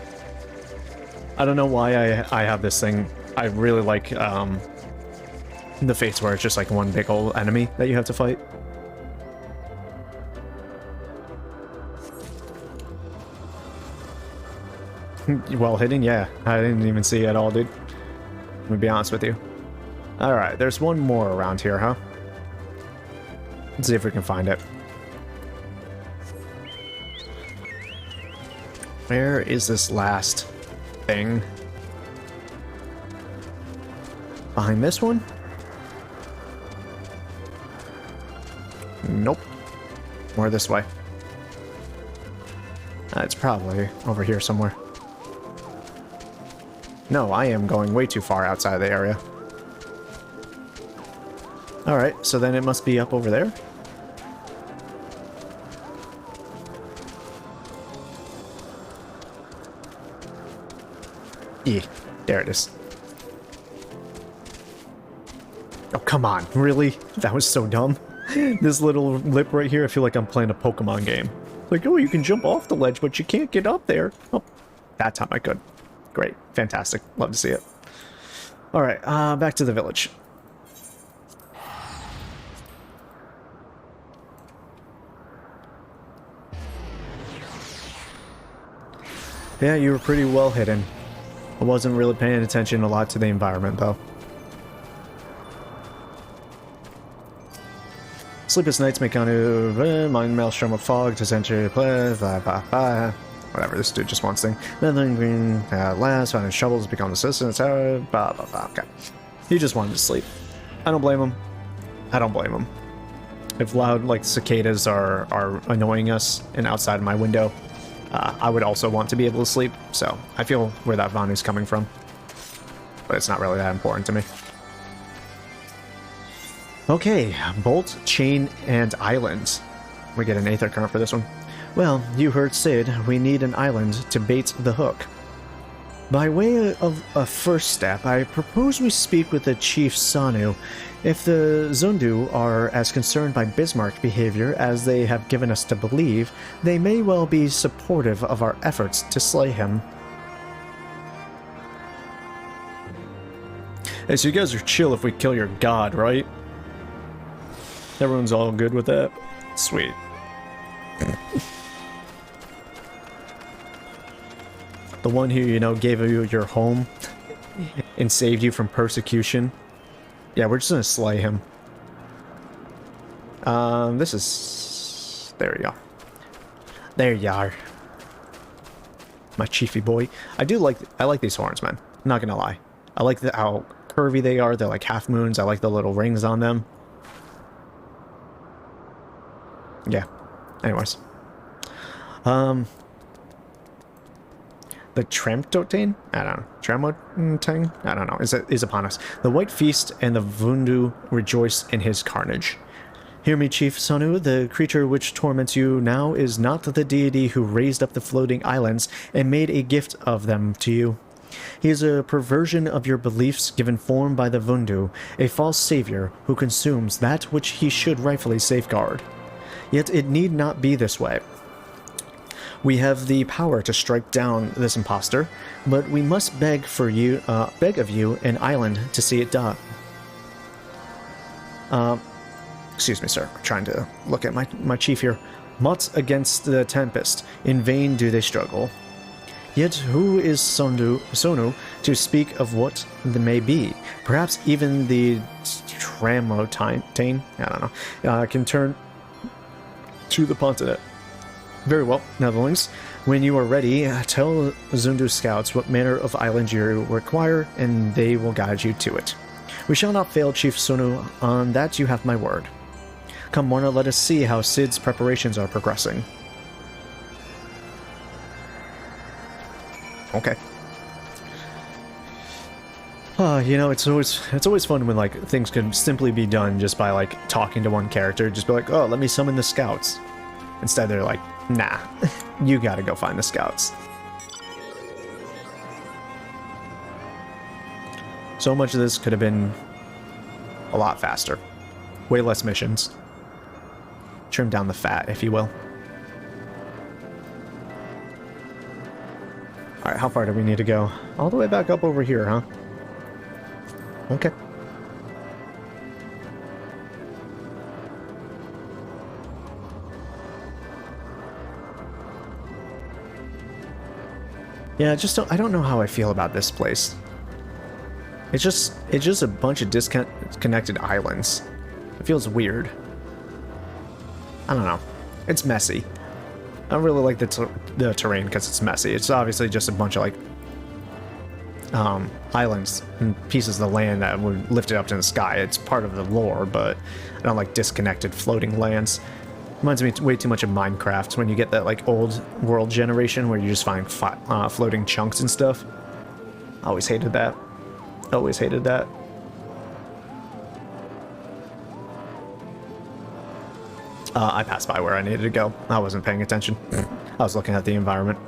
I don't know why I have this thing. I really like the fates where it's just like one big old enemy that you have to fight. Well hidden? Yeah. I didn't even see it at all, dude. Let me be honest with you. Alright, there's one more around here, huh? Let's see if we can find it. Where is this last thing? Behind this one? Nope. More this way. It's probably over here somewhere. No, I am going way too far outside of the area. Alright, so then it must be up over there? Yeah, there it is. Oh, come on, really? That was so dumb. This little lip right here, I feel like I'm playing a Pokemon game. Like, oh, you can jump off the ledge, but you can't get up there. Oh, that time I could. Great. Fantastic. Love to see it. Alright, back to the village. Yeah, you were pretty well hidden. I wasn't really paying attention a lot to the environment, though. Sleepless nights make kind of mind maelstrom of fog to center play, blah, blah, blah. Whatever, this dude just wants thing. Nothing green last, finding shovels, become assistants, blah, blah, blah. Okay. He just wanted to sleep. I don't blame him. I don't blame him. If loud, like, cicadas are annoying us and outside my window, I would also want to be able to sleep, so I feel where that Vanu's coming from. But it's not really that important to me. Okay, bolt, chain, and island. We get an aether current for this one. Well, you heard Sid, we need an island to bait the hook. By way of a first step, I propose we speak with the Chief Sanu. If the Zundu are as concerned by Bismarck's behavior as they have given us to believe, they may well be supportive of our efforts to slay him. Hey, so you guys are chill if we kill your god, right? Everyone's all good with that? Sweet. The one who, you know, gave you your home and saved you from persecution. Yeah, we're just gonna slay him. This is... There we go. There you are. My chiefy boy. I like these horns, man. I'm not gonna lie. I like how curvy they are. They're like half moons. I like the little rings on them. Yeah. Anyways. The Tramtotain? I don't know. Tramotang? I don't know. Is upon us. The White Feast and the Vundu rejoice in his carnage. Hear me, Chief Sonu. The creature which torments you now is not the deity who raised up the floating islands and made a gift of them to you. He is a perversion of your beliefs given form by the Vundu, a false savior who consumes that which he should rightfully safeguard. Yet it need not be this way. We have the power to strike down this impostor, but we must beg of you an island to see it done. Excuse me, sir. I'm trying to look at my chief here. Mots against the tempest. In vain do they struggle. Yet who is Sonu to speak of what they may be? Perhaps even the Tramotane, I don't know, can turn to the continent. Very well, Netherlings. When you are ready, tell Zundu scouts what manner of island you require, and they will guide you to it. We shall not fail, Chief Sonu. On that you have my word. Come, Morna, let us see how Sid's preparations are progressing. Okay. You know, it's always fun when like things can simply be done just by like talking to one character. Just be like, oh, let me summon the scouts. Instead, they're like, nah, you gotta go find the scouts. So much of this could have been a lot faster. Way less missions. Trim down the fat, if you will. Alright, how far do we need to go? All the way back up over here, huh? Okay. Yeah, I don't know how I feel about this place. It's just a bunch of disconnected islands. It feels weird. I don't know. It's messy. I don't really like the terrain because it's messy. It's obviously just a bunch of like islands and pieces of the land that were lifted up to the sky. It's part of the lore, but I don't like disconnected floating lands. Reminds me way too much of Minecraft when you get that like old world generation where you just find floating chunks and stuff. Always hated that. Always hated that. I passed by where I needed to go. I wasn't paying attention. I was looking at the environment.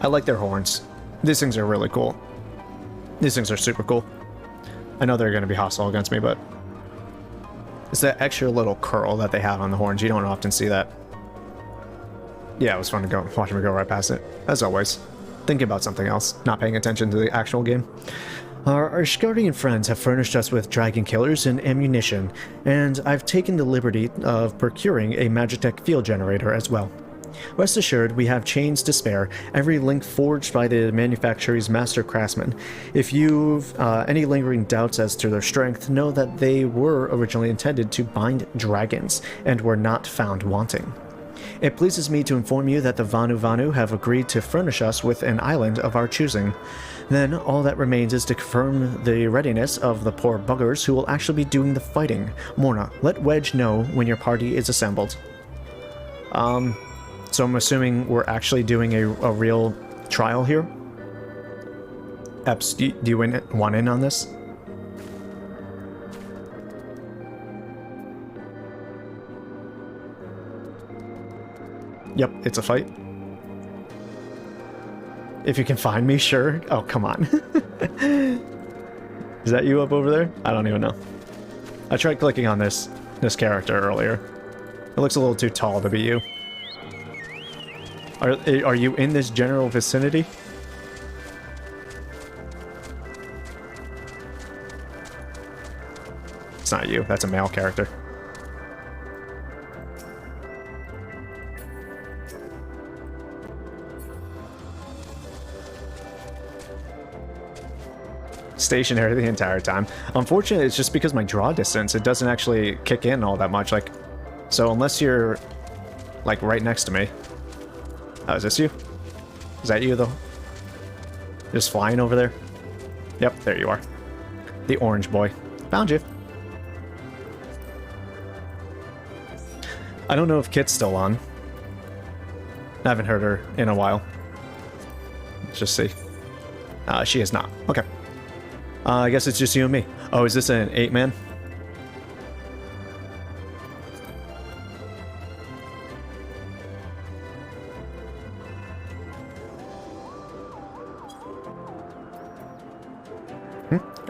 I like their horns. These things are really cool. These things are super cool. I know they're going to be hostile against me, but it's that extra little curl that they have on the horns. You don't often see that. Yeah, it was fun to go watching me go right past it. As always, thinking about something else, not paying attention to the actual game. Our Ishgardian friends have furnished us with dragon killers and ammunition, and I've taken the liberty of procuring a Magitech field generator as well. Rest assured, we have chains to spare, every link forged by the manufacturer's master craftsman. If you've any lingering doubts as to their strength, know that they were originally intended to bind dragons, and were not found wanting. It pleases me to inform you that the Vanu have agreed to furnish us with an island of our choosing. Then all that remains is to confirm the readiness of the poor buggers who will actually be doing the fighting. Morna, let Wedge know when your party is assembled. So I'm assuming we're actually doing a real trial here? Eps, do you want in on this? Yep, it's a fight. If you can find me, sure. Oh, come on. Is that you up over there? I don't even know. I tried clicking on this character earlier. It looks a little too tall to be you. Are you in this general vicinity? It's not you. That's a male character. Stationary the entire time. Unfortunately, it's just because my draw distance, it doesn't actually kick in all that much. Like, so unless you're like right next to me. Oh, is this you? Is that you though? Just flying over there? Yep, there you are. The orange boy. Found you. I don't know if Kit's still on. I haven't heard her in a while. Let's just see. She is not. Okay. I guess it's just you and me. Oh, is this an 8-man?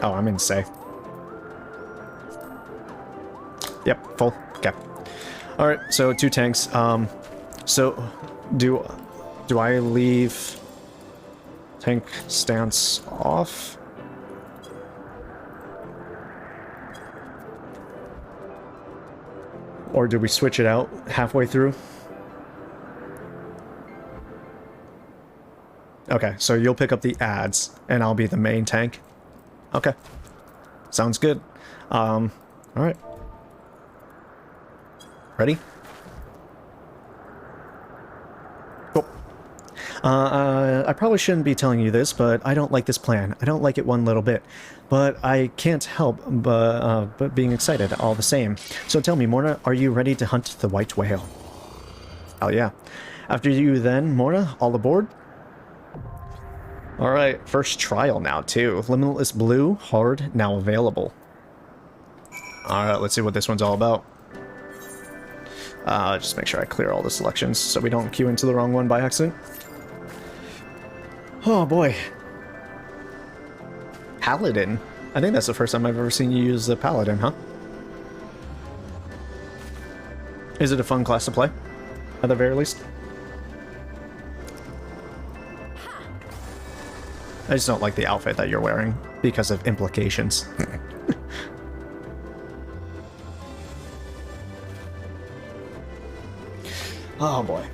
Oh, I'm in safe. Yep, full. Okay. All right, so 2 tanks. So do I leave tank stance off? Or do we switch it out halfway through? Okay, so you'll pick up the ads and I'll be the main tank. Okay. Sounds good. All right. Ready? Cool. I probably shouldn't be telling you this, but I don't like this plan. I don't like it one little bit. But I can't help but being excited all the same. So tell me, Morna, are you ready to hunt the white whale? Oh yeah. After you then, Morna, all aboard? Alright, first trial now too. Limitless Blue, hard, now available. Alright, let's see what this one's all about. Just make sure I clear all the selections so we don't queue into the wrong one by accident. Oh boy. Paladin. I think that's the first time I've ever seen you use the Paladin, huh? Is it a fun class to play? At the very least? I just don't like the outfit that you're wearing because of implications. Oh boy.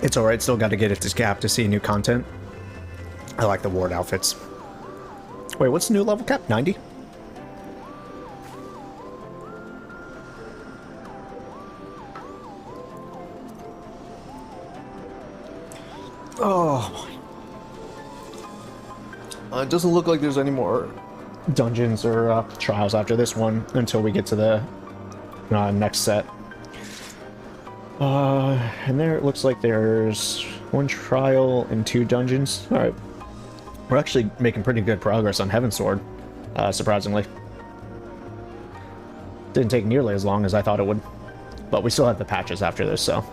It's alright, still got to get it to cap to see new content. I like the ward outfits. Wait, what's the new level cap? 90? Oh boy. It doesn't look like there's any more dungeons or trials after this one until we get to the next set. And there it looks like there's 1 trial and 2 dungeons. Alright. We're actually making pretty good progress on Heavensward, surprisingly. Didn't take nearly as long as I thought it would. But we still have the patches after this, so.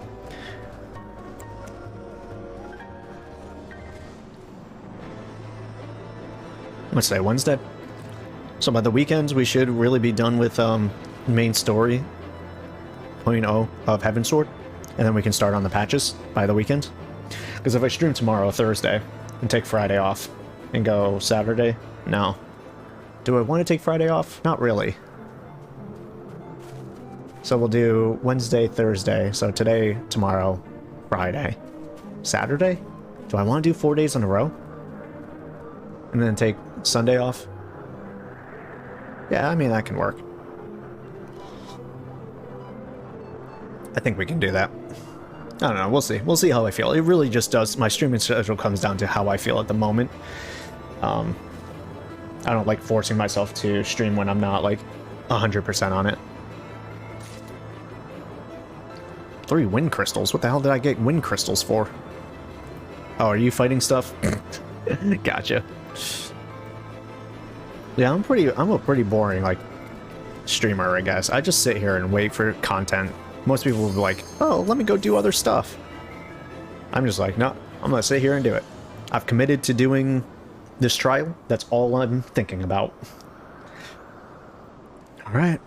Let's say Wednesday. So by the weekends, we should really be done with main story 0.0 of Heavensward, and then we can start on the patches by the weekend. Because if I stream tomorrow, Thursday, and take Friday off, and go Saturday, no. Do I want to take Friday off? Not really. So we'll do Wednesday, Thursday, so today, tomorrow, Friday. Saturday? Do I want to do 4 days in a row? And then take Sunday off? Yeah, I mean, that can work. I think we can do that. I don't know, we'll see. We'll see how I feel. It really just does. My streaming schedule comes down to how I feel at the moment. I don't like forcing myself to stream when I'm not, like, 100% on it. 3 wind crystals? What the hell did I get wind crystals for? Oh, are you fighting stuff? Gotcha. Yeah, I'm a pretty boring, like, streamer, I guess. I just sit here and wait for content. Most people will be like, oh, let me go do other stuff. I'm just like, no, I'm gonna sit here and do it. I've committed to doing this trial. That's all I'm thinking about. All right.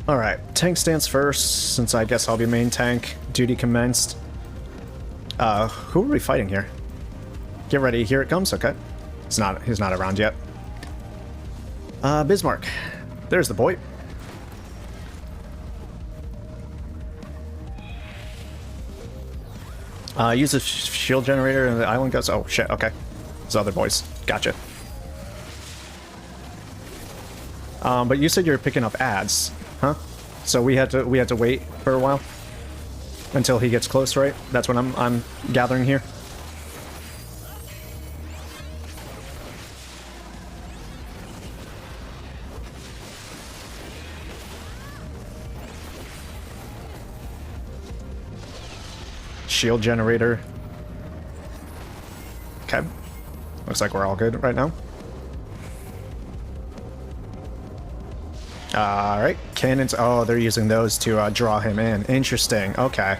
Alright, tank stance first, since I guess I'll be main tank. Duty commenced. Who are we fighting here? Get ready, here it comes, okay. He's not around yet. Bismarck. There's the boy. Use a shield generator and the island goes. Oh shit, okay. Those other boys. Gotcha. But you said you're picking up ads, huh? So we had to wait for a while until he gets close, right? That's what I'm gathering here. Shield generator. Okay. Looks like we're all good right now. Alright, cannons. Oh, they're using those to draw him in. Interesting. Okay.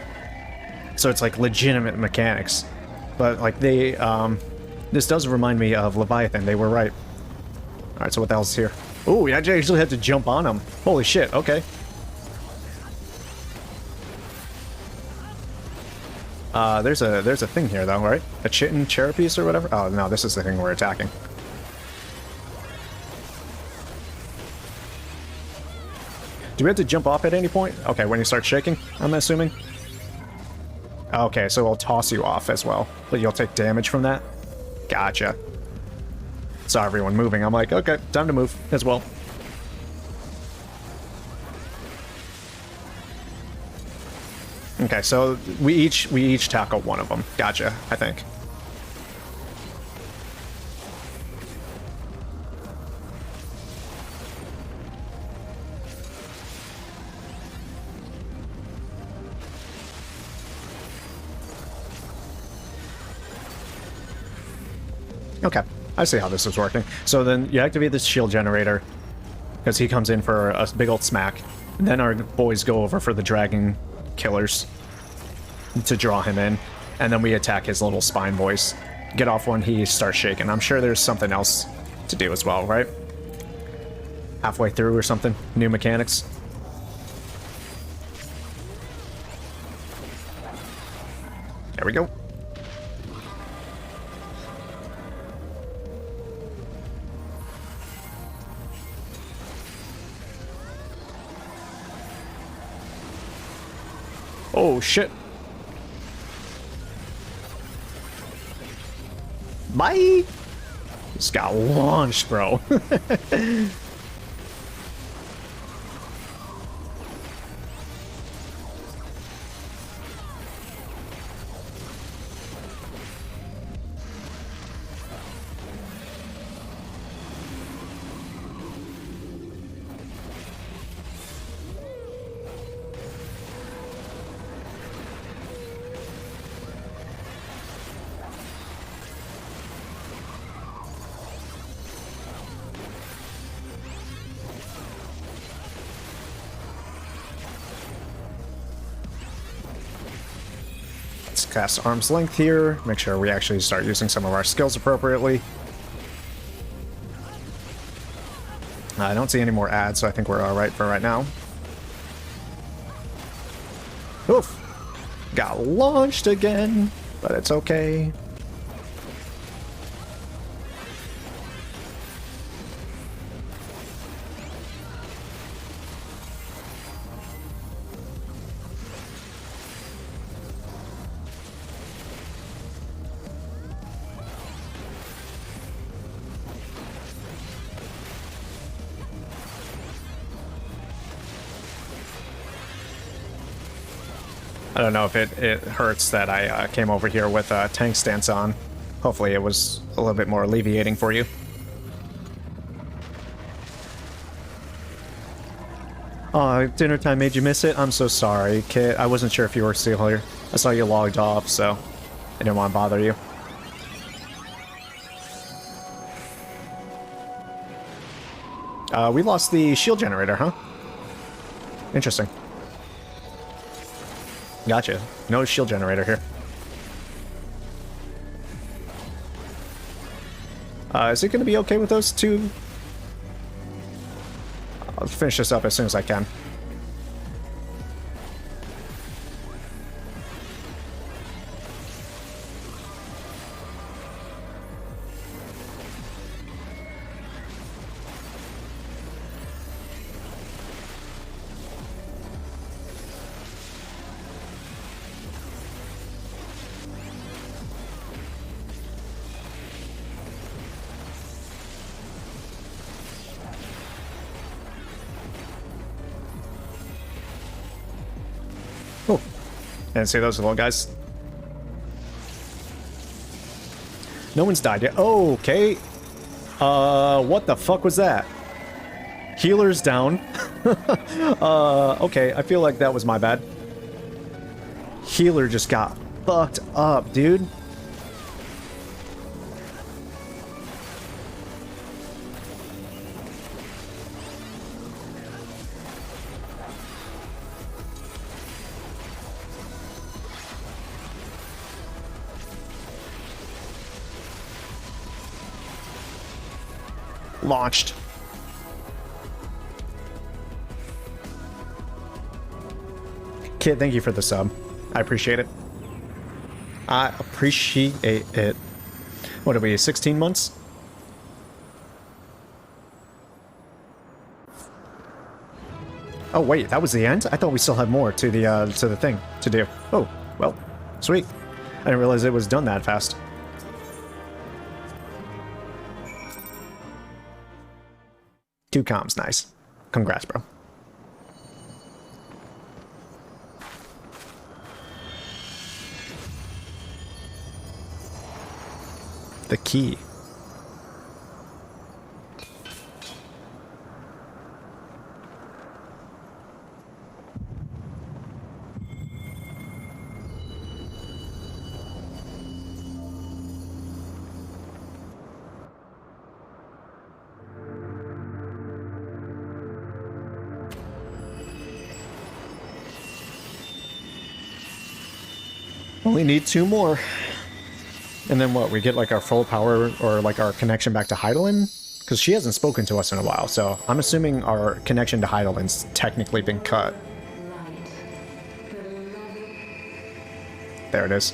So it's like legitimate mechanics. But like they, this does remind me of Leviathan. They were right. Alright, so what the hell's here? Oh, we actually had to jump on him. Holy shit, okay. There's a thing here though, right? A chitin carapace or whatever? Oh no, this is the thing we're attacking. Do we have to jump off at any point? Okay, when you start shaking, I'm assuming? Okay, so it'll toss you off as well, but you'll take damage from that? Gotcha. Saw everyone moving, I'm like, okay, time to move as well. Okay, so we each tackle one of them. Gotcha, I think. Okay, I see how this is working. So then you activate this shield generator because he comes in for a big old smack. And then our boys go over for the dragon killers to draw him in, and then we attack his little spine boys. Get off when he starts shaking. I'm sure there's something else to do as well, right? Halfway through or something? New mechanics? There we go. Oh shit. Bye! Just got launched, bro. Cast arm's length here, make sure we actually start using some of our skills appropriately. I don't see any more ads, so I think we're alright for right now. Oof! Got launched again, but it's okay. I don't know if it hurts that I came over here with a tank stance on. Hopefully it was a little bit more alleviating for you. Oh, dinner time made you miss it? I'm so sorry, Kit. I wasn't sure if you were still here. I saw you logged off, so I didn't want to bother you. We lost the shield generator, huh? Interesting. Gotcha. No shield generator here. Is it going to be okay with those two? I'll finish this up as soon as I can. And see those little guys. No one's died yet. Oh, okay. What the fuck was that? Healer's down. Okay, I feel like that was my bad. Healer just got fucked up, dude. Launched. Kid, thank you for the sub. I appreciate it. I appreciate it. What are we, 16 months? Oh wait, that was the end? I thought we still had more to the thing to do. Oh, well, sweet. I didn't realize it was done that fast. Two comms, nice. Congrats, bro. The key. Only need 2 more. And then what, we get like our full power or like our connection back to Heidelin? Because she hasn't spoken to us in a while, so I'm assuming our connection to Heidelin's technically been cut. There it is.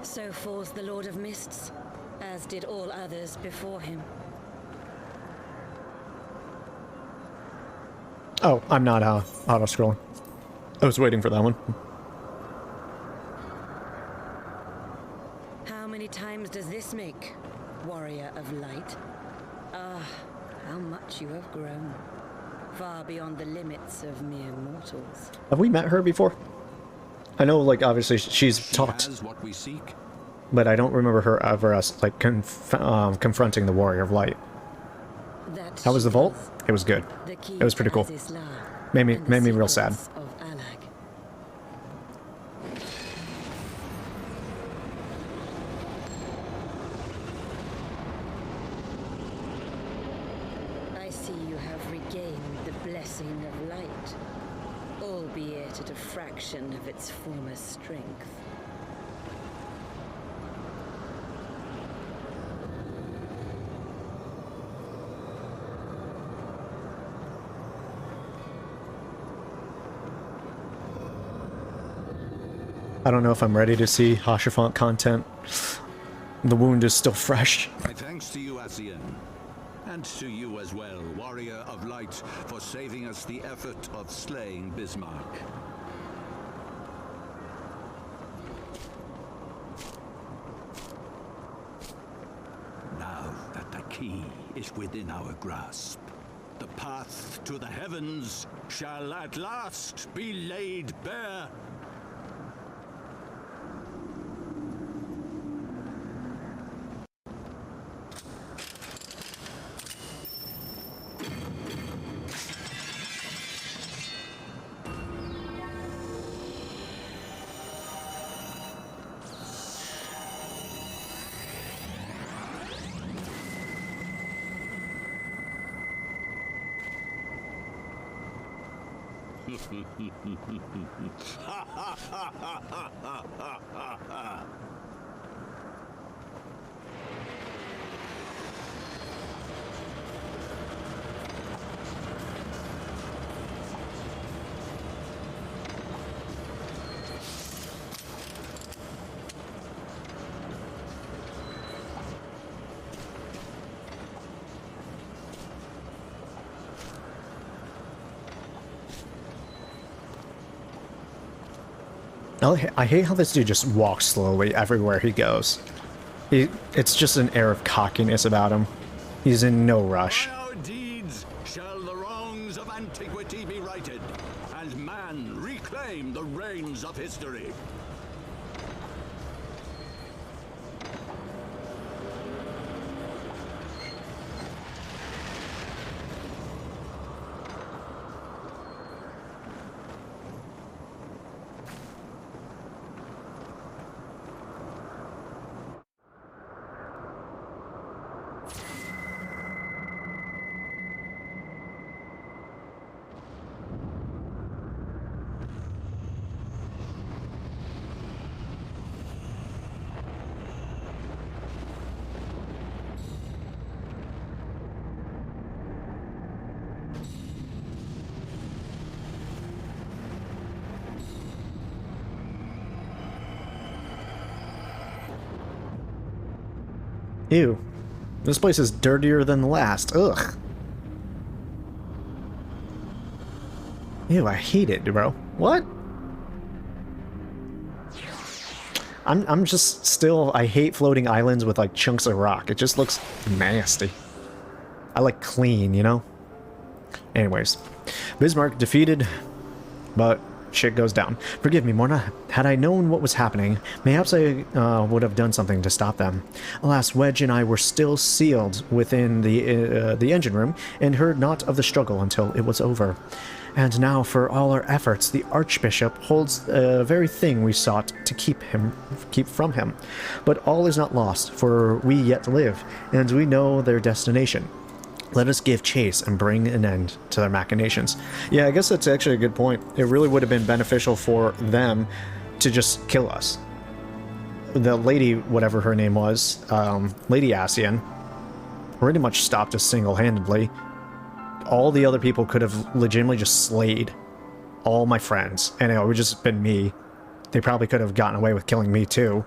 So falls the Lord of Mists, as did all others before him. Oh, I'm not auto-scrolling. I was waiting for that one. How many times does this make, warrior of light? Ah, how much you have grown. Far beyond the limits of mere mortals. Have we met her before? I know, like, obviously she's talked, what we seek. but I don't remember her ever as like confronting the Warrior of Light. How was the vault? It was good. It was pretty cool. Made me real sad. I see you have regained the blessing of light, albeit at a fraction of its former strength. I don't know if I'm ready to see Hashafont content. The wound is still fresh. My thanks to you, Asian. And to you as well, Warrior of Light, for saving us the effort of slaying Bismarck. Now that the key is within our grasp, the path to the heavens shall at last be laid bare. I hate how this dude just walks slowly everywhere he goes. It's just an air of cockiness about him. He's in no rush. By our deeds shall the wrongs of antiquity be righted, and man reclaim the reins of history. Ew. This place is dirtier than the last. Ugh. Ew, I hate it, bro. What? I'm just still... I hate floating islands with, like, chunks of rock. It just looks nasty. I like clean, you know? Anyways. Bismarck defeated, but shit goes down. Forgive me, Morna. Had I known what was happening, perhaps I would have done something to stop them. Alas, Wedge and I were still sealed within the engine room and heard not of the struggle until it was over. And now, for all our efforts, the Archbishop holds the very thing we sought to keep from him. But all is not lost, for we yet live, and we know their destination. Let us give chase and bring an end to their machinations. Yeah, I guess that's actually a good point. It really would have been beneficial for them to just kill us. The lady, whatever her name was, Lady Ascian, pretty much stopped us single-handedly. All the other people could have legitimately just slayed all my friends, and it would just been me. They probably could have gotten away with killing me too,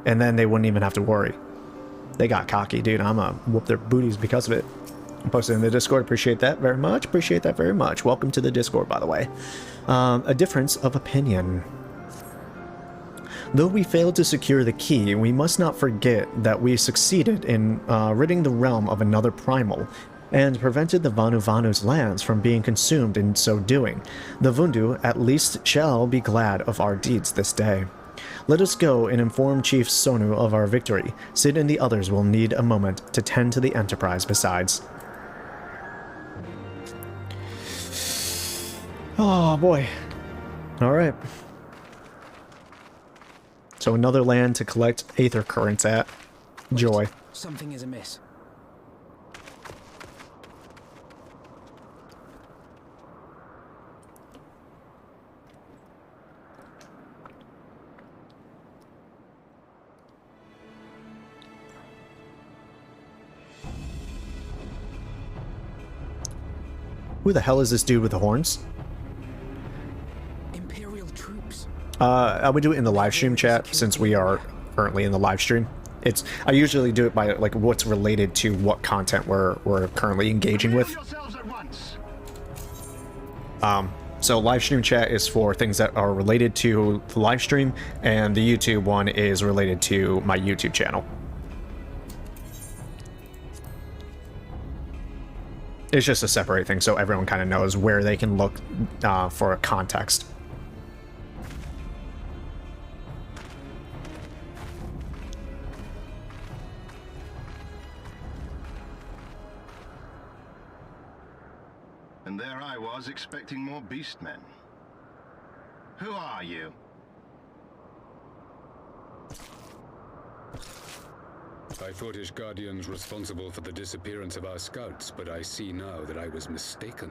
and then they wouldn't even have to worry. They got cocky, dude. I'm gonna whoop their booties because of it. I'm posted in the Discord. Appreciate that very much. Appreciate that very much. Welcome to the Discord, by the way. A difference of opinion. Though we failed to secure the key, we must not forget that we succeeded in ridding the realm of another primal, and prevented the Vanu's lands from being consumed in so doing. The Vundu at least shall be glad of our deeds this day. Let us go and inform Chief Sonu of our victory. Sid and the others will need a moment to tend to the Enterprise besides. Oh boy. Alright. So another land to collect Aether Currents at. Joy. Something is amiss. Who the hell is this dude with the horns? Imperial troops. I would do it in the live stream chat since we are currently in the live stream. I usually do it by like what's related to what content we're currently engaging with. So live stream chat is for things that are related to the live stream, and the YouTube one is related to my YouTube channel. It's just a separate thing, so everyone kind of knows where they can look for a context. And there I was, expecting more beastmen. Who are you? I thought Ishgardians responsible for the disappearance of our scouts, but I see now that I was mistaken.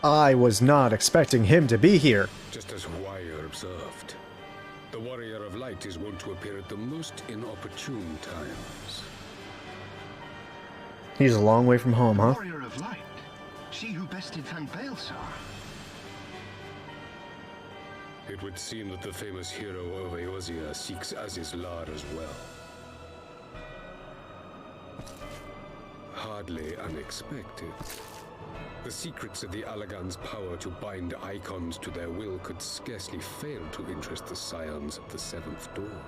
I was not expecting him to be here. Just as Wire observed, the Warrior of Light is wont to appear at the most inopportune times. He's a long way from home, huh? Warrior of Light. She who bested Van Baelsar. It would seem that the famous hero of Eorzea seeks Azizlar as well. Hardly unexpected. The secrets of the Allagan's power to bind icons to their will could scarcely fail to interest the scions of the Seventh Dawn.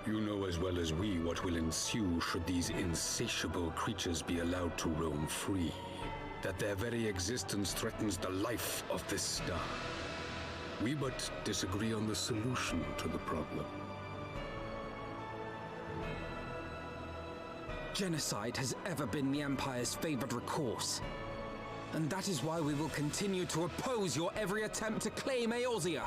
You know as well as we what will ensue should these insatiable creatures be allowed to roam free. That their very existence threatens the life of this star. We but disagree on the solution to the problem. Genocide has ever been the Empire's favored recourse. And that is why we will continue to oppose your every attempt to claim Eorzea.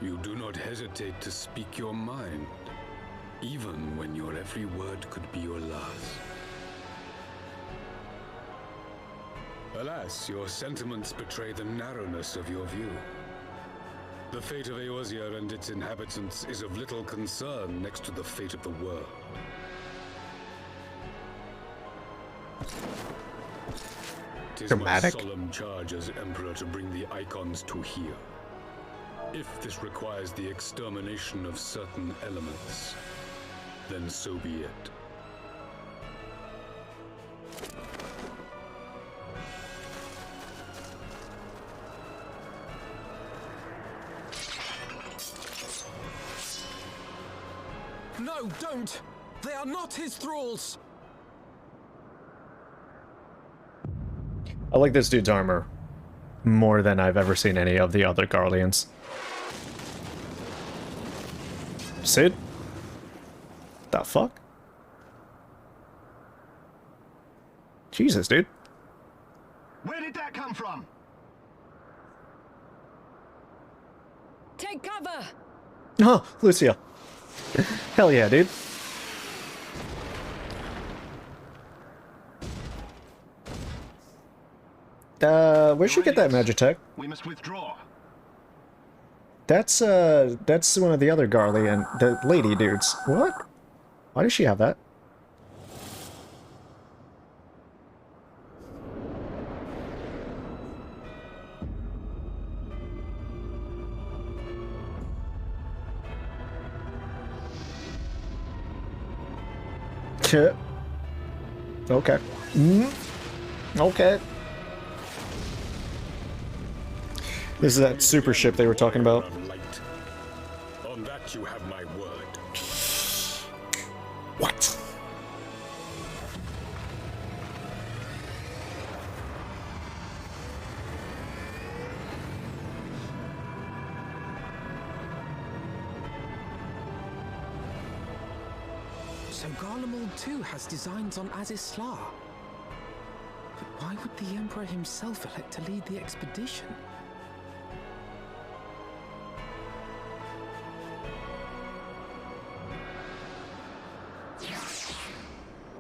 You do not hesitate to speak your mind, even when your every word could be your last. Alas, your sentiments betray the narrowness of your view. The fate of Eorzea and its inhabitants is of little concern next to the fate of the world. It is my solemn charge as Emperor to bring the icons to here. If this requires the extermination of certain elements, then so be it. No, don't! They are not his thralls! I like this dude's armor more than I've ever seen any of the other Garleans. Sid? The fuck? Jesus, dude. Where did that come from? Take cover! Oh, Lucia. Hell yeah, dude. Where'd she get that Magitech? We must withdraw. That's one of the other Garlean, the lady dudes. What? Why does she have that? Okay. Okay. This is that super ship they were talking about. On that you have my word. What? So Garlemald too has designs on Azizlar. But why would the Emperor himself elect to lead the expedition?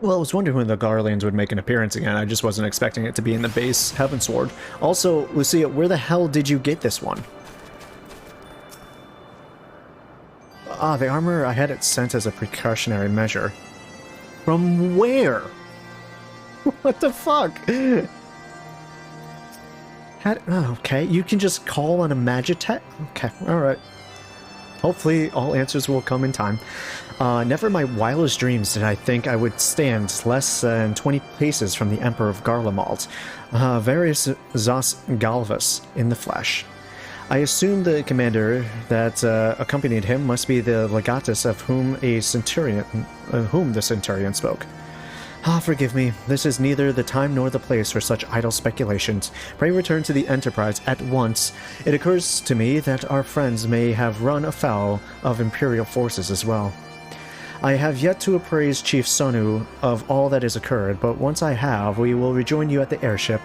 Well, I was wondering when the Garleans would make an appearance again. I just wasn't expecting it to be in the base Heavensward. Also, Lucia, where the hell did you get this one? Ah, the armor, I had it sent as a precautionary measure. From where? What the fuck? Okay, you can just call on a Magitech? Okay, alright. Hopefully all answers will come in time. Never in my wildest dreams did I think I would stand less than 20 paces from the Emperor of Garlemald, Various Zos Galvus in the flesh. I assume the commander that accompanied him must be the legatus of whom the centurion spoke. Ah, forgive me. This is neither the time nor the place for such idle speculations. Pray return to the Enterprise at once. It occurs to me that our friends may have run afoul of Imperial forces as well. I have yet to appraise Chief Sonu of all that has occurred, but once I have, we will rejoin you at the airship.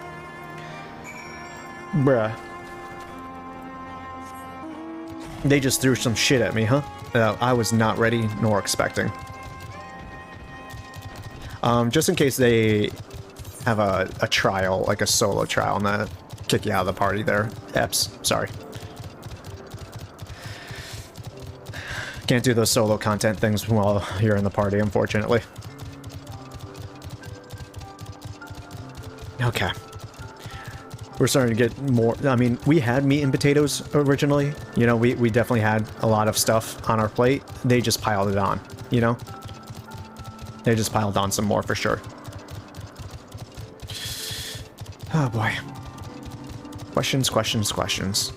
Bruh. They just threw some shit at me, huh? I was not ready nor expecting. Just in case they have a trial, like a solo trial, and then kick you out of the party there. Eps, sorry. Can't do those solo content things while you're in the party, unfortunately. Okay. We're starting to get more... I mean, we had meat and potatoes originally. You know, we definitely had a lot of stuff on our plate. They just piled it on, you know? They just piled on some more for sure. Oh boy. Questions, questions, questions.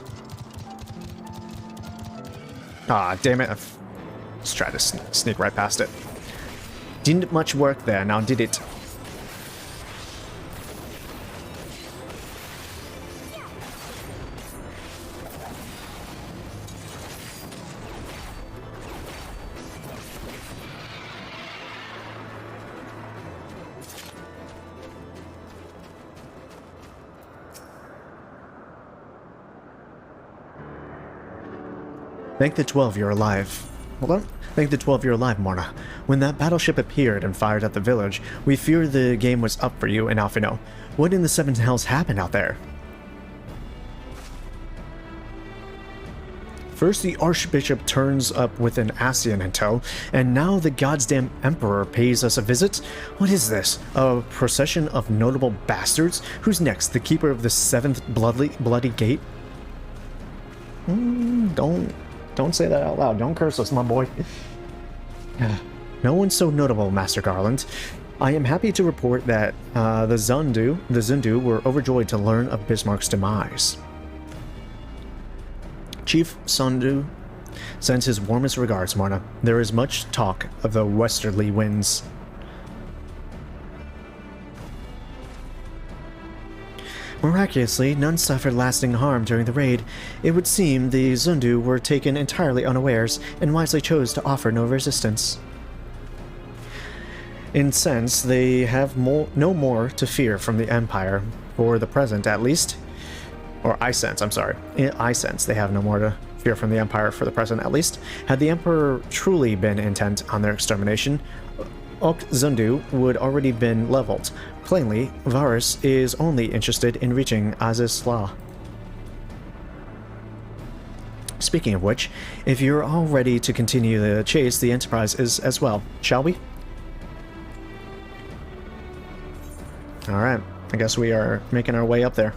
Ah, damn it. Let's try to sneak right past it. Didn't much work there, now did it? Thank the 12 you're alive. Hold on. Thank the 12 you're alive, Morna. When that battleship appeared and fired at the village, we feared the game was up for you and Alphino. What in the seven hells happened out there? First the Archbishop turns up with an Ascian in tow, and now the goddamn Emperor pays us a visit? What is this? A procession of notable bastards? Who's next? The Keeper of the Seventh Bloody Gate? Don't say that out loud. Don't curse us, my boy. No one's so notable, Master Garland. I am happy to report that the Zundu were overjoyed to learn of Bismarck's demise. Chief Zundu sends his warmest regards, Morna. There is much talk of the westerly winds. Miraculously, none suffered lasting harm during the raid. It would seem the Zundu were taken entirely unawares and wisely chose to offer no resistance. In sense, they have no more to fear from the Empire, for the present at least. Or I sense they have no more to fear from the Empire for the present at least. Had the Emperor truly been intent on their extermination, Ok Zundu would already been leveled. Plainly, Varus is only interested in reaching Aziz's Law. Speaking of which, if you're all ready to continue the chase, the Enterprise is as well. Shall we? Alright, I guess we are making our way up there.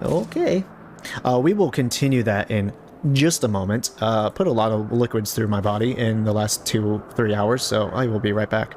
Okay. We will continue that in just a moment. Put a lot of liquids through my body in the last 2-3 hours, so I will be right back.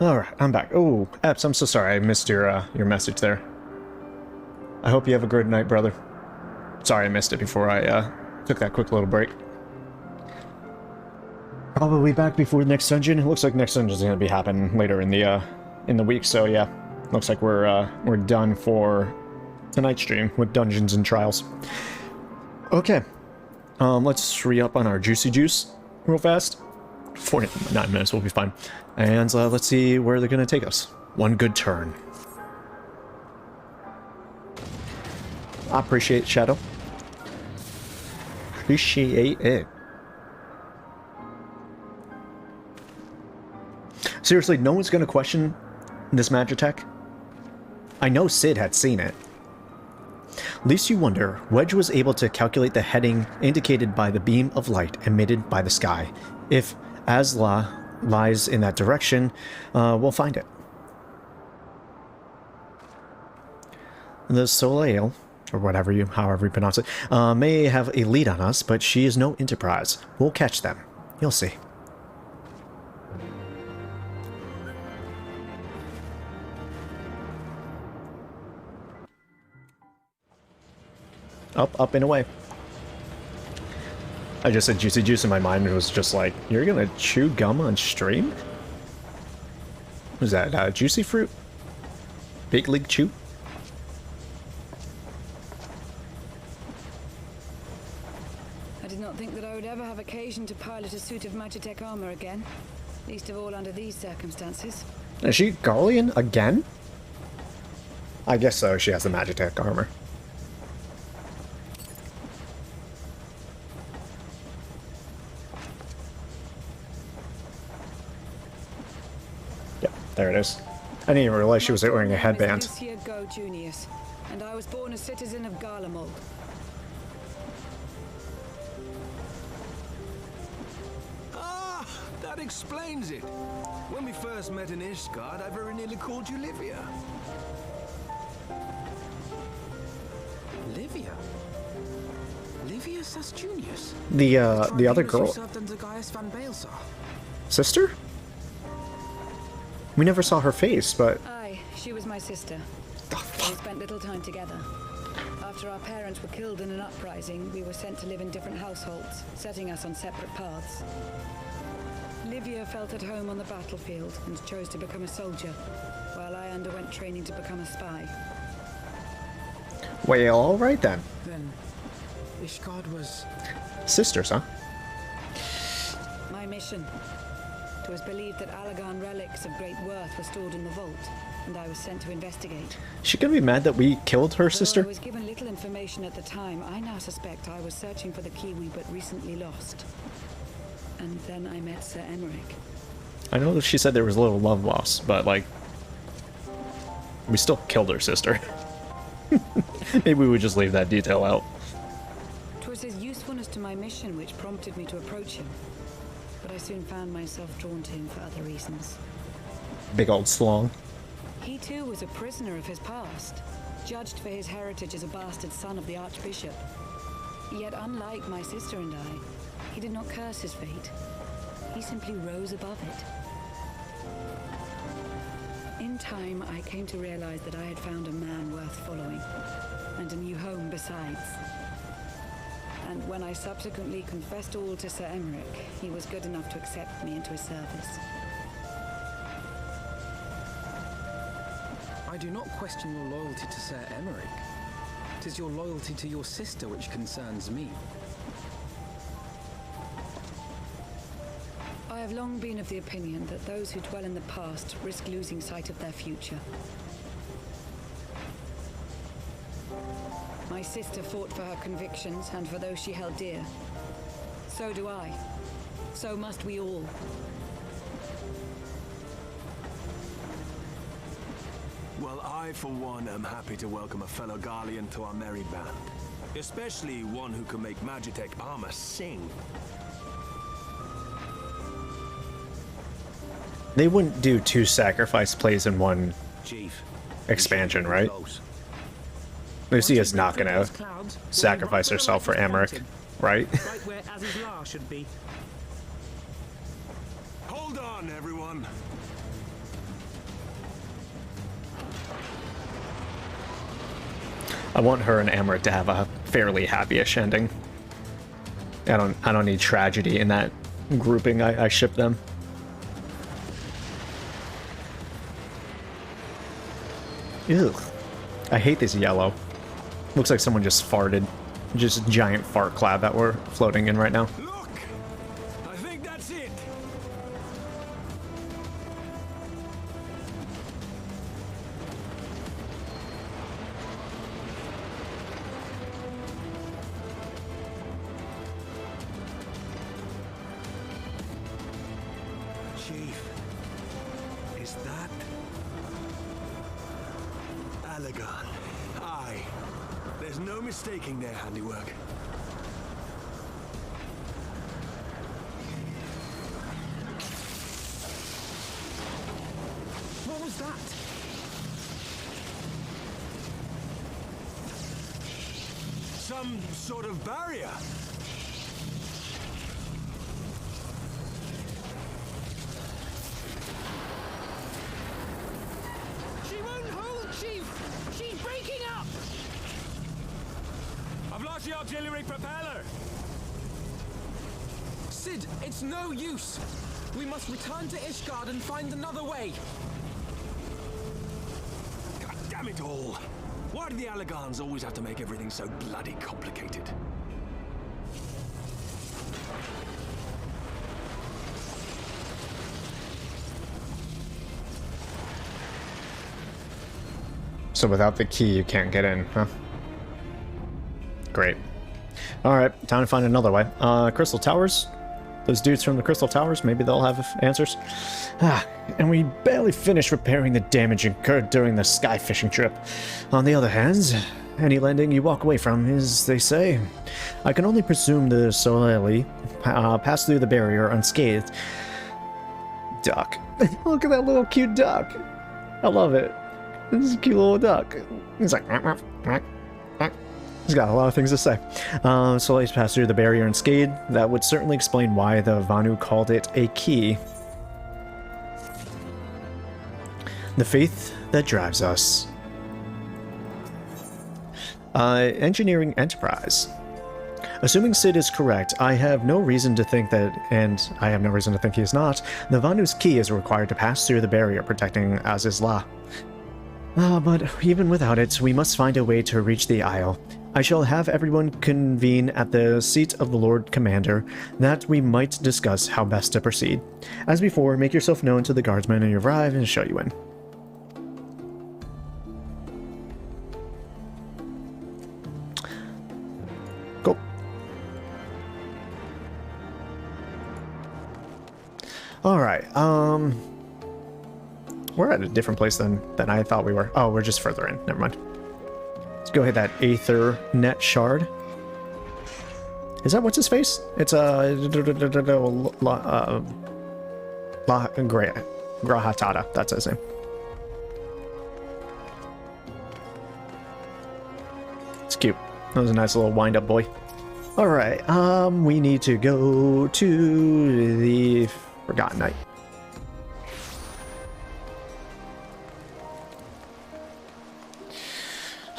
Alright, I'm back. Oh, Epps, I'm so sorry I missed your message there. I hope you have a good night, brother. Sorry I missed it before I took that quick little break. Probably back before the next dungeon. It looks like next dungeon is going to be happening later in the week, so yeah. Looks like we're done for tonight's stream with Dungeons and Trials. Okay. Let's re-up on our Juicy Juice real fast. 49 minutes will be fine. And let's see where they're going to take us. One good turn. I appreciate it, Shadow. Appreciate it. Seriously, no one's going to question this Magitech? I know Sid had seen it. Least you wonder, Wedge was able to calculate the heading indicated by the beam of light emitted by the sky. If Asla lies in that direction, we'll find it. The Soleil, or however you pronounce it, may have a lead on us, but she is no enterprise. We'll catch them. You'll see. Up and away. I just said Juicy Juice in my mind and it was just like, you're gonna chew gum on stream? What was that, Juicy Fruit? Big League Chew? I did not think that I would ever have occasion to pilot a suit of Magitech armor again. Least of all under these circumstances. Is she Garlean again? I guess so, she has the Magitech armor. There it is. I didn't even realize she was wearing a headband. Go, Junius, and I was born a citizen of Garlemald. Ah, that explains it. When we first met in Ishgard, I very nearly called you Livia. Livia? Livia Sasjunius? The other girl. Served under Gaius van Baelsar. Sister? We never saw her face, but... Aye, she was my sister. We spent little time together. After our parents were killed in an uprising, we were sent to live in different households, setting us on separate paths. Livia felt at home on the battlefield and chose to become a soldier, while I underwent training to become a spy. Well, alright then. Then, Ishgard was... Sisters, huh? My mission. It was believed that Allagan relics of great worth were stored in the vault, and I was sent to investigate. Is she gonna be mad that we killed her sister? Though I was given little information at the time, I now suspect I was searching for the key we but recently lost. And then I met Sir Emmerich. I know that she said there was a little love lost, but like... we still killed her sister. Maybe we would just leave that detail out. It was his usefulness to my mission which prompted me to approach him. But I soon found myself drawn to him for other reasons. Big old slong. He too was a prisoner of his past, judged for his heritage as a bastard son of the Archbishop. Yet unlike my sister and I, he did not curse his fate. He simply rose above it. In time, I came to realize that I had found a man worth following, and a new home besides. And when I subsequently confessed all to Sir Emmerich, he was good enough to accept me into his service. I do not question your loyalty to Sir Emmerich. It is your loyalty to your sister which concerns me. I have long been of the opinion that those who dwell in the past risk losing sight of their future. My sister fought for her convictions and for those she held dear. So do I. So must we all. Well, I, for one, am happy to welcome a fellow Garlean to our merry band. Especially one who can make Magitech armor sing. They wouldn't do 2 sacrifice plays in one expansion, right? Lucia's not gonna sacrifice herself for Emmerich, right? Right where Azizlar should be. Hold on, everyone. I want her and Amrit to have a fairly happy-ish ending. I don't need tragedy in that grouping. I ship them. Ugh. I hate this yellow. Looks like someone just farted. Just a giant fart cloud that we're floating in right now. Look! I think that's it. Chief, is that Alagon? Aye. There's no mistaking their handiwork. What was that? Some sort of barrier. She won't hold, Chief! She's breaking up! I've lost the auxiliary propeller. Sid, it's no use. We must return to Ishgard and find another way. God damn it all! Why do the Alagans always have to make everything so bloody complicated? So without the key, you can't get in, huh? Great. Alright, time to find another way. Crystal Towers? Those dudes from the Crystal Towers, maybe they'll have answers. And we barely finished repairing the damage incurred during the sky fishing trip. On the other hand, any landing you walk away from is, they say. I can only presume the Soleil passed through the barrier unscathed. Duck. Look at that little cute duck. I love it. This is a cute little duck. He's like... He's got a lot of things to say. Soleil's passed through the barrier unscathed. That would certainly explain why the Vanu called it a key. The faith that drives us. Engineering Enterprise. Assuming Sid is correct, I have no reason to think that, and I have no reason to think he is not, the Vanu's key is required to pass through the barrier protecting Azizla. But even without it, we must find a way to reach the Isle. I shall have everyone convene at the seat of the Lord Commander, that we might discuss how best to proceed. As before, make yourself known to the guardsmen when you arrive and show you in. Go. Alright, we're at a different place than I thought we were. Oh, we're just further in. Never mind. Let's go hit that Aether Net Shard. Is that what's his face? It's Grahatada. That's his name. It's cute. That was a nice little wind-up boy. Alright, we need to go to the Forgotten Night.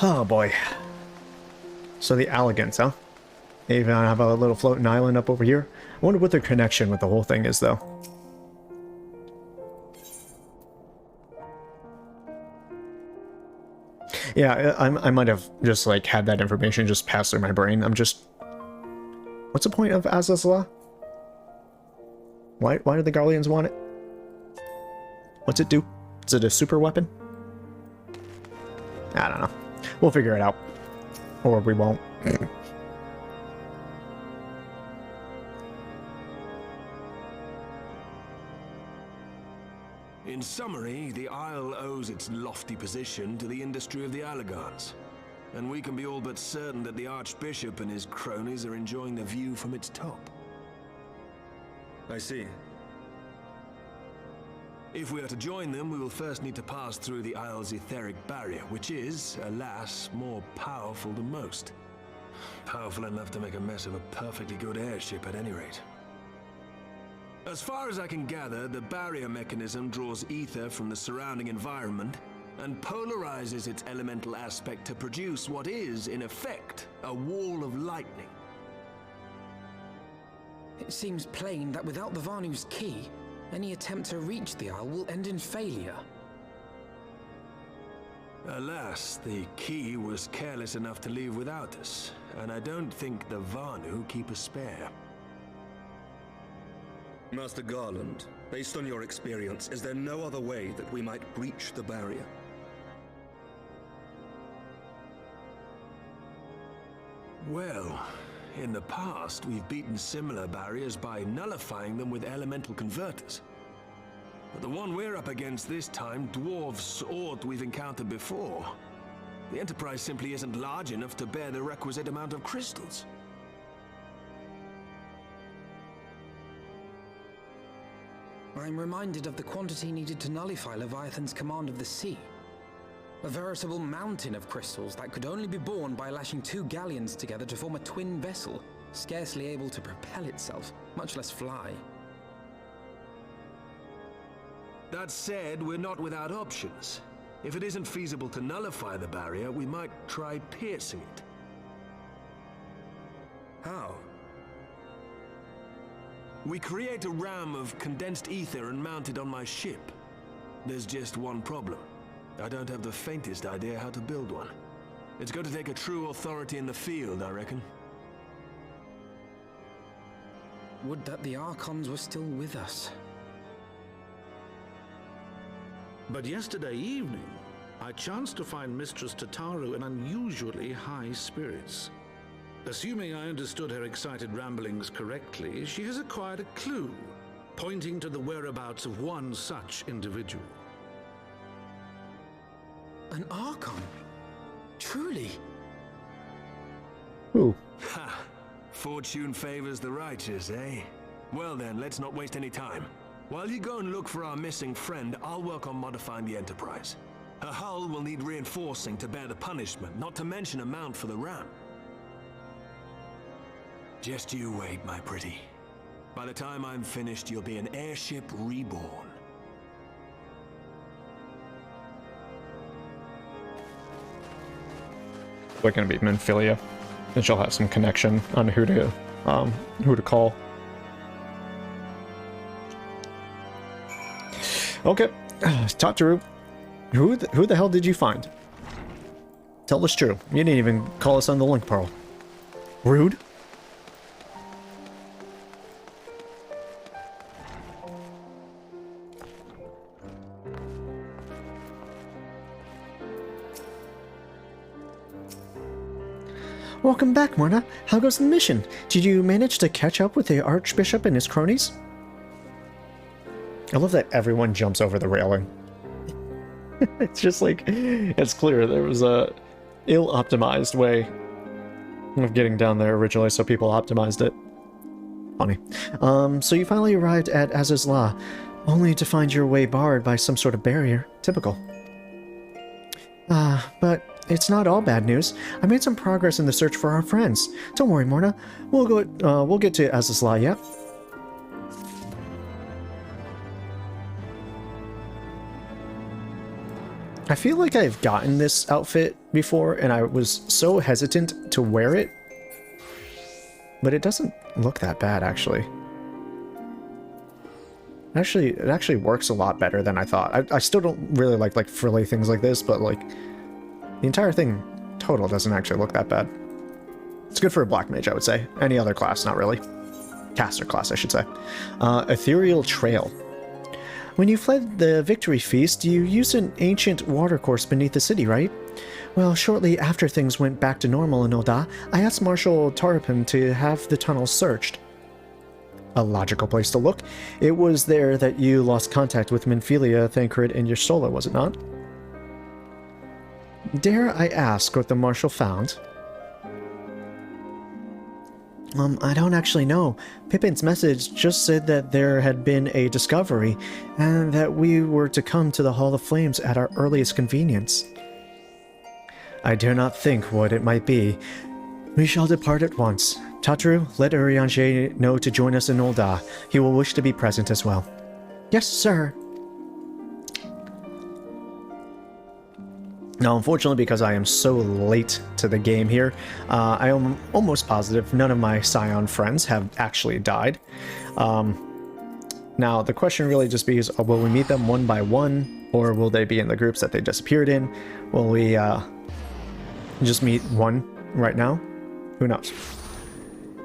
Oh boy. So the Elegance, huh? They even have a little floating island up over here. I wonder what their connection with the whole thing is, though. Yeah, I might have just, like, had that information just pass through my brain. I'm just... What's the point of Azazla? Why do the Garleans want it? What's it do? Is it a super weapon? I don't know. We'll figure it out. Or we won't. In summary, the Isle owes its lofty position to the industry of the Alagans. And we can be all but certain that the Archbishop and his cronies are enjoying the view from its top. I see. If we are to join them, we will first need to pass through the Isle's etheric barrier, which is, alas, more powerful than most. Powerful enough to make a mess of a perfectly good airship at any rate. As far as I can gather, the barrier mechanism draws ether from the surrounding environment and polarizes its elemental aspect to produce what is, in effect, a wall of lightning. It seems plain that without the Vanu's key, any attempt to reach the Isle will end in failure. Alas, the key was careless enough to leave without us, and I don't think the Vanu keep a spare. Master Garland, based on your experience, is there no other way that we might breach the barrier? Well, in the past, we've beaten similar barriers by nullifying them with elemental converters. But the one we're up against this time dwarfs aught we've encountered before. The Enterprise simply isn't large enough to bear the requisite amount of crystals. I'm reminded of the quantity needed to nullify Leviathan's command of the sea. A veritable mountain of crystals that could only be borne by lashing 2 galleons together to form a twin vessel, scarcely able to propel itself, much less fly. That said, we're not without options. If it isn't feasible to nullify the barrier, we might try piercing it. How? We create a ram of condensed ether and mount it on my ship. There's just one problem. I don't have the faintest idea how to build one. It's going to take a true authority in the field, I reckon. Would that the Archons were still with us. But yesterday evening, I chanced to find Mistress Tataru in unusually high spirits. Assuming I understood her excited ramblings correctly, she has acquired a clue, pointing to the whereabouts of one such individual. An Archon? Truly? Who? Ha! Fortune favors the righteous, eh? Well then, let's not waste any time. While you go and look for our missing friend, I'll work on modifying the Enterprise. Her hull will need reinforcing to bear the punishment, not to mention a mount for the ram. Just you wait, my pretty. By the time I'm finished, you'll be an airship reborn. We're gonna be Menphilia, and she'll have some connection on who to call. Okay, Tataru, who the hell did you find? Tell us true. You didn't even call us on the link, Pearl. Rude. Welcome back, Morna. How goes the mission? Did you manage to catch up with the Archbishop and his cronies? I love that everyone jumps over the railing. It's just like, it's clear there was a ill-optimized way of getting down there originally, so people optimized it. Funny. So you finally arrived at Azizla, only to find your way barred by some sort of barrier. Typical. But it's not all bad news. I made some progress in the search for our friends. Don't worry, Morna. We'll get to Azizla yet. I feel like I've gotten this outfit before, and I was so hesitant to wear it. But it doesn't look that bad, actually. It actually works a lot better than I thought. I still don't really like frilly things like this, but like the entire thing total doesn't actually look that bad. It's good for a black mage, I would say. Any other class, not really. Caster class, I should say. Ethereal Trail. When you fled the Victory Feast, you used an ancient watercourse beneath the city, right? Well, shortly after things went back to normal in Ul'dah, I asked Marshal Tarapin to have the tunnels searched. A logical place to look. It was there that you lost contact with Menphilia, Thancred, and Ysola, was it not? Dare I ask what the Marshal found? I don't actually know. Pippin's message just said that there had been a discovery, and that we were to come to the Hall of Flames at our earliest convenience. I dare not think what it might be. We shall depart at once. Tataru, let Urianger know to join us in Ul'dah. He will wish to be present as well. Yes, sir. Now, unfortunately, because I am so late to the game here, I am almost positive none of my Scion friends have actually died. Now, the question really just be is, will we meet them one by one, or will they be in the groups that they disappeared in? Will we just meet one right now? Who knows?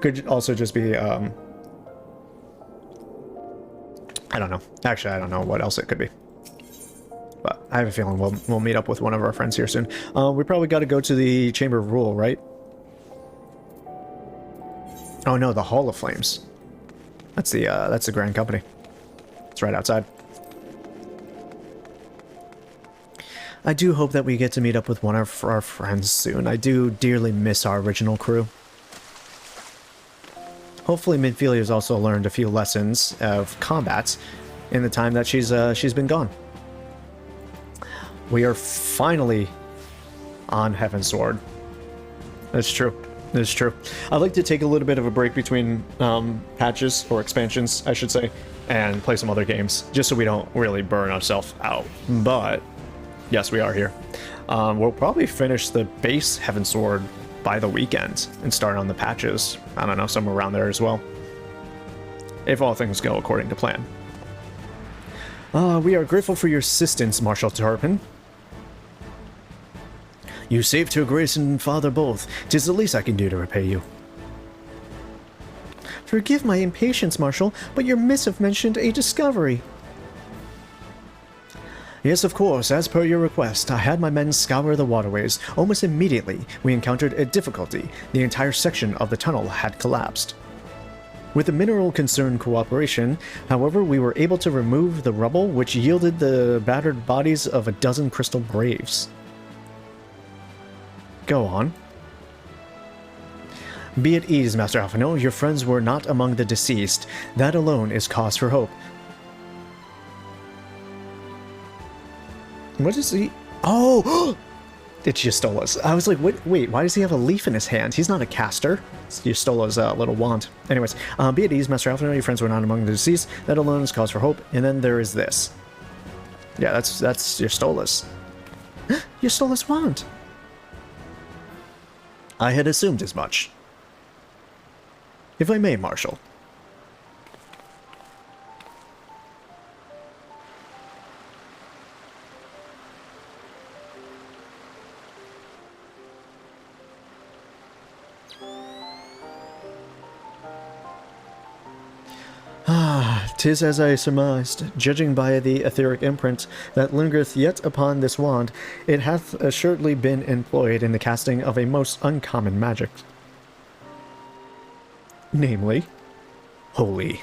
Could also just be, I don't know. Actually, I don't know what else it could be. But I have a feeling we'll meet up with one of our friends here soon. We probably got to go to the Chamber of Rule, right? Oh no, the Hall of Flames. That's the Grand Company. It's right outside. I do hope that we get to meet up with one of our friends soon. I do dearly miss our original crew. Hopefully Minfilia's also learned a few lessons of combat in the time that she's been gone. We are finally on Heavensward. That's true. That's true. I'd like to take a little bit of a break between patches, or expansions, I should say, and play some other games, just so we don't really burn ourselves out. But, yes, we are here. We'll probably finish the base Heavensward by the weekend and start on the patches. I don't know, somewhere around there as well. If all things go according to plan. We are grateful for your assistance, Marshal Turpin. You saved her grace and father both. 'Tis the least I can do to repay you. Forgive my impatience, Marshal, but your missive mentioned a discovery. Yes, of course, as per your request, I had my men scour the waterways. Almost immediately, we encountered a difficulty. The entire section of the tunnel had collapsed. With the mineral concern cooperation, however, we were able to remove the rubble, which yielded the battered bodies of a dozen crystal braves. Go on. Be at ease, Master Alphino. Your friends were not among the deceased. That alone is cause for hope. What is he? Oh! It's Yastola's. I was like, wait, why does he have a leaf in his hand? He's not a caster. It's Yastola's little wand. Anyways, be at ease, Master Alphino. Your friends were not among the deceased. That alone is cause for hope. And then there is this. Yeah, that's Yastola's. Yastola's wand. I had assumed as much. If I may, Marshal. Ah, 'tis as I surmised. Judging by the etheric imprint that lingereth yet upon this wand, it hath assuredly been employed in the casting of a most uncommon magic. Namely, holy.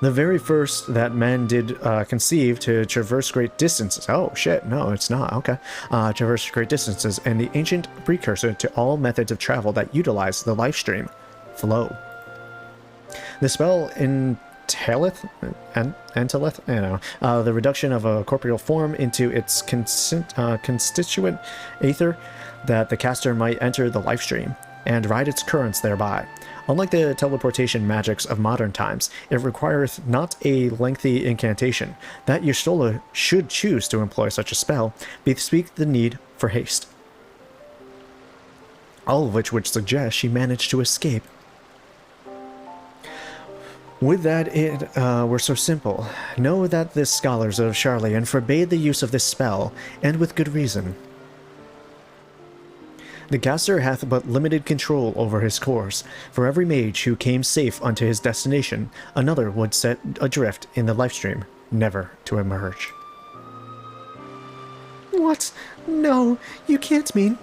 The very first that man did conceive to traverse great distances. Oh, shit, no, it's not, okay. Traverse great distances, and the ancient precursor to all methods of travel that utilize the life stream, flow. The spell entaileth, the reduction of a corporeal form into its constituent aether, that the caster might enter the life stream and ride its currents thereby. Unlike the teleportation magics of modern times, it requireth not a lengthy incantation. That Y'shtola should choose to employ such a spell, bespeak the need for haste. All of which would suggest she managed to escape. Would that it were so simple. Know that the scholars of Charlian forbade the use of this spell, and with good reason. The caster hath but limited control over his course. For every mage who came safe unto his destination, another would set adrift in the lifestream, never to emerge. What? No, you can't mean...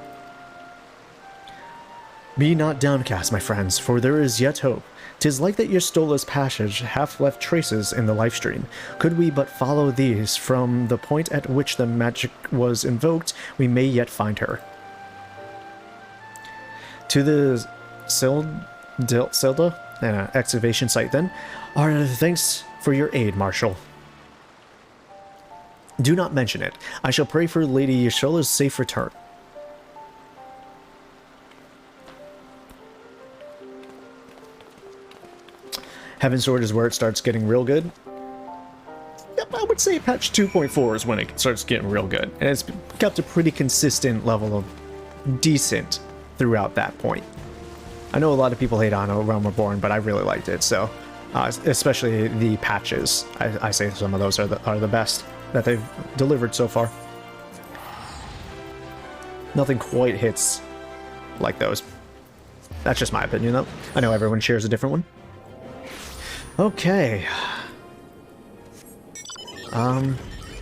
Be not downcast, my friends, for there is yet hope. 'Tis like that Y'shtola's passage hath left traces in the lifestream. Could we but follow these from the point at which the magic was invoked, we may yet find her. To the Silda excavation site, then. Our thanks for your aid, Marshal. Do not mention it. I shall pray for Lady Y'shtola's safe return. Heavensward is where it starts getting real good. Yep, would say patch 2.4 is when it starts getting real good. And it's kept a pretty consistent level of decent throughout that point. I know a lot of people hate on Realm Reborn, but I really liked it. So, especially the patches, I say some of those are the best that they've delivered so far. Nothing quite hits like those. That's just my opinion, though. I know everyone shares a different one. Okay.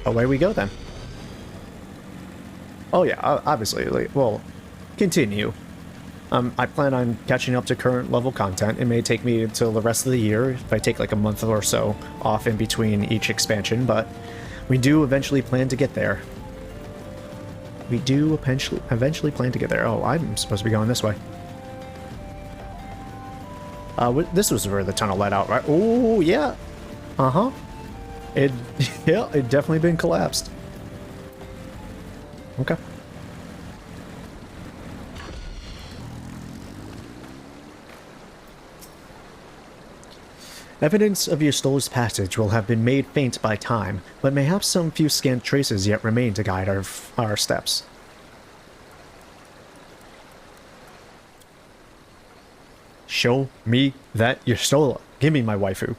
Away we go then. Oh yeah, obviously, well, continue. I plan on catching up to current level content. It may take me until the rest of the year if I take like a month or so off in between each expansion, but we do eventually plan to get there. We do eventually plan to get there. Oh, I'm supposed to be going this way. This was where the tunnel led out, right? Oh, yeah. Uh-huh. It definitely been collapsed. Okay. Evidence of Ystola's passage will have been made faint by time, but mayhaps some few scant traces yet remain to guide our steps. Show me that Ystola. Give me my waifu.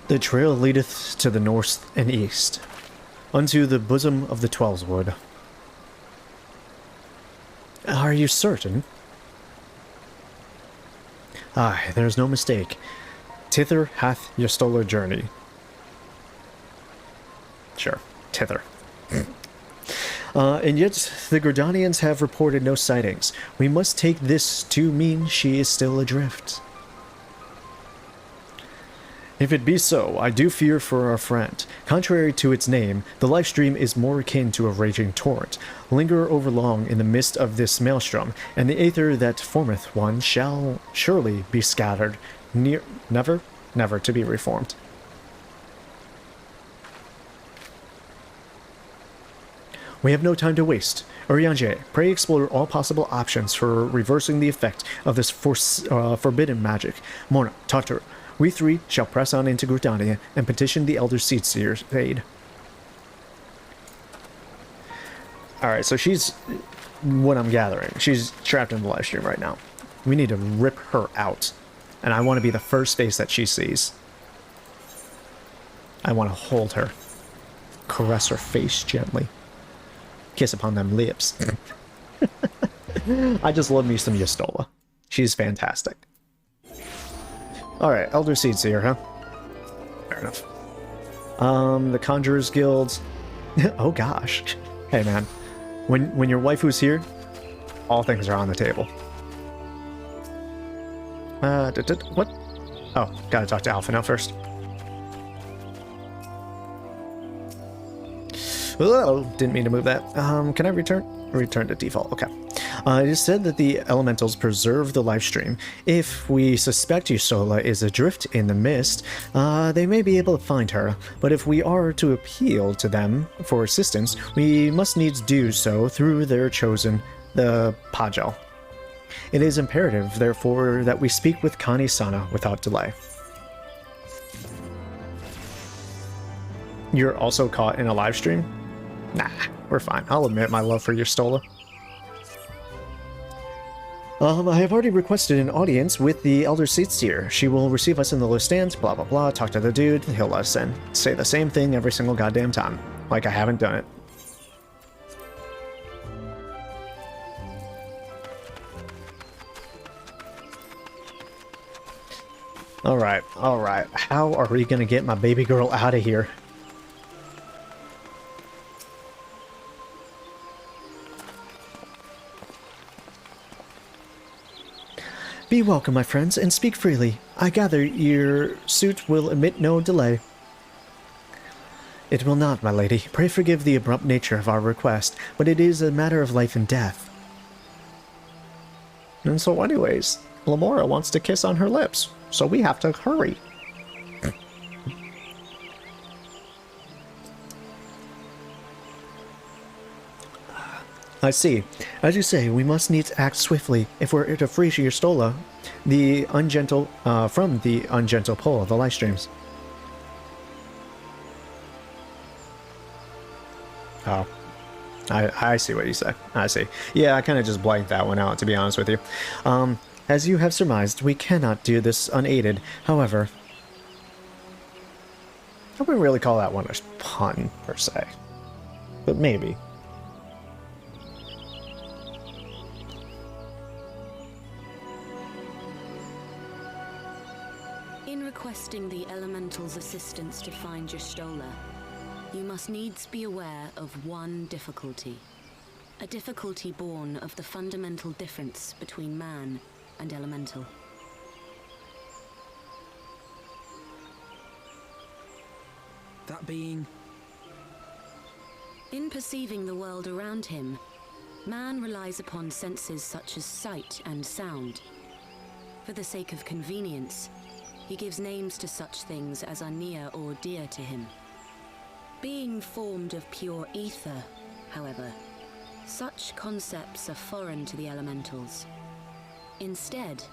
The trail leadeth to the north and east, unto the bosom of the Twelveswood. Are you certain? Aye, there is no mistake. Thither hath Ystola journey. Sure, thither. And yet the Gordanians have reported no sightings. We must take this to mean she is still adrift. If it be so, I do fear for our friend. Contrary to its name, the life stream is more akin to a raging torrent. Linger overlong in the midst of this maelstrom, and the aether that formeth one shall surely be scattered, never to be reformed. We have no time to waste. Urianger, pray explore all possible options for reversing the effect of this forbidden magic. Mona, Tartar, we three shall press on into Gridania and petition the Elder Seedseer's aid. Alright, so she's, what I'm gathering, she's trapped in the live stream right now. We need to rip her out. And I want to be the first face that she sees. I want to hold her. Caress her face gently. Kiss upon them lips. I just love me some Ystola. She's fantastic. Alright, Elder Seedseer, huh? Fair enough. The Conjurer's Guild. Oh gosh. Hey man, when your waifu's here, all things are on the table. What? Oh, gotta talk to Alpha now first. Oh, didn't mean to move that. Can I return? Return to default, okay. It is said that the elementals preserve the live stream. If we suspect Ystola is adrift in the mist, they may be able to find her, but if we are to appeal to them for assistance, we must needs do so through their chosen, the Pajel. It is imperative, therefore, that we speak with Kani-sana without delay. You're also caught in a live stream? Nah, we're fine. I'll admit my love for Ystola. I have already requested an audience with the Elder Seedseer. She will receive us in the stand, blah blah blah, talk to the dude, he'll let us in. Say the same thing every single goddamn time. Like I haven't done it. Alright, alright. How are we gonna get my baby girl out of here? Be welcome, my friends, and speak freely. I gather your suit will admit no delay. It will not, my lady. Pray forgive the abrupt nature of our request, but it is a matter of life and death. And so anyways, Lamoura wants to kiss on her lips, so we have to hurry. I see. As you say, we must needs act swiftly if we're to free Y'shtola, the ungentle, from the ungentle pull of the life streams. Oh. I see what you say. I see. Yeah, I kind of just blanked that one out, to be honest with you. As you have surmised, we cannot do this unaided. However, I wouldn't really call that one a pun, per se. But maybe. In requesting the Elemental's assistance to find Y'shtola, you must needs be aware of one difficulty. A difficulty born of the fundamental difference between man and Elemental. That being? In perceiving the world around him, man relies upon senses such as sight and sound. For the sake of convenience, he gives names to such things as are near or dear to him. Being formed of pure ether, however, such concepts are foreign to the Elementals. Instead,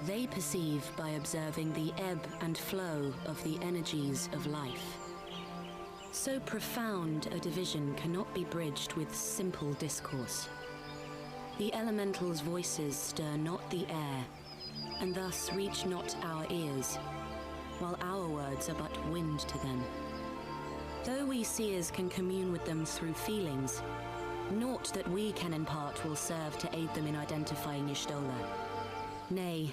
they perceive by observing the ebb and flow of the energies of life. So profound a division cannot be bridged with simple discourse. The Elementals' voices stir not the air, and thus reach not our ears, while our words are but wind to them. Though we seers can commune with them through feelings, naught that we can impart will serve to aid them in identifying Y'shtola. Nay,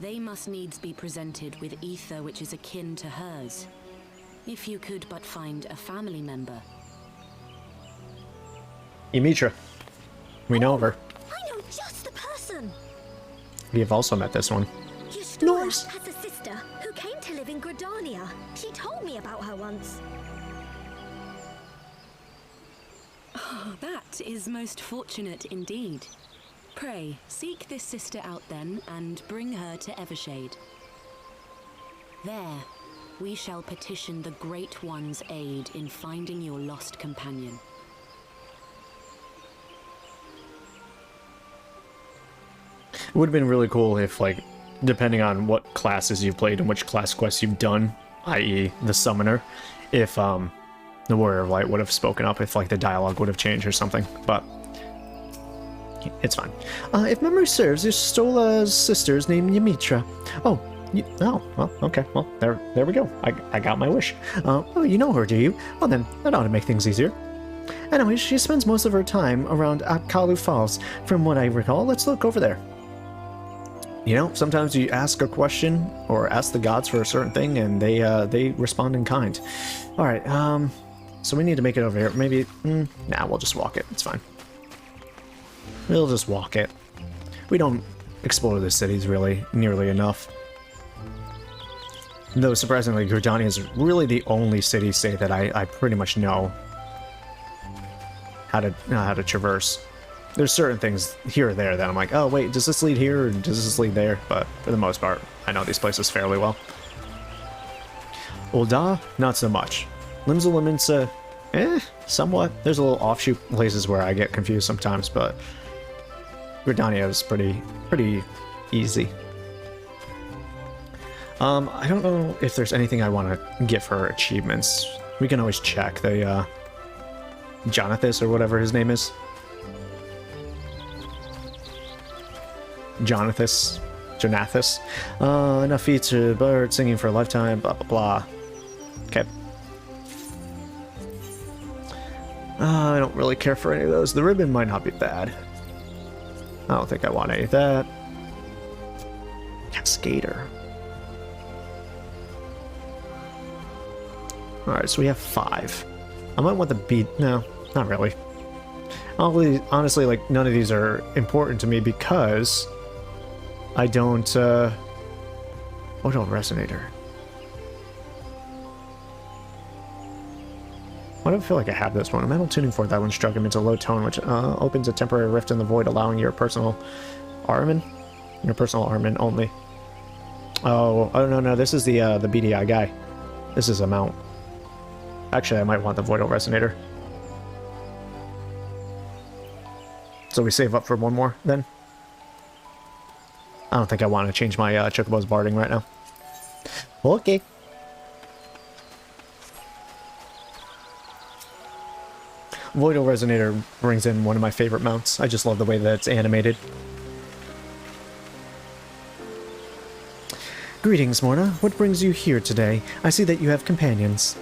they must needs be presented with ether which is akin to hers. If you could but find a family member. Ymitra. We know her. I know just the person! We have also met this one. Y'shtola has a sister who came to live in Gridania. She told me about her once. Oh, that is most fortunate indeed. Pray, seek this sister out then, and bring her to Evershade. There, we shall petition the Great One's aid in finding your lost companion. It would have been really cool if, like, depending on what classes you've played and which class quests you've done, i.e. the Summoner, if, the Warrior of Light would have spoken up, if, like, the dialogue would have changed or something, but it's fine. If memory serves, Y'shtola's sister is named Ymitra. Oh, well, okay, well, there we go. I got my wish. Oh, you know her, do you? Well then, that ought to make things easier. Anyways, she spends most of her time around Apkalu Falls. From what I recall, let's look over there. You know, sometimes you ask a question, or ask the gods for a certain thing, and they respond in kind. Alright, so we need to make it over here. Maybe, nah, we'll just walk it. It's fine. We'll just walk it. We don't explore the cities really nearly enough. Though, surprisingly, Gridania is really the only city-state that I pretty much know how to traverse. There's certain things here or there that I'm like, oh wait, does this lead here or does this lead there? But for the most part, I know these places fairly well. Ul'dah, not so much. Limsa Lominsa, somewhat. There's a little offshoot places where I get confused sometimes, but Gridania is pretty easy. I don't know if there's anything I want to give her achievements. We can always check the, Jonathas or whatever his name is. Jonathas. Enough feats to bird singing for a lifetime, blah blah blah. Okay. I don't really care for any of those. The ribbon might not be bad. I don't think I want any of that. Cascader. Alright, so we have 5. I might want the beat. No, not really. Honestly, like, none of these are important to me because I don't, What don't resonator? Why do I feel like I have this one? A metal tuning fork that when struck emits a low tone, which opens a temporary rift in the void, allowing your personal armament? Your personal armament only. Oh, no, this is the BDI guy. This is a mount. Actually, I might want the Voidal Resonator. So we save up for one more, then? I don't think I want to change my Chocobo's barding right now. Okay. Voidal Resonator brings in one of my favorite mounts. I just love the way that it's animated. Greetings, Morna. What brings you here today? I see that you have companions.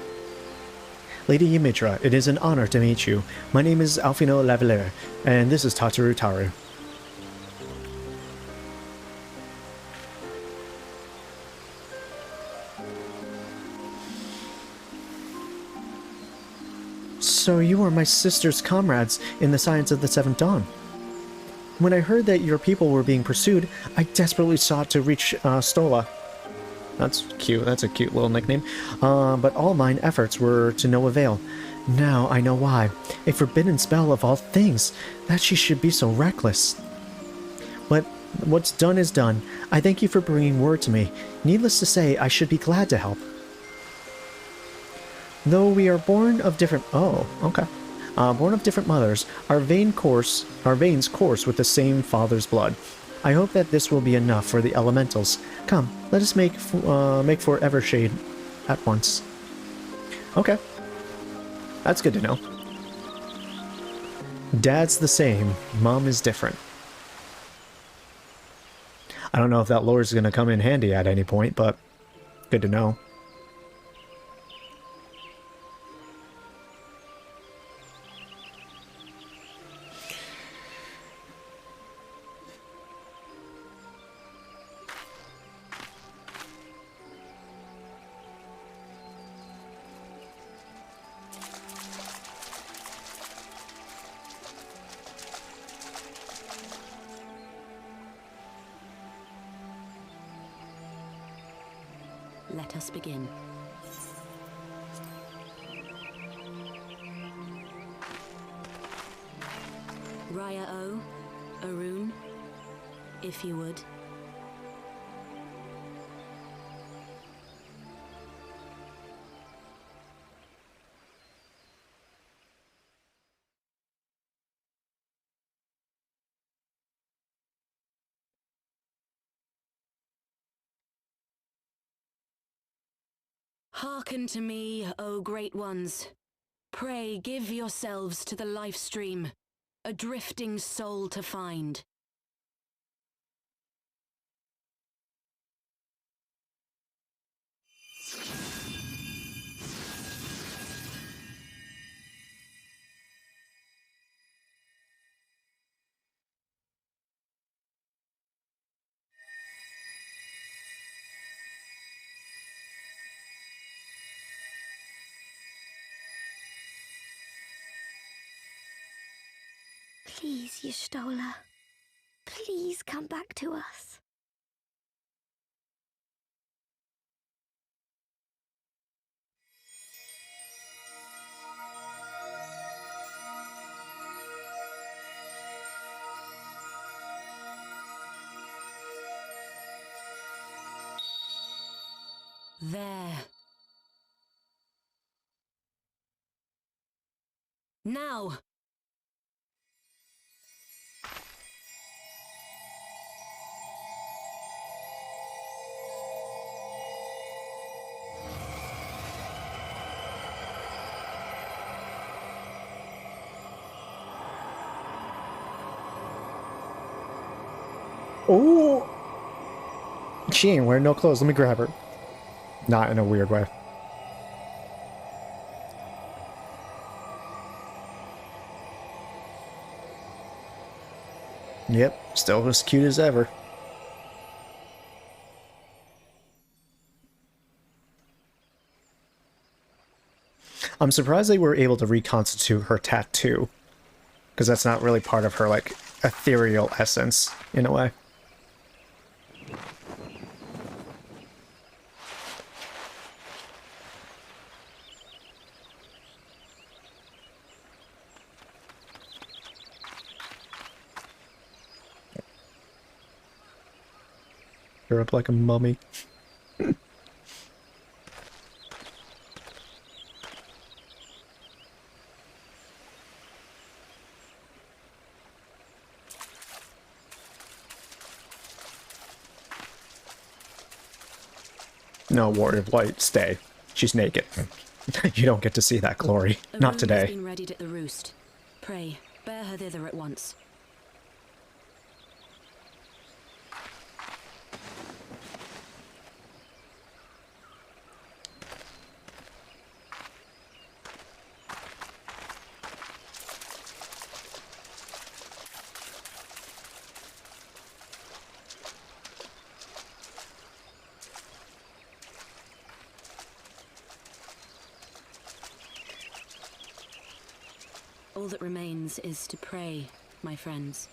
Lady Ymitra, it is an honor to meet you. My name is Alfino Lavalier, and this is Tataru Taru. So you are my sister's comrades in the Science of the Seventh Dawn. When I heard that your people were being pursued, I desperately sought to reach Stola. That's cute. That's a cute little nickname. But all mine efforts were to no avail. Now I know why. A forbidden spell of all things, that she should be so reckless. But what's done is done. I thank you for bringing word to me. Needless to say, I should be glad to help. Though we are born of different... Oh, okay. Born of different mothers, our veins course with the same father's blood. I hope that this will be enough for the elementals. Come, let us make for Evershade at once. Okay. That's good to know. Dad's the same, Mom is different. I don't know if that lore is going to come in handy at any point, but good to know. Let us begin. Raya O, Arun, if you would. Hearken to me, O great ones. Pray give yourselves to the life stream, a drifting soul to find. Please, Y'shtola. Please come back to us. There. Now! Oh! She ain't wearing no clothes. Let me grab her. Not in a weird way. Yep, still as cute as ever. I'm surprised they were able to reconstitute her tattoo, because that's not really part of her, like, ethereal essence, in a way. You're up like a mummy. No, Warrior of Light, stay. She's naked. You don't get to see that glory. Not today. Has been readied at the roost. Pray, bear her thither at once. All that remains is to pray, my friends.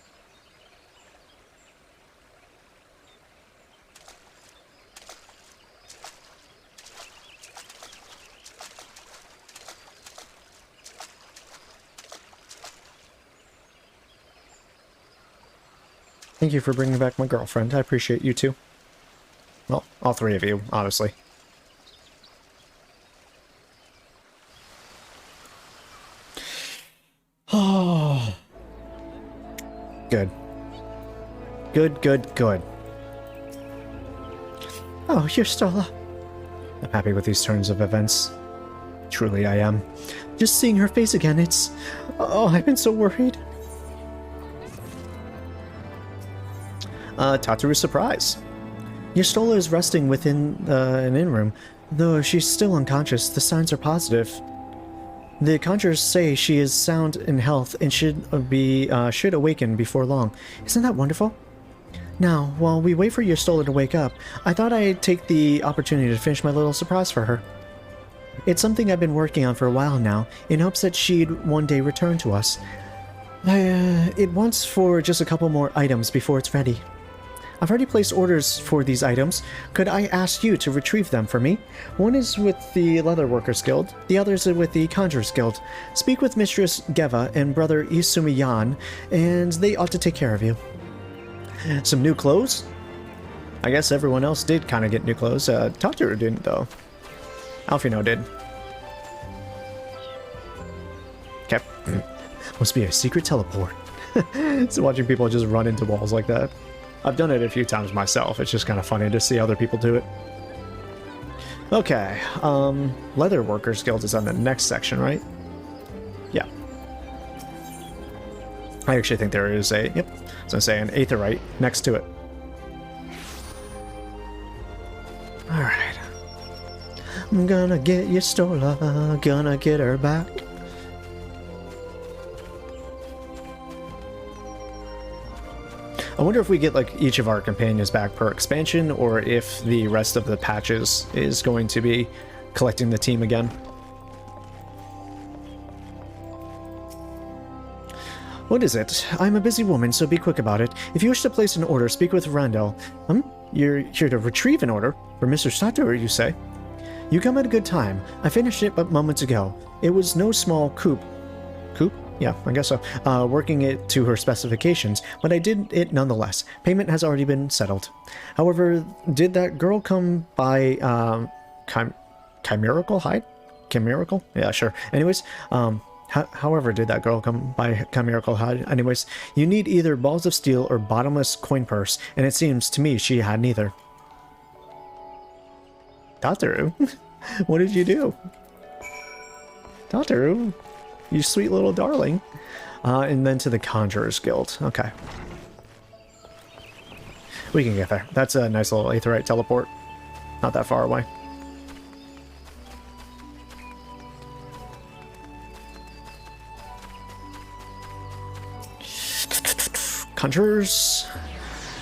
Thank you for bringing back my girlfriend. I appreciate you too. Well, all three of you, honestly. Oh. Good. Good, good, good. Oh, you're still up. I'm happy with these turns of events. Truly I am. Just seeing her face again, it's... Oh, I've been so worried. Tataru's surprise. Yastola is resting within an inn room. Though she's still unconscious, the signs are positive. The conjurers say she is sound in health and should awaken before long. Isn't that wonderful? Now, while we wait for Yastola to wake up, I thought I'd take the opportunity to finish my little surprise for her. It's something I've been working on for a while now, in hopes that she'd one day return to us. It wants for just a couple more items before it's ready. I've already placed orders for these items. Could I ask you to retrieve them for me? One is with the Leatherworkers Guild, the other is with the Conjurers Guild. Speak with Mistress Geva and Brother Isumiyan, and they ought to take care of you. Some new clothes? I guess everyone else did kind of get new clothes. Tataru didn't, though. Alfino did. Okay. Must be a secret teleport. So watching people just run into walls like that. I've done it a few times myself. It's just kind of funny to see other people do it. Okay. Leatherworkers Guild is on the next section, right? Yeah. I actually think there is a... Yep. I was going to say an Aetherite next to it. Alright. I'm gonna get Yastola. Gonna get her back. I wonder if we get like each of our companions back per expansion, or if the rest of the patches is going to be collecting the team again. What is it? I'm a busy woman, so be quick about it. If you wish to place an order, speak with Randall. You're here to retrieve an order? For Mr. Satoru, you say? You come at a good time. I finished it but moments ago. It was no small coup. Coup? Yeah, I guess so. Working it to her specifications, but I did it nonetheless. Payment has already been settled. However, did that girl come by, Chimerical hide? Chimerical? Yeah, sure. Anyways, however, did that girl come by Chimerical hide? Anyways, you need either balls of steel or bottomless coin purse, and it seems to me she had neither. Tataru? What did you do? Tataru? You sweet little darling. And then to the Conjurers Guild. Okay. We can get there. That's a nice little Aetherite teleport. Not that far away. Conjurers.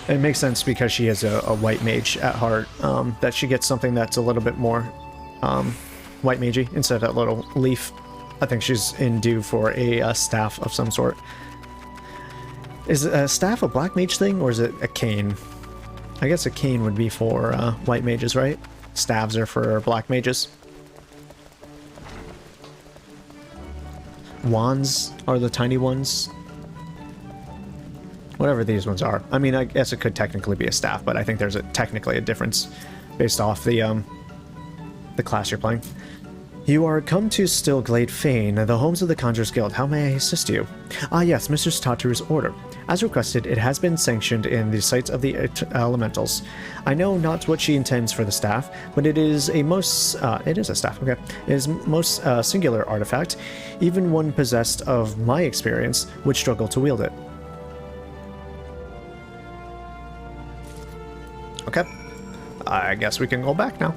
It makes sense because she is a white mage at heart. That she gets something that's a little bit more White Magi instead of that little leaf. I think she's in due for a staff of some sort. Is a staff a black mage thing, or is it a cane? I guess a cane would be for white mages, right? Staves are for black mages. Wands are the tiny ones. Whatever these ones are. I mean, I guess it could technically be a staff, but I think there's technically a difference based off the class you're playing. You are come to Stillglade Fane, the homes of the Conjurers Guild. How may I assist you? Ah yes, Mistress Tataru's order. As requested, it has been sanctioned in the sites of the elementals. I know not what she intends for the staff, but it is a most... it is a staff, okay. It is most singular artifact. Even one possessed of my experience would struggle to wield it. Okay. I guess we can go back now.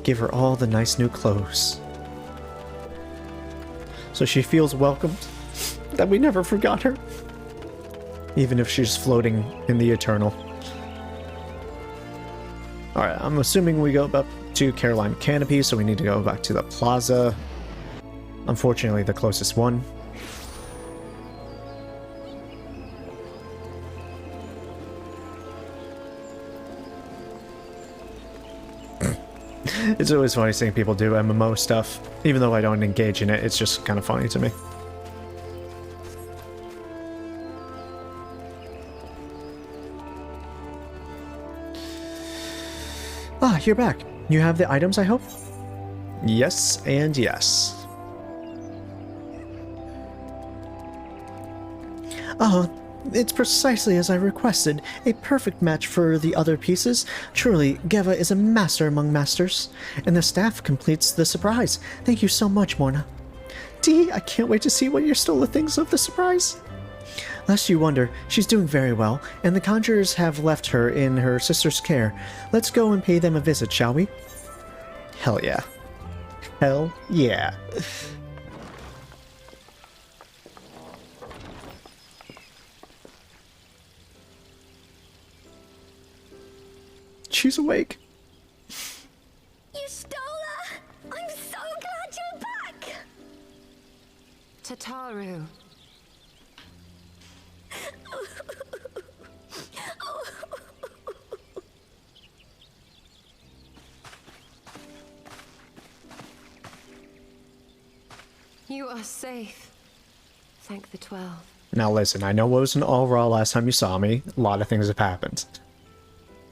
Give her all the nice new clothes. So she feels welcomed, that we never forgot her. Even if she's floating in the eternal. Alright, I'm assuming we go up to Caroline Canopy, so we need to go back to the plaza. Unfortunately, the closest one. It's always funny seeing people do MMO stuff. Even though I don't engage in it, it's just kind of funny to me. Ah, you're back. You have the items, I hope? Yes, and yes. Oh, it's precisely as I requested. A perfect match for the other pieces. Truly, Geva is a master among masters. And the staff completes the surprise. Thank you so much, Morna. Dee, I can't wait to see what your stole the things of the surprise. Lest you wonder, she's doing very well, and the conjurers have left her in her sister's care. Let's go and pay them a visit, shall we? Hell yeah. Hell yeah. She's awake. You stole her! I'm so glad you're back! Tataru. You are safe. Thank the 12. Now listen, I know it wasn't all raw last time you saw me. A lot of things have happened.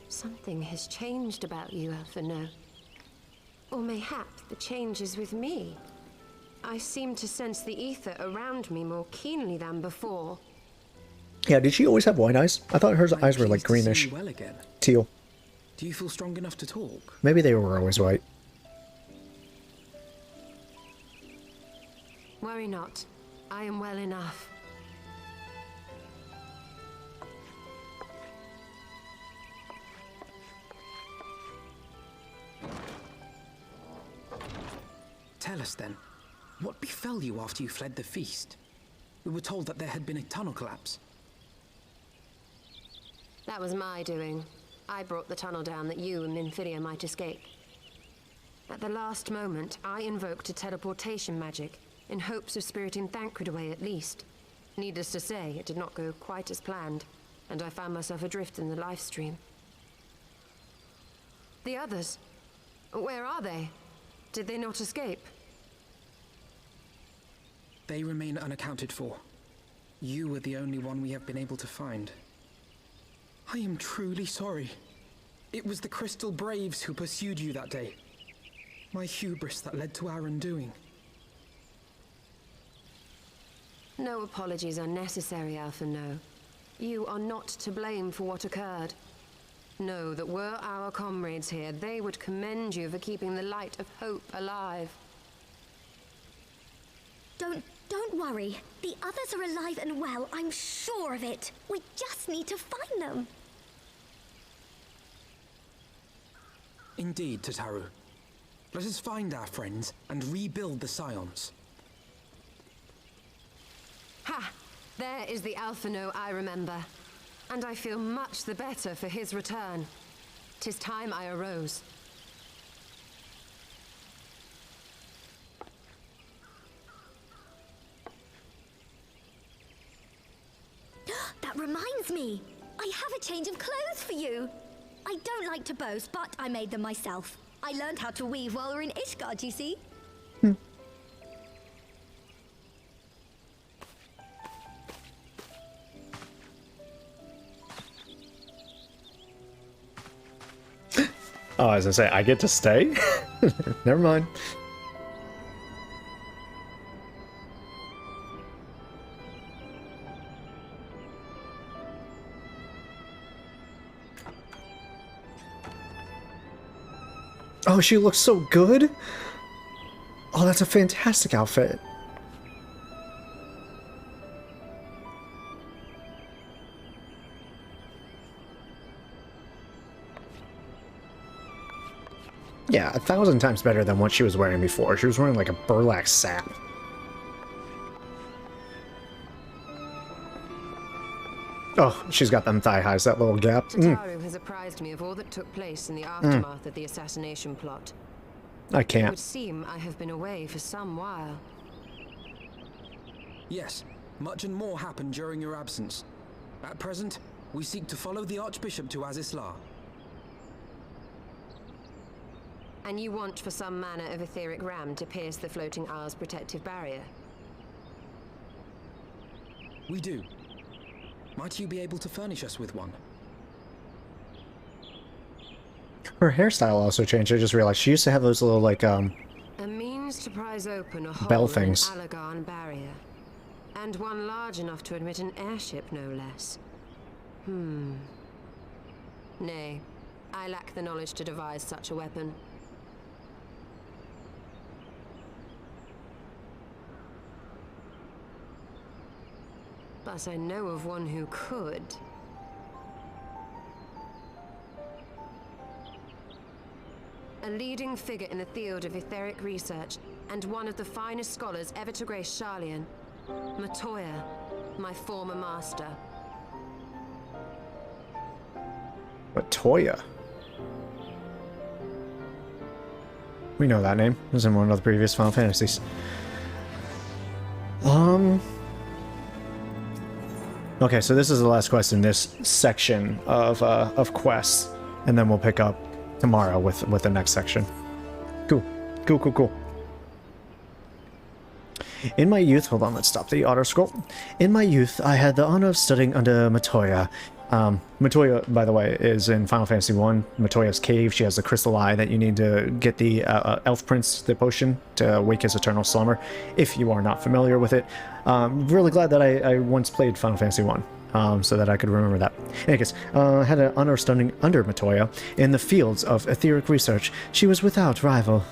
Something has changed about you, Alphino. Or mayhap the change is with me. I seem to sense the ether around me more keenly than before. Yeah, did she always have white eyes? I thought her eyes were like greenish. Well again. Teal. Do you feel strong enough to talk? Maybe they were always white. Worry not. I am well enough. Tell us then, what befell you after you fled the feast? We were told that there had been a tunnel collapse. That was my doing. I brought the tunnel down that you and Nymphidia might escape. At the last moment, I invoked a teleportation magic, in hopes of spiriting Thancred away at least. Needless to say, it did not go quite as planned, and I found myself adrift in the life stream. The others? Where are they? Did they not escape? They remain unaccounted for. You were the only one we have been able to find. I am truly sorry. It was the Crystal Braves who pursued you that day. My hubris that led to our undoing. No apologies are necessary, Alphino. You are not to blame for what occurred. Know that were our comrades here, they would commend you for keeping the light of hope alive. Don't worry. The others are alive and well, I'm sure of it. We just need to find them. Indeed, Tataru. Let us find our friends and rebuild the Scions. Ha! There is the Alphino I remember. And I feel much the better for his return. 'Tis time I arose. That reminds me. I have a change of clothes for you. I don't like to boast, but I made them myself. I learned how to weave while we were in Ishgard, you see. Oh, as I say, I get to stay? Never mind. Oh, she looks so good. Oh, that's a fantastic outfit. Yeah, 1,000 times better than what she was wearing before. She was wearing like a burlap sack. Oh, she's got them thigh highs, that little gap. Tataru has apprised me of all that took place in the aftermath of the assassination plot. I can't. It would seem I have been away for some while. Yes, much and more happened during your absence. At present, we seek to follow the Archbishop to Azisla. And you want for some manner of etheric ram to pierce the floating isle's protective barrier? We do. Might you be able to furnish us with one? Her hairstyle also changed. I just realized she used to have those little, like, A means to prise open a hole bell in things. an Alagarn barrier. And one large enough to admit an airship, no less. Nay, I lack the knowledge to devise such a weapon. But I know of one who could. A leading figure in the field of etheric research, and one of the finest scholars ever to grace Sharlayan. Matoya, my former master. Matoya? We know that name. It was in one of the previous Final Fantasies. Okay, so this is the last quest in this section of quests, and then we'll pick up tomorrow with the next section. Cool. In my youth, hold on, let's stop the auto scroll. In my youth, I had the honor of studying under Matoya. Matoya, by the way, is in Final Fantasy 1. Matoya's cave. She has the crystal eye that you need to get the elf prince, the potion, to wake his eternal slumber, if you are not familiar with it. Really glad that I once played Final Fantasy 1, so that I could remember that. Anyways, had an honor of studying under Matoya in the fields of etheric research. She was without rival.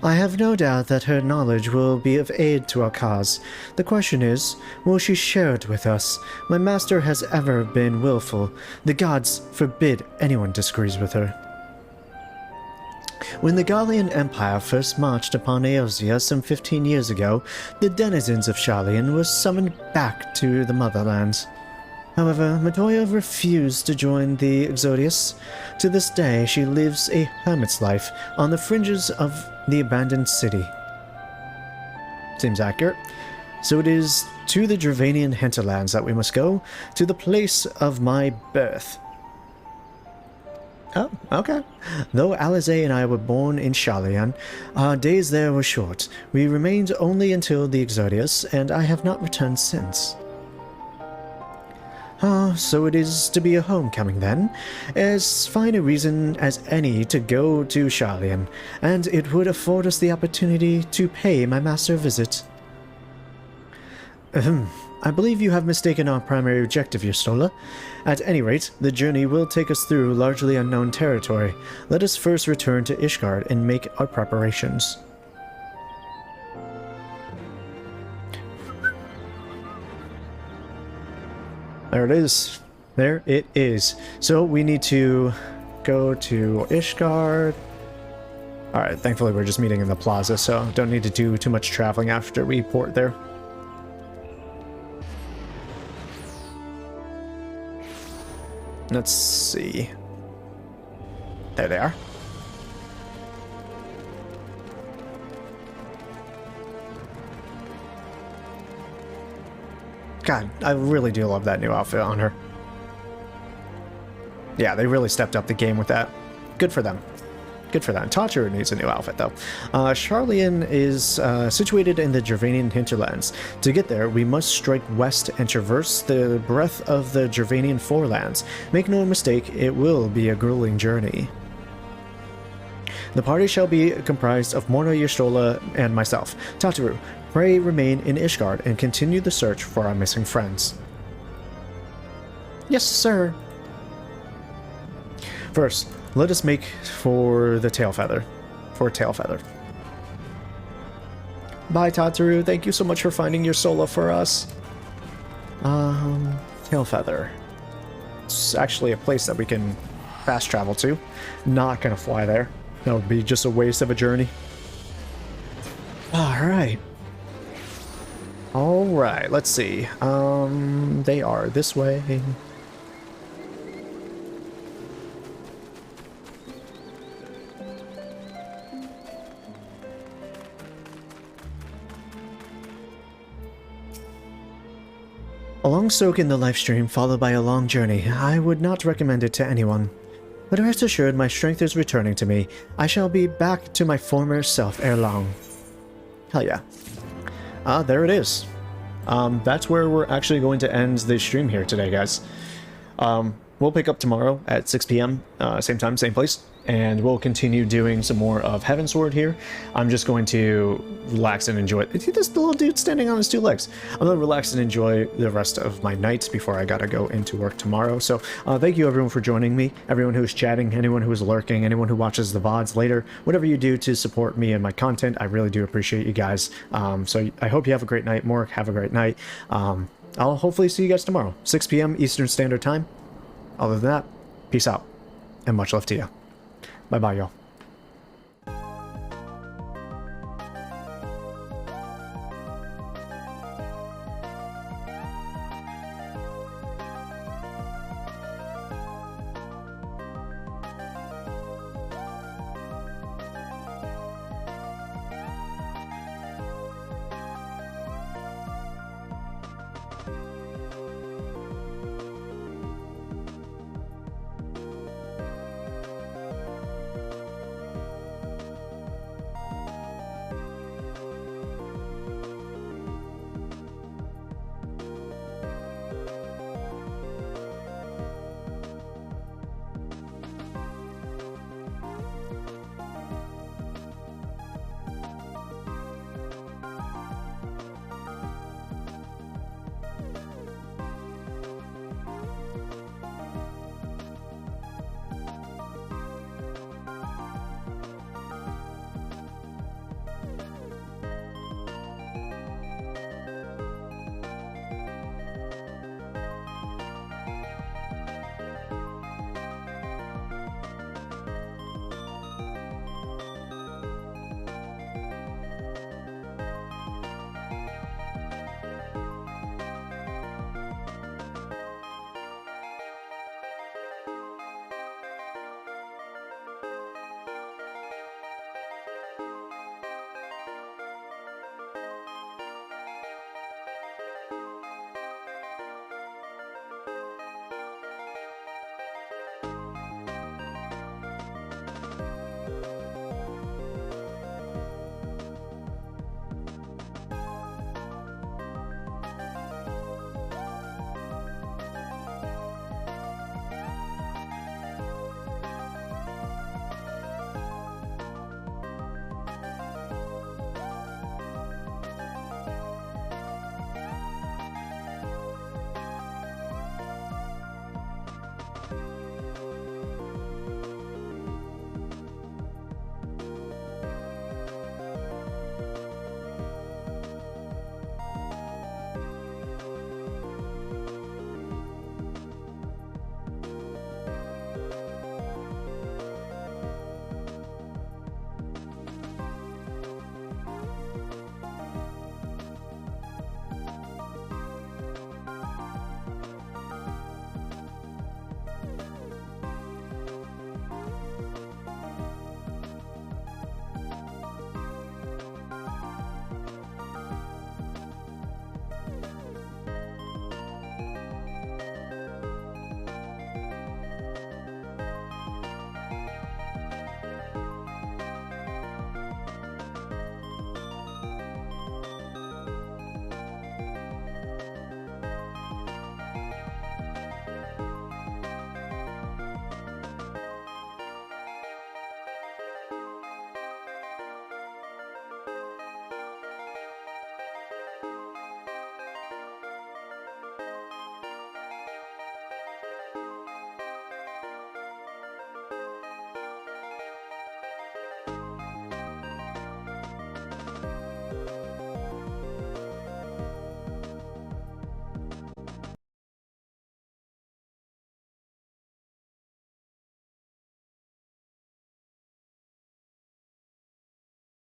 I have no doubt that her knowledge will be of aid to our cause. The question is, will she share it with us? My master has ever been willful. The gods forbid anyone disagrees with her. When the Gallian Empire first marched upon Eorzea some 15 years ago, the denizens of Sharlayan were summoned back to the motherland. However, Matoya refused to join the Exodius. To this day, she lives a hermit's life on the fringes of the abandoned city. Seems accurate. So it is to the Dravanian hinterlands that we must go, to the place of my birth. Oh, okay. Though Alize and I were born in Sharlayan, our days there were short. We remained only until the Exodius, and I have not returned since. Ah, so it is to be a homecoming then. As fine a reason as any to go to Sharlayan, and it would afford us the opportunity to pay my master a visit. I believe you have mistaken our primary objective, Yustola. At any rate, the journey will take us through largely unknown territory. Let us first return to Ishgard and make our preparations. There it is. There it is. So we need to go to Ishgard. Alright, thankfully we're just meeting in the plaza, so don't need to do too much traveling after we port there. Let's see. There they are. God, I really do love that new outfit on her. Yeah, they really stepped up the game with that. Good for them. Good for them. Tataru needs a new outfit, though. Charlian is situated in the Gervanian hinterlands. To get there, we must strike west and traverse the breadth of the Gervanian forelands. Make no mistake, it will be a grueling journey. The party shall be comprised of Morna Y'shtola and myself. Tataru, pray remain in Ishgard and continue the search for our missing friends. Yes, sir. First, let us make for the Tailfeather. Bye, Tataru. Thank you so much for finding your solo for us. Tailfeather. It's actually a place that we can fast travel to. Not gonna fly there. That would be just a waste of a journey. Alright. Alright, let's see. They are this way. A long soak in the lifestream followed by a long journey. I would not recommend it to anyone. But rest assured, my strength is returning to me. I shall be back to my former self ere long. Hell yeah. There it is. That's where we're actually going to end the stream here today, guys. We'll pick up tomorrow at 6 p.m. Same time, same place. And we'll continue doing some more of Heavensward here. I'm just going to relax and enjoy it. See this little dude standing on his two legs. I'm going to relax and enjoy the rest of my night before I gotta go into work tomorrow. So thank you everyone for joining me. Everyone who's chatting, anyone who's lurking, anyone who watches the VODs later. Whatever you do to support me and my content, I really do appreciate you guys. So I hope you have a great night. Mork, have a great night. I'll hopefully see you guys tomorrow, 6 p.m. Eastern Standard Time. Other than that, peace out, and much love to you. Bye-bye, y'all.